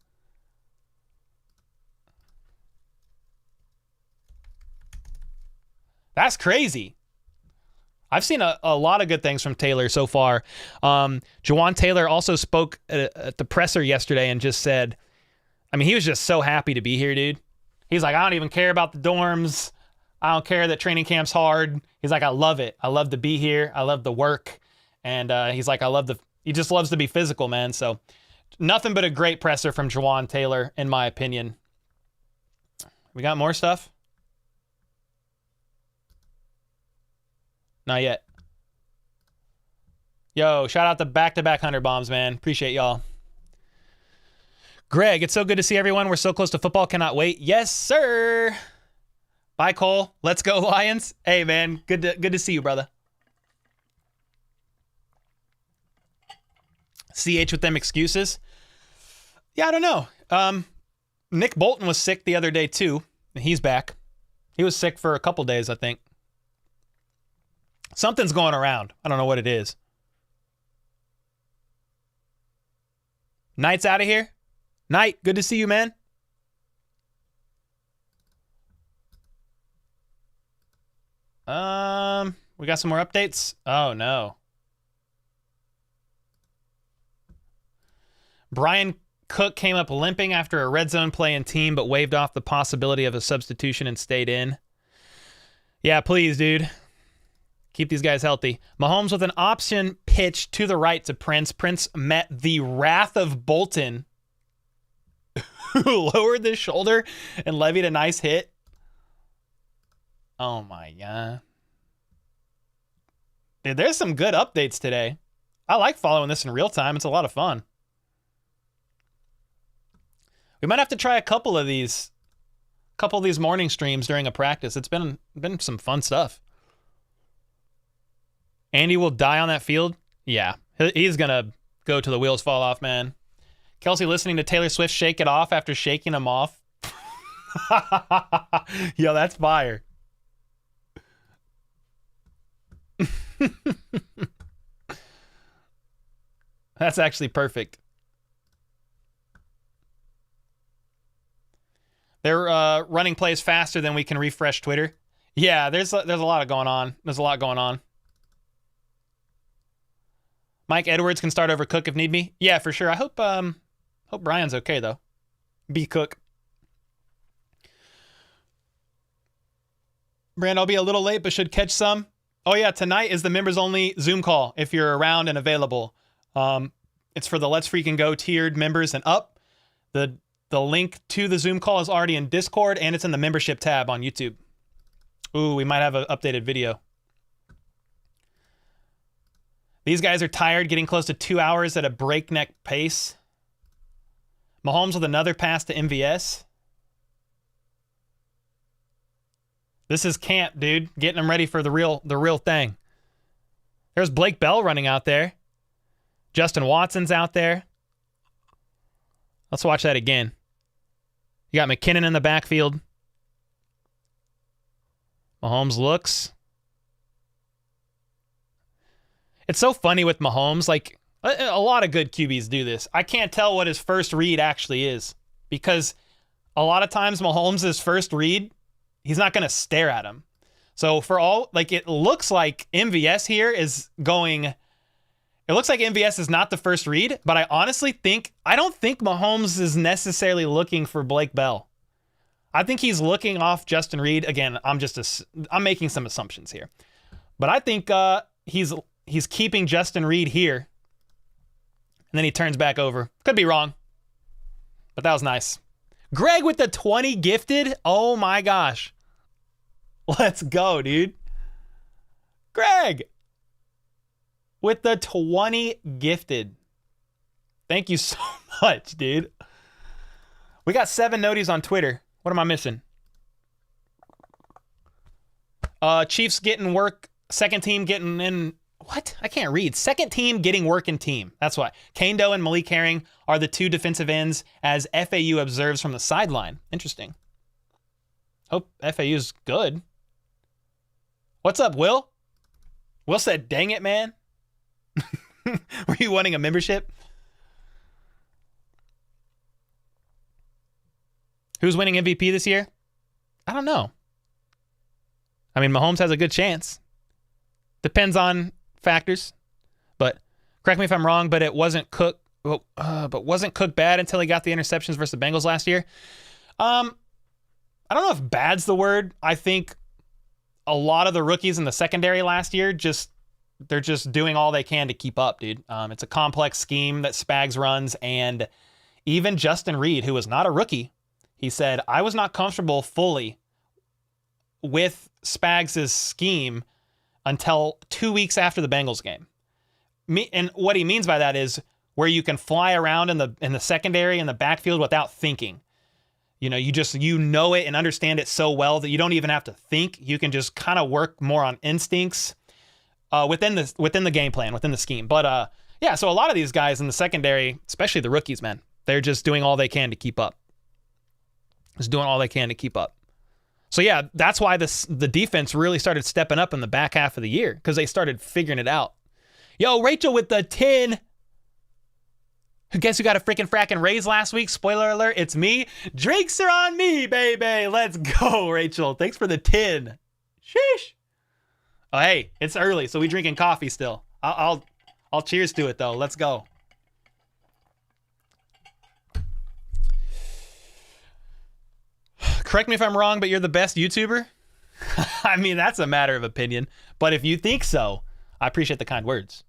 That's crazy. I've seen a lot of good things from Taylor so far. Jawan Taylor also spoke at the presser yesterday and just said, I mean, he was just so happy to be here, dude. He's like, I don't even care about the dorms. I don't care that training camp's hard. He's like, I love it. I love to be here. I love the work. And he's like, he just loves to be physical, man. So nothing but a great presser from Jawan Taylor, in my opinion. We got more stuff? Not yet. Yo, shout out to back-to-back Hunter bombs, man. Appreciate y'all. Greg, it's so good to see everyone. We're so close to football. Cannot wait. Yes, sir. Bye, Cole. Let's go, Lions. Hey, man. Good to see you, brother. CH with them excuses. Yeah, I don't know. Nick Bolton was sick the other day, too. He's back. He was sick for a couple days, I think. Something's going around. I don't know what it is. Knight's out of here. Knight, good to see you, man. We got some more updates. Oh, no. Brian Cook came up limping after a red zone play in team, but waved off the possibility of a substitution and stayed in. Yeah, please, dude. Keep these guys healthy. Mahomes with an option pitch to the right to Prince. Prince met the wrath of Bolton, who lowered the shoulder and levied a nice hit. Oh, my God. Dude, there's some good updates today. I like following this in real time. It's a lot of fun. We might have to try a couple of these morning streams during a practice. It's been some fun stuff. Andy will die on that field? Yeah. He's going to go till the wheels fall off, man. Kelsey listening to Taylor Swift shake it off after shaking him off. Yo, that's fire. That's actually perfect. They're running plays faster than we can refresh Twitter. Yeah, there's a lot going on. There's a lot going on. Mike Edwards can start over Cook if need be. Yeah, for sure. I hope Brian's okay though. B Cook. Brand, I'll be a little late, but should catch some. Oh yeah, tonight is the members only Zoom call if you're around and available. It's for the Let's Freaking Go tiered members and up. The link to the Zoom call is already in Discord and it's in the membership tab on YouTube. Ooh, we might have an updated video. These guys are tired, getting close to 2 hours at a breakneck pace. Mahomes with another pass to MVS. This is camp, dude. Getting them ready for the real thing. There's Blake Bell running out there. Justin Watson's out there. Let's watch that again. You got McKinnon in the backfield. Mahomes looks. It's so funny with Mahomes. Like, a lot of good QBs do this. I can't tell what his first read actually is because a lot of times Mahomes' first read, he's not going to stare at him. So for all, like, it looks like MVS here is going, it looks like MVS is not the first read, but I don't think Mahomes is necessarily looking for Blake Bell. I think he's looking off Justin Reid. Again, I'm making some assumptions here, but I think he's keeping Justin Reid here, and then he turns back over. Could be wrong, but that was nice. Greg with the 20 gifted. Oh my gosh. Let's go, dude. Greg with the 20 gifted. Thank you so much, dude. We got 7 noties on Twitter. What am I missing? Chiefs getting work. Second team getting in. What? I can't read. Second team getting work in team. That's why. Kane Doe and Malik Herring are the 2 defensive ends as FAU observes from the sideline. Interesting. Hope FAU's good. What's up, Will? Will said, dang it, man. Were you wanting a membership? Who's winning MVP this year? I don't know. I mean, Mahomes has a good chance. Depends on factors. But correct me if I'm wrong, but it wasn't Cook. But wasn't Cook bad until he got the interceptions versus the Bengals last year? I don't know if bad's the word. I think a lot of the rookies in the secondary last year they're just doing all they can to keep up, dude. It's a complex scheme that Spags runs, and even Justin Reid, who was not a rookie, he said, I was not comfortable fully with Spags' scheme until 2 weeks after the Bengals game. And what he means by that is where you can fly around in the secondary, in the backfield without thinking. You know, you know it and understand it so well that you don't even have to think. You can just kind of work more on instincts within the game plan, within the scheme. But yeah, so a lot of these guys in the secondary, especially the rookies, man, they're just doing all they can to keep up. Just doing all they can to keep up. So yeah, that's why the defense really started stepping up in the back half of the year, because they started figuring it out. Yo, Rachel with the 10. Guess who got a freaking fracking raise last week? Spoiler alert, it's me. Drinks are on me, baby. Let's go, Rachel. Thanks for the 10. Sheesh. Oh, hey, it's early, so we drinking coffee still. I'll cheers to it, though. Let's go. Correct me if I'm wrong, but you're the best YouTuber? I mean, that's a matter of opinion. But if you think so, I appreciate the kind words.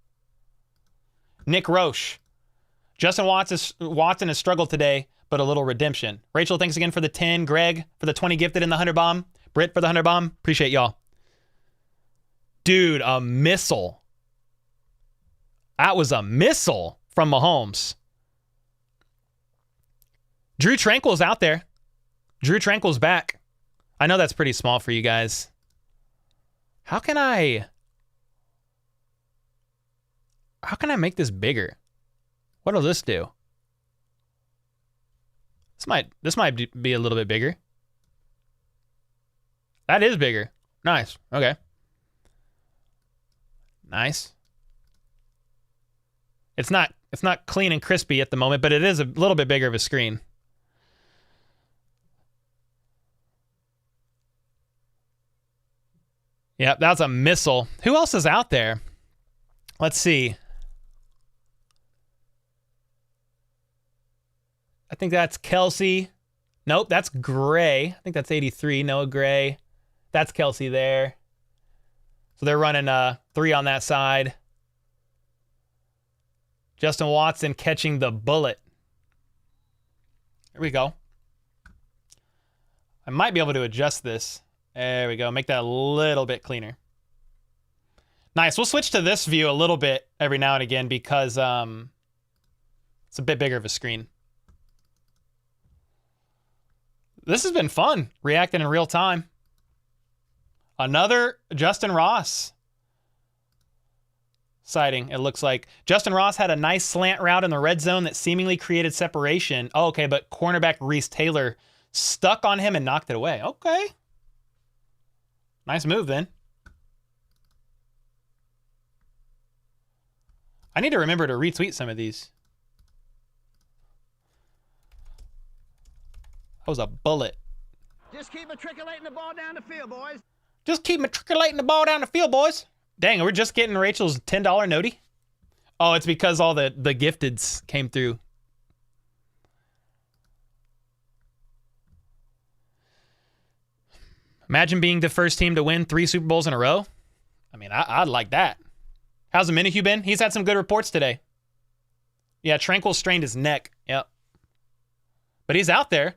Nick Roche. Justin Watson has struggled today, but a little redemption. Rachel, thanks again for the 10. Greg for the 20 gifted in the 100 bomb. Britt for the 100 bomb. Appreciate y'all. Dude, a missile. That was a missile from Mahomes. Drew Tranquil's out there. Drew Tranquil's back. I know that's pretty small for you guys. How can I make this bigger? What'll this do? This might be a little bit bigger. That is bigger. Nice. Okay. Nice. It's not clean and crispy at the moment, but it is a little bit bigger of a screen. Yep, that's a missile. Who else is out there? Let's see. I think that's Kelsey. Nope, that's Gray. I think that's 83. Noah Gray. That's Kelsey there. So they're running 3 on that side. Justin Watson catching the bullet. Here we go. I might be able to adjust this. There we go. Make that a little bit cleaner. Nice. We'll switch to this view a little bit every now and again because it's a bit bigger of a screen. This has been fun, reacting in real time. Another Justin Ross sighting, it looks like. Justin Ross had a nice slant route in the red zone that seemingly created separation. Oh, okay, but cornerback Reese Taylor stuck on him and knocked it away. Okay. Nice move then. I need to remember to retweet some of these. That was a bullet. Just keep matriculating the ball down the field, boys. Just keep matriculating the ball down the field, boys. Dang, we're just getting Rachel's $10 noti? Oh, it's because all the gifteds came through. Imagine being the first team to win 3 Super Bowls in a row. I mean, I'd like that. How's the Minihue been? He's had some good reports today. Yeah, Tranquil strained his neck. Yep. But he's out there.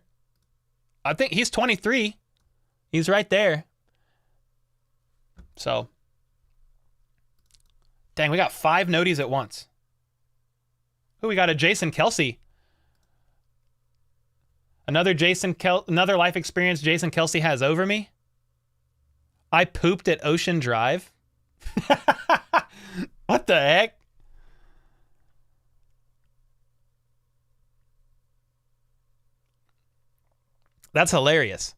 I think he's 23. He's right there. So. Dang, we got 5 noties at once. Oh, we got a Jason Kelce. Another life experience Jason Kelce has over me. I pooped at Ocean Drive. What the heck? That's hilarious.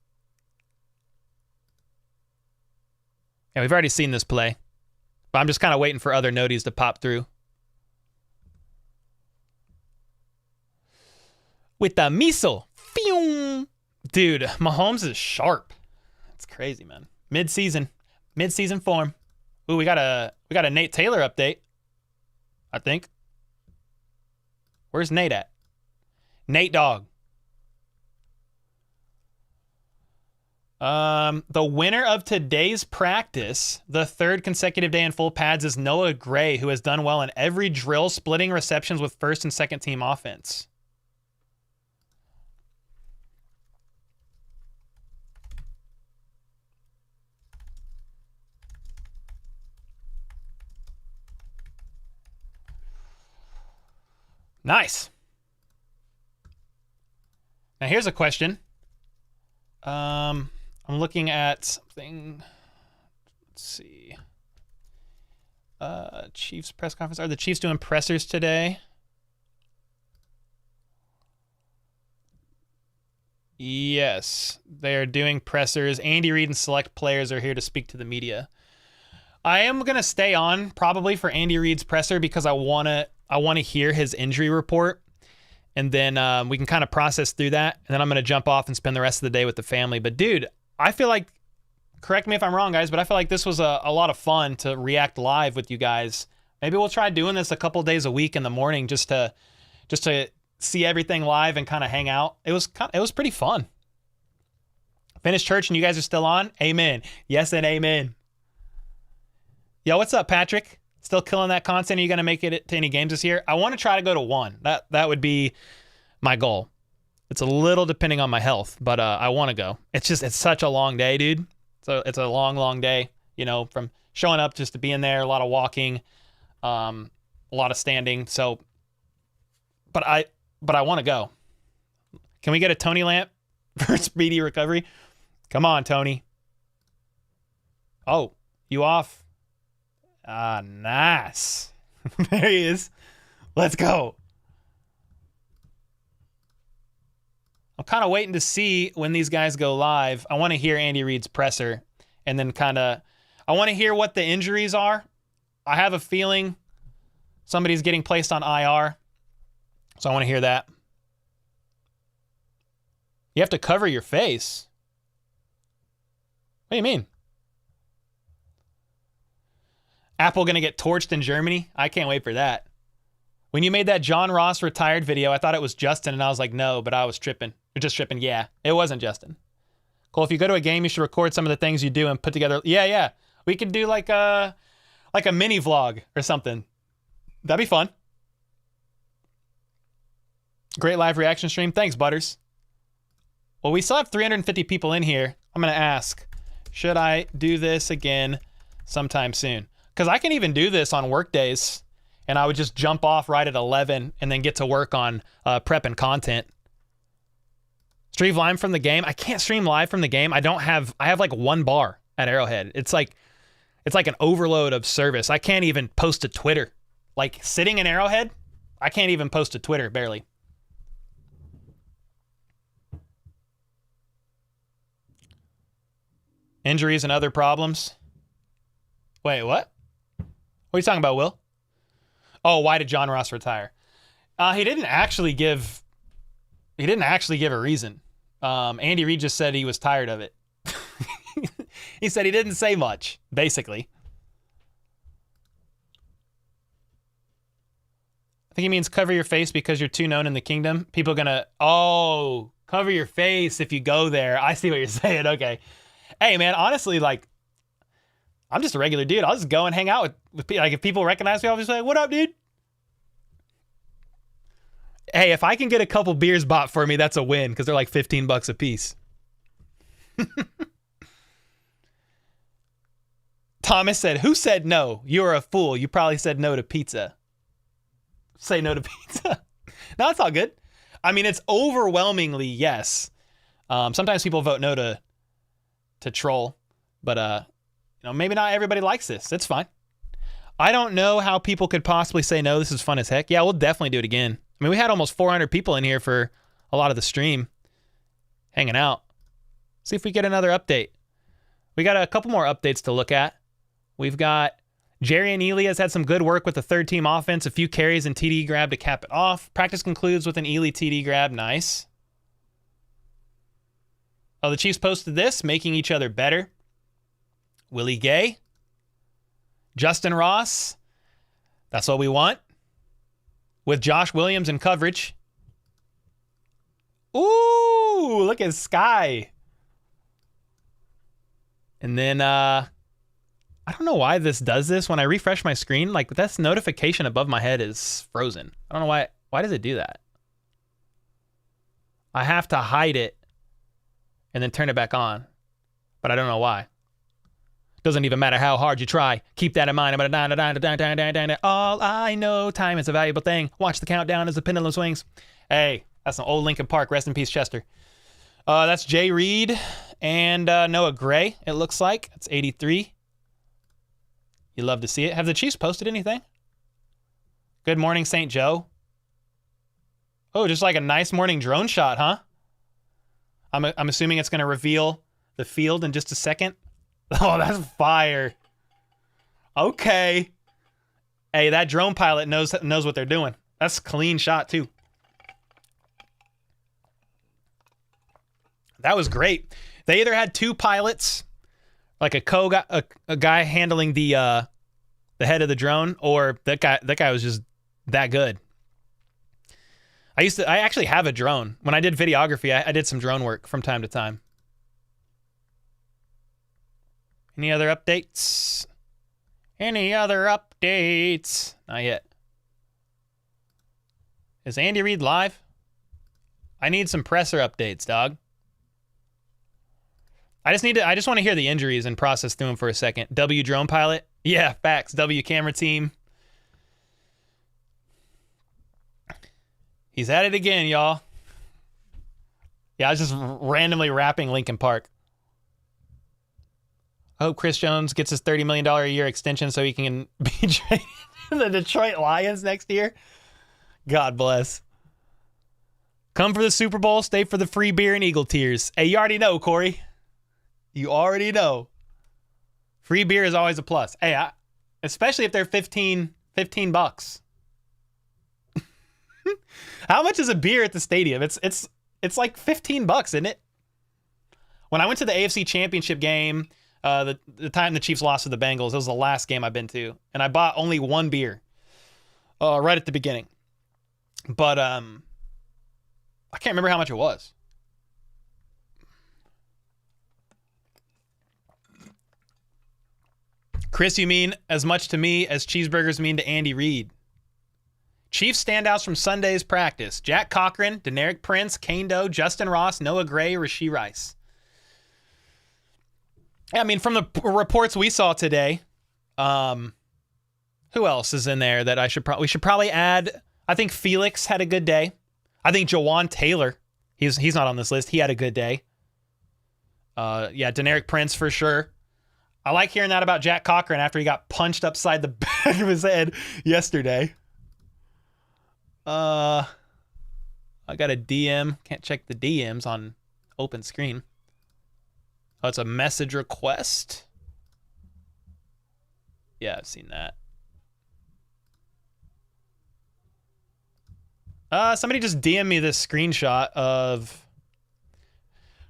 Yeah, we've already seen this play. But I'm just kind of waiting for other noties to pop through. With the miso. Dude, Mahomes is sharp. That's crazy, man. Mid-season. Mid-season form. Ooh, we got a Nate Taylor update, I think. Where's Nate at? Nate Dogg. The winner of today's practice, the third consecutive day in full pads, is Noah Gray, who has done well in every drill, splitting receptions with first and second team offense. Nice. Now here's a question. I'm looking at something. Let's see. Chiefs press conference. Are the Chiefs doing pressers today? Yes, they're doing pressers. Andy Reid and select players are here to speak to the media. I am gonna stay on probably for Andy Reid's presser because I wanna hear his injury report, and then we can kind of process through that, and then I'm gonna jump off and spend the rest of the day with the family. But dude, I feel like, correct me if I'm wrong, guys, but I feel like this was a lot of fun to react live with you guys. Maybe we'll try doing this a couple days a week in the morning just to see everything live and kind of hang out. It was pretty fun. Finished church and you guys are still on? Amen. Yes and amen. Yo, what's up, Patrick? Still killing that content? Are you going to make it to any games this year? I want to try to go to one. That would be my goal. It's a little depending on my health, but I want to go. It's such a long day, dude. So it's a long, long day, you know, from showing up just to being there, a lot of walking, a lot of standing. So, but I want to go. Can we get a Tony lamp for speedy recovery? Come on, Tony. Oh, you off? Ah, nice. There he is. Let's go. I'm kind of waiting to see when these guys go live. I want to hear Andy Reid's presser, and then I want to hear what the injuries are. I have a feeling somebody's getting placed on IR, so I want to hear that. You have to cover your face. What do you mean? Apple going to get torched in Germany? I can't wait for that. When you made that John Ross retired video, I thought it was Justin, and I was like, no, but I was tripping. You're just tripping. Yeah, it wasn't Justin. Cole, if you go to a game, you should record some of the things you do and put together. Yeah. We could do like a mini vlog or something. That'd be fun. Great live reaction stream. Thanks, Butters. Well, we still have 350 people in here. I'm going to ask, should I do this again sometime soon? Because I can even do this on work days, and I would just jump off right at 11 and then get to work on prep and content. Stream live from the game. I can't stream live from the game. I have like one bar at Arrowhead. It's like an overload of service. I can't even post to Twitter. Like sitting in Arrowhead, I can't even post to Twitter, barely. Injuries and other problems. Wait, what? What are you talking about, Will? Oh, why did John Ross retire? He didn't actually give a reason. Andy Reid just said he was tired of it. He said he didn't say much, basically. I think he means cover your face because you're too known in the kingdom. People are gonna, cover your face if you go there. I see what you're saying. Okay. Hey, man, honestly, like, I'm just a regular dude. I'll just go and hang out with people. Like, if people recognize me, I'll just be like, what up, dude? Hey, if I can get a couple beers bought for me, that's a win because they're like $15 a piece. Thomas said, who said no? You're a fool. You probably said no to pizza. Say no to pizza. No, it's all good. I mean, it's overwhelmingly yes. Sometimes people vote no to troll, but maybe not everybody likes this. It's fine. I don't know how people could possibly say no. This is fun as heck. Yeah, we'll definitely do it again. I mean, we had almost 400 people in here for a lot of the stream hanging out. See if we get another update. We got a couple more updates to look at. We've got Jerry and Ely has had some good work with the third team offense, a few carries and TD grab to cap it off. Practice concludes with an Ely TD grab. Nice. Oh, the Chiefs posted this, making each other better. Willie Gay. Justin Ross. That's what we want. With Josh Williams in coverage. Ooh, look at Sky. And then, I don't know why this does this. When I refresh my screen, like this notification above my head is frozen. I don't know why. Why does it do that? I have to hide it and then turn it back on. But I don't know why. Doesn't even matter how hard you try. Keep that in mind. All I know, time is a valuable thing. Watch the countdown as the pendulum swings. Hey, that's an old Lincoln Park. Rest in peace, Chester. That's Jay Reid and Noah Gray, it looks like. It's 83. You love to see it. Have the Chiefs posted anything? Good morning, St. Joe. Oh, just like a nice morning drone shot, huh? I'm assuming it's going to reveal the field in just a second. Oh, that's fire. Okay. Hey, that drone pilot knows what they're doing. That's a clean shot, too. That was great. They either had two pilots, like a guy handling the head of the drone, or that guy was just that good. I actually have a drone. When I did videography, I did some drone work from time to time. Any other updates? Any other updates? Not yet. Is Andy Reid live? I need some presser updates, dog. I just want to hear the injuries and process through them for a second. W drone pilot? Yeah, facts. W camera team. He's at it again, y'all. Yeah, I was just randomly rapping Lincoln Park. I hope Chris Jones gets his $30 million a year extension so he can be traded to the Detroit Lions next year. God bless. Come for the Super Bowl, stay for the free beer and Eagle tears. Hey, you already know, Corey. You already know. Free beer is always a plus. Hey, especially if they're 15 bucks. How much is a beer at the stadium? It's like 15 bucks, isn't it? When I went to the AFC Championship game, the time the Chiefs lost to the Bengals, it was the last game I've been to, and I bought only one beer right at the beginning. But I can't remember how much it was. Chris, you mean as much to me as cheeseburgers mean to Andy Reid. Chiefs standouts from Sunday's practice. Jack Cochran, Deneric Prince, Kane Doe, Justin Ross, Noah Gray, Rashee Rice. I mean, from the reports we saw today, who else is in there that we should probably add? I think Felix had a good day. I think Jawan Taylor, he's not on this list. He had a good day. Yeah, Deneric Prince for sure. I like hearing that about Jack Cochran after he got punched upside the back of his head yesterday. I got a DM. Can't check the DMs on open screen. Oh, it's a message request. Yeah, I've seen that. Somebody just DM'd me this screenshot of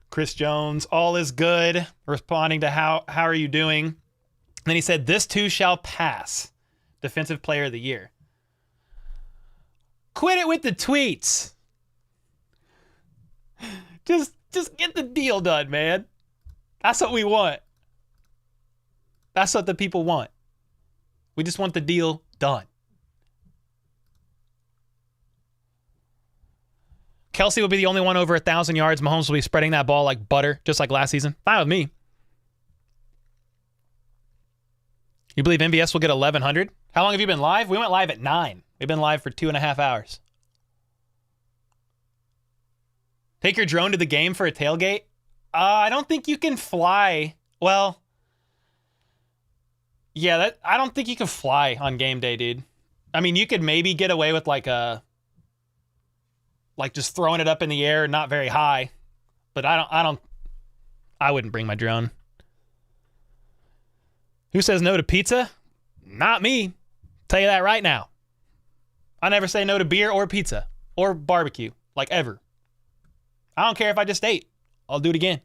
Chris Jones. All is good. Responding to how are you doing? And then he said, this too shall pass. Defensive Player of the Year. Quit it with the tweets. Just get the deal done, man. That's what we want. That's what the people want. We just want the deal done. Kelsey will be the only one over 1,000 yards. Mahomes will be spreading that ball like butter, just like last season. Fine with me. You believe MVS will get 1,100? How long have you been live? We went live at 9. We've been live for 2.5 hours. Take your drone to the game for a tailgate? I don't think you can fly. Well, yeah, I don't think you can fly on game day, dude. I mean, you could maybe get away with like just throwing it up in the air, not very high. But I wouldn't bring my drone. Who says no to pizza? Not me. Tell you that right now. I never say no to beer or pizza or barbecue, like ever. I don't care if I just ate. I'll do it again.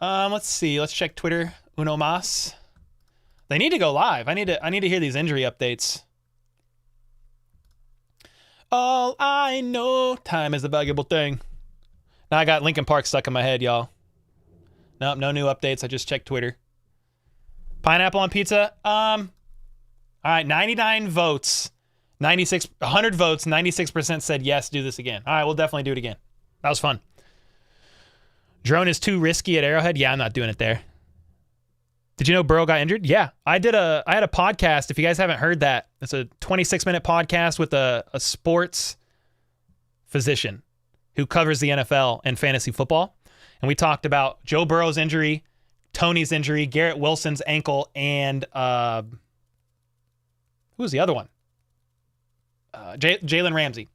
Let's see. Let's check Twitter. Uno mas. They need to go live. I need to hear these injury updates. All I know, time is a valuable thing. Now I got Linkin Park stuck in my head, y'all. Nope, no new updates. I just checked Twitter. Pineapple on pizza. All right, 99 votes. 100 votes, 96% said yes, do this again. All right, we'll definitely do it again. That was fun. Drone is too risky at Arrowhead. Yeah, I'm not doing it there. Did you know Burrow got injured? Yeah, I had a podcast. If you guys haven't heard that, it's a 26-minute podcast with a sports physician who covers the NFL and fantasy football. And we talked about Joe Burrow's injury, Tony's injury, Garrett Wilson's ankle, and who was the other one? Jalen Ramsey.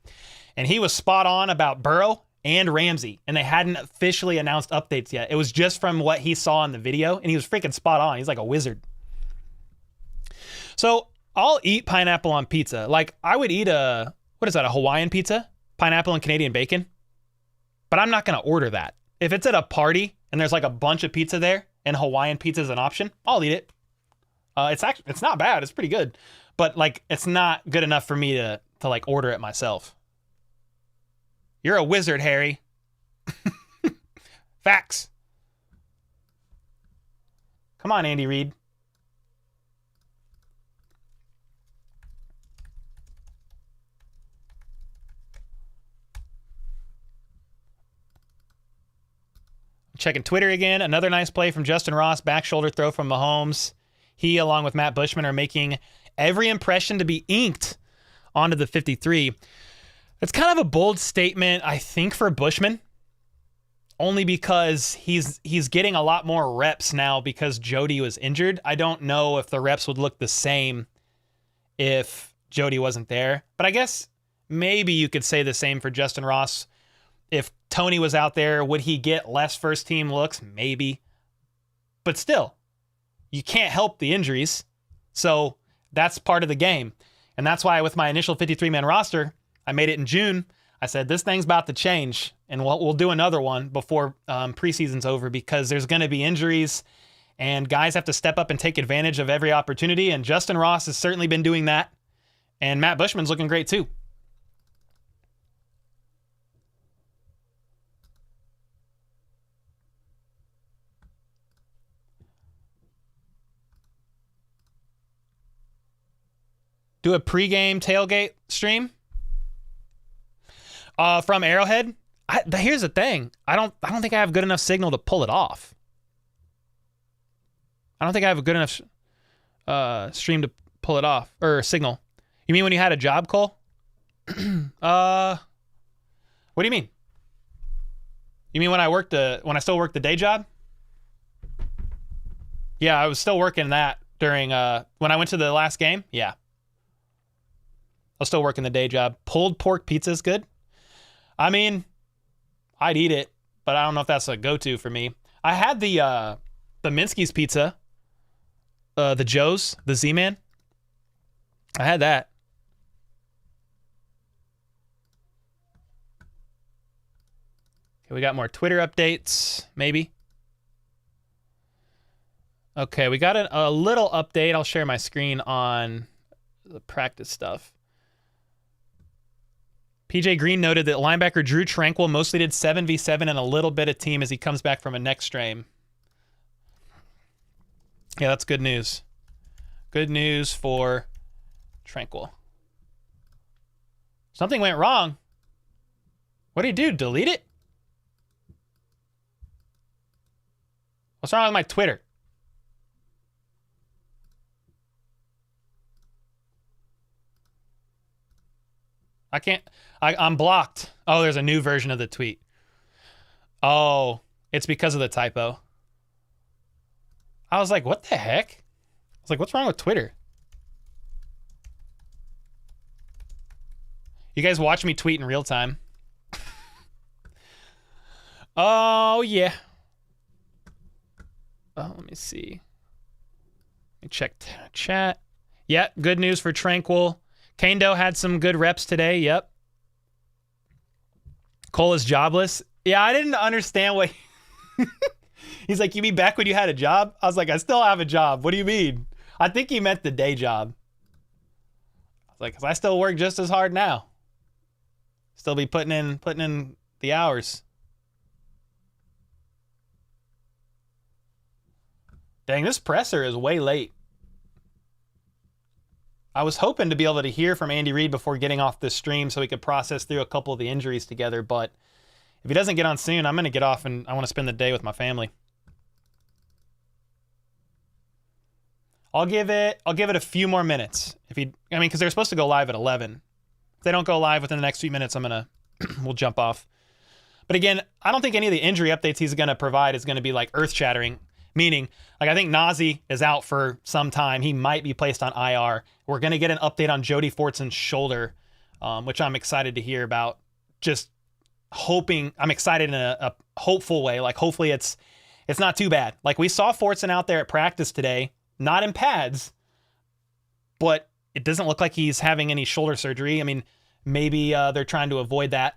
And he was spot on about Burrow and Ramsey, and they hadn't officially announced updates yet. It was just from what he saw in the video, and he was freaking spot on. He's like a wizard. So I'll eat pineapple on pizza. Like, I would eat a Hawaiian pizza? Pineapple and Canadian bacon? But I'm not going to order that. If it's at a party and there's like a bunch of pizza there and Hawaiian pizza is an option, I'll eat it. It's not bad. It's pretty good. But like, it's not good enough for me to like order it myself. You're a wizard, Harry. Facts. Come on, Andy Reid. Checking Twitter again. Another nice play from Justin Ross. Back shoulder throw from Mahomes. He, along with Matt Bushman, are making every impression to be inked onto the 53. It's kind of a bold statement, I think, for Bushman. Only because he's getting a lot more reps now because Jody was injured. I don't know if the reps would look the same if Jody wasn't there. But I guess maybe you could say the same for Justin Ross. If Tony was out there, would he get less first-team looks? Maybe. But still, you can't help the injuries. So that's part of the game. And that's why with my initial 53-man roster, I made it in June. I said, this thing's about to change, and we'll do another one before preseason's over because there's going to be injuries, and guys have to step up and take advantage of every opportunity, and Justin Ross has certainly been doing that, and Matt Bushman's looking great too. Do a pregame tailgate stream from Arrowhead. Here's the thing. I don't think I have good enough signal to pull it off. I don't think I have a good enough stream to pull it off or signal. You mean when you had a job, Cole? What do you mean? You mean when I still worked the day job? Yeah, I was still working that during when I went to the last game. Yeah. I was still working the day job. Pulled pork pizza is good. I mean, I'd eat it, but I don't know if that's a go-to for me. I had the Minsky's pizza, the Joe's, the Z-Man. I had that. Okay, we got more Twitter updates, maybe. Okay, we got a little update. I'll share my screen on the practice stuff. PJ Green noted that linebacker Drew Tranquil mostly did 7v7 and a little bit of team as he comes back from a neck strain. Yeah, that's good news. Good news for Tranquil. Something went wrong. What did he do? Delete it? What's wrong with my Twitter? I can't. I'm blocked. Oh, there's a new version of the tweet. Oh, it's because of the typo. I was like, what the heck? I was like, what's wrong with Twitter? You guys watch me tweet in real time. Oh, yeah. Oh, let me see. Let me check chat. Yeah, good news for Tranquil. Kando had some good reps today. Yep. Cole is jobless. Yeah, I didn't understand what... He's like, you mean back when you had a job? I was like, I still have a job. What do you mean? I think he meant the day job. I was like, 'cause I still work just as hard now. Still be putting in the hours. Dang, this presser is way late. I was hoping to be able to hear from Andy Reid before getting off this stream so we could process through a couple of the injuries together, but if he doesn't get on soon, I'm going to get off and I want to spend the day with my family. I'll give it a few more minutes. Because they're supposed to go live at 11. If they don't go live within the next few minutes, we'll jump off. But again, I don't think any of the injury updates he's going to provide is going to be like earth-shattering. Meaning, like I think Nazi is out for some time. He might be placed on IR. We're going to get an update on Jody Fortson's shoulder, which I'm excited to hear about. Just hoping, I'm excited in a hopeful way. Like hopefully it's not too bad. Like we saw Fortson out there at practice today, not in pads, but it doesn't look like he's having any shoulder surgery. I mean, maybe they're trying to avoid that.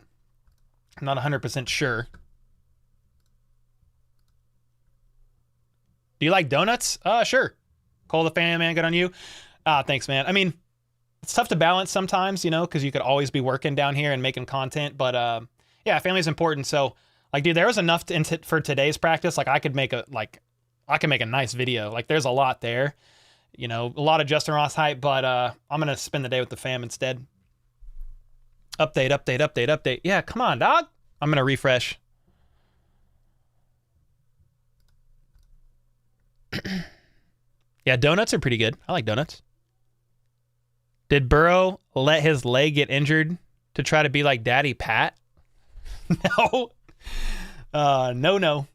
I'm not 100% sure. Do you like donuts? Sure. Cole the fan, man, good on you. Thanks, man. I mean, it's tough to balance sometimes, because you could always be working down here and making content. But yeah, family's important. So, like, dude, there was enough for today's practice. Like, I could make a nice video. Like, there's a lot there. A lot of Justin Ross hype. But I'm gonna spend the day with the fam instead. Update. Yeah, come on, dog. I'm gonna refresh. Yeah, donuts are pretty good. I like donuts. Did Burrow let his leg get injured to try to be like Daddy Pat? No. No.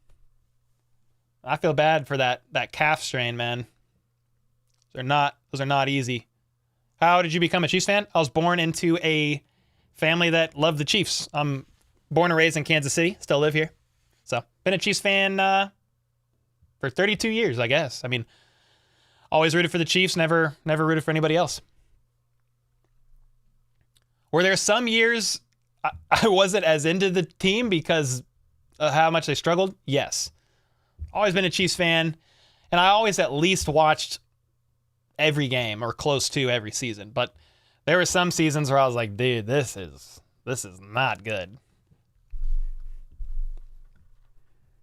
I feel bad for that calf strain, man. Those are not easy. How did you become a Chiefs fan? I was born into a family that loved the Chiefs. I'm born and raised in Kansas City. Still live here. So, been a Chiefs fan for 32 years, I guess. I mean, always rooted for the Chiefs, never rooted for anybody else. Were there some years I wasn't as into the team because of how much they struggled? Yes. Always been a Chiefs fan, and I always at least watched every game or close to every season. But there were some seasons where I was like, dude, this is not good.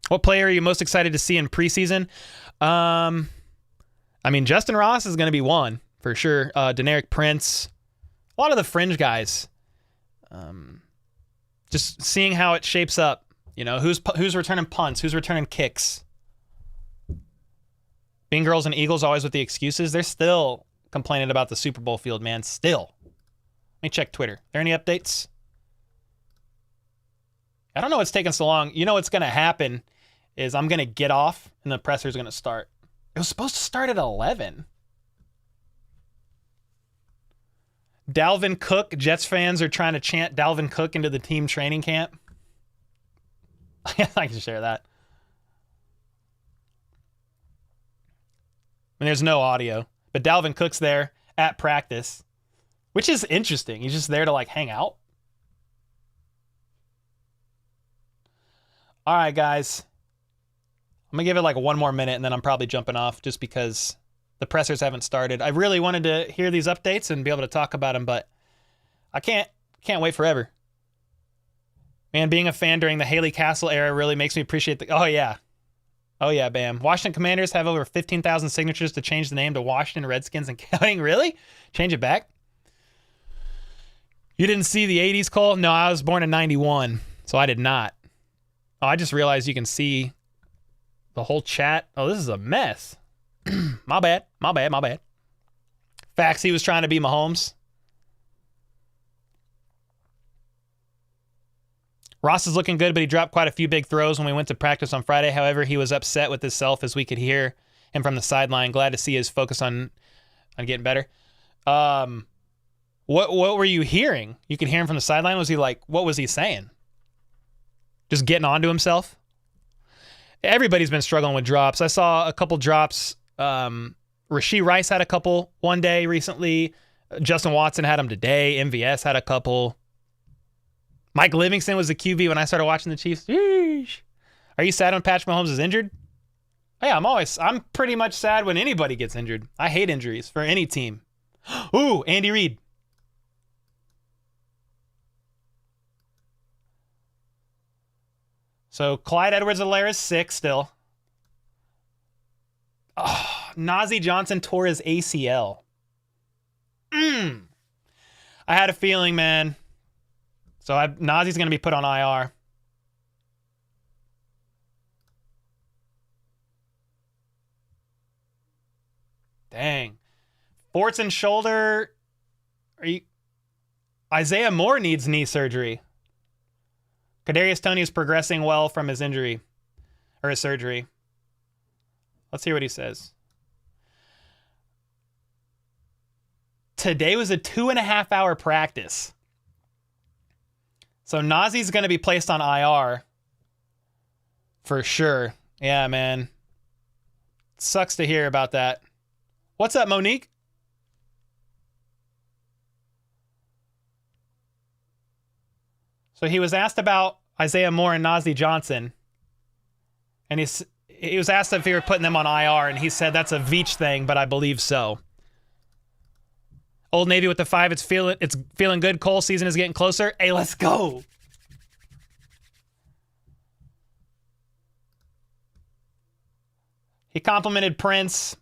What player are you most excited to see in preseason? I mean, Justin Ross is going to be one for sure. Deneric Prince, a lot of the fringe guys. Just seeing how it shapes up. Who's returning punts, who's returning kicks. Being Girls and Eagles always with the excuses. They're still complaining about the Super Bowl field, man. Still. Let me check Twitter. Are there any updates? I don't know what's taking so long. What's going to happen is I'm going to get off and the presser's going to start. It was supposed to start at 11. Dalvin Cook. Jets fans are trying to chant Dalvin Cook into the team training camp. I can share that. I mean, there's no audio, but Dalvin Cook's there at practice, which is interesting. He's just there to hang out. All right, guys. I'm going to give it one more minute and then I'm probably jumping off just because the pressers haven't started. I really wanted to hear these updates and be able to talk about them, but I can't wait forever. Man, being a fan during the Haley Castle era really makes me appreciate Oh, yeah, Bam. Washington Commanders have over 15,000 signatures to change the name to Washington Redskins and counting. Really? Change it back? You didn't see the 80s, Cole? No, I was born in 91, so I did not. Oh, I just realized you can see the whole chat. Oh, this is a mess. My bad. Facts, he was trying to be Mahomes. Ross is looking good, but he dropped quite a few big throws when we went to practice on Friday. However, he was upset with himself as we could hear him from the sideline. Glad to see his focus on getting better. What were you hearing? You could hear him from the sideline. Was he what was he saying? Just getting onto himself? Everybody's been struggling with drops. I saw a couple drops. Rashee Rice had a couple one day recently. Justin Watson had them today. MVS had a couple. Mike Livingston was the QB when I started watching the Chiefs. Yeesh. Are you sad when Patrick Mahomes is injured? Oh, yeah, I'm pretty much sad when anybody gets injured. I hate injuries for any team. Ooh, Andy Reid. So Clyde Edwards-Helaire is sick still. Oh, Najee Johnson tore his ACL. I had a feeling, man. So Nazee's going to be put on IR. Dang. Fortson shoulder. Isaiah Moore needs knee surgery. Kadarius Toney is progressing well from his injury. Or his surgery. Let's hear what he says. Today was a 2.5-hour practice. So Nazee's going to be placed on IR. For sure. Yeah, man. Sucks to hear about that. What's up, Monique? So he was asked about Isaiah Moore and Najee Johnson. And he was asked if he were putting them on IR, and he said that's a Veach thing, but I believe so. Old Navy with the 5. It's feeling good. Cole season is getting closer. Hey, let's go. He complimented Prince.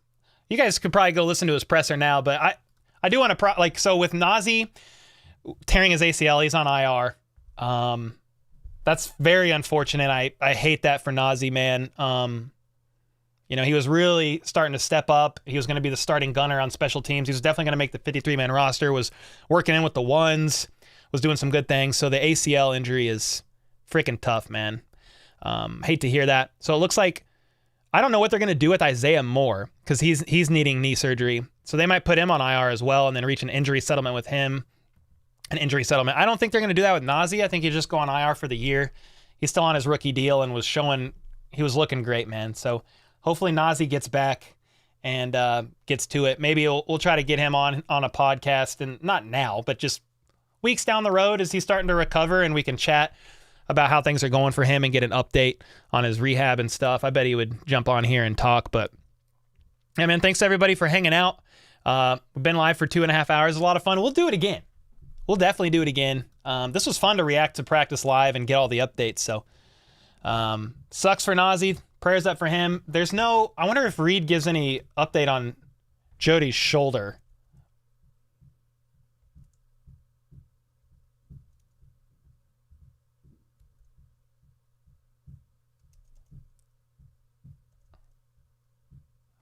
You guys could probably go listen to his presser now, but I do want to so with Najee tearing his ACL, he's on IR. That's very unfortunate. I hate that for Najee, man. You know, he was really starting to step up. He was going to be the starting gunner on special teams. He was definitely going to make the 53-man roster, was working in with the ones, was doing some good things. So the ACL injury is freaking tough, man. Hate to hear that. So it looks like, I don't know what they're going to do with Isaiah Moore because he's needing knee surgery. So they might put him on IR as well and then reach an injury settlement with him. An injury settlement. I don't think they're going to do that with Najee. I think he'll just go on IR for the year. He's still on his rookie deal and he was looking great, man. So hopefully Najee gets back and gets to it. Maybe we'll try to get him on a podcast, and not now, but just weeks down the road as he's starting to recover, and we can chat about how things are going for him and get an update on his rehab and stuff. I bet he would jump on here and talk. But yeah, man, thanks everybody for hanging out. We've been live for 2.5 hours. A lot of fun. We'll do it again. We'll definitely do it again. This was fun to react to practice live and get all the updates. So sucks for Najee. Prayers up for him. I wonder if Reid gives any update on Jody's shoulder.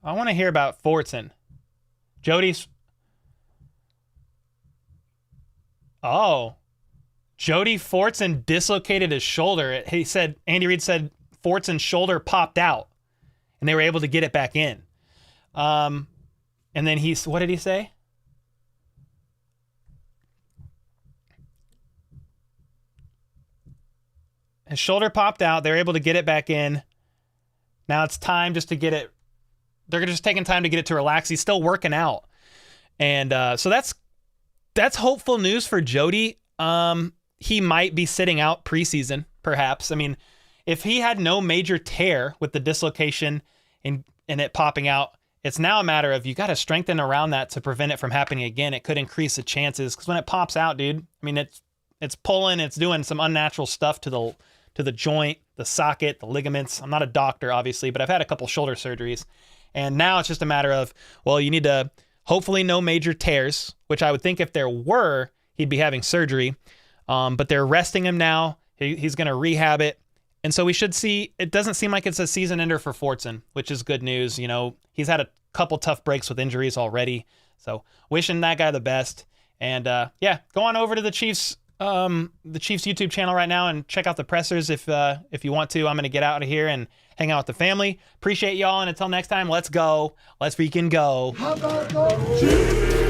I want to hear about Fortson. Jody's. Oh. Jody Fortson dislocated his shoulder. Andy Reid said Fortson's shoulder popped out and they were able to get it back in. And then what did he say? His shoulder popped out. They were able to get it back in. Now it's time just to get it. They're just taking time to get it to relax. He's still working out. And so that's hopeful news for Jody. He might be sitting out preseason, perhaps. I mean, if he had no major tear with the dislocation and it popping out, it's now a matter of you got to strengthen around that to prevent it from happening again. It could increase the chances because when it pops out, dude, I mean, it's pulling, it's doing some unnatural stuff to the joint, the socket, the ligaments. I'm not a doctor, obviously, but I've had a couple shoulder surgeries. And now it's just a matter of, well, you need to hopefully no major tears, which I would think if there were, he'd be having surgery. But they're resting him now. He's going to rehab it. And so we should see, it doesn't seem like it's a season ender for Fortson, which is good news. You know, he's had a couple tough breaks with injuries already. So wishing that guy the best. And yeah, go on over to the Chiefs YouTube channel right now and check out the pressers if you want to. I'm going to get out of here and hang out with the family. Appreciate y'all. And until next time, let's go. Let's freaking go. How about those Chiefs?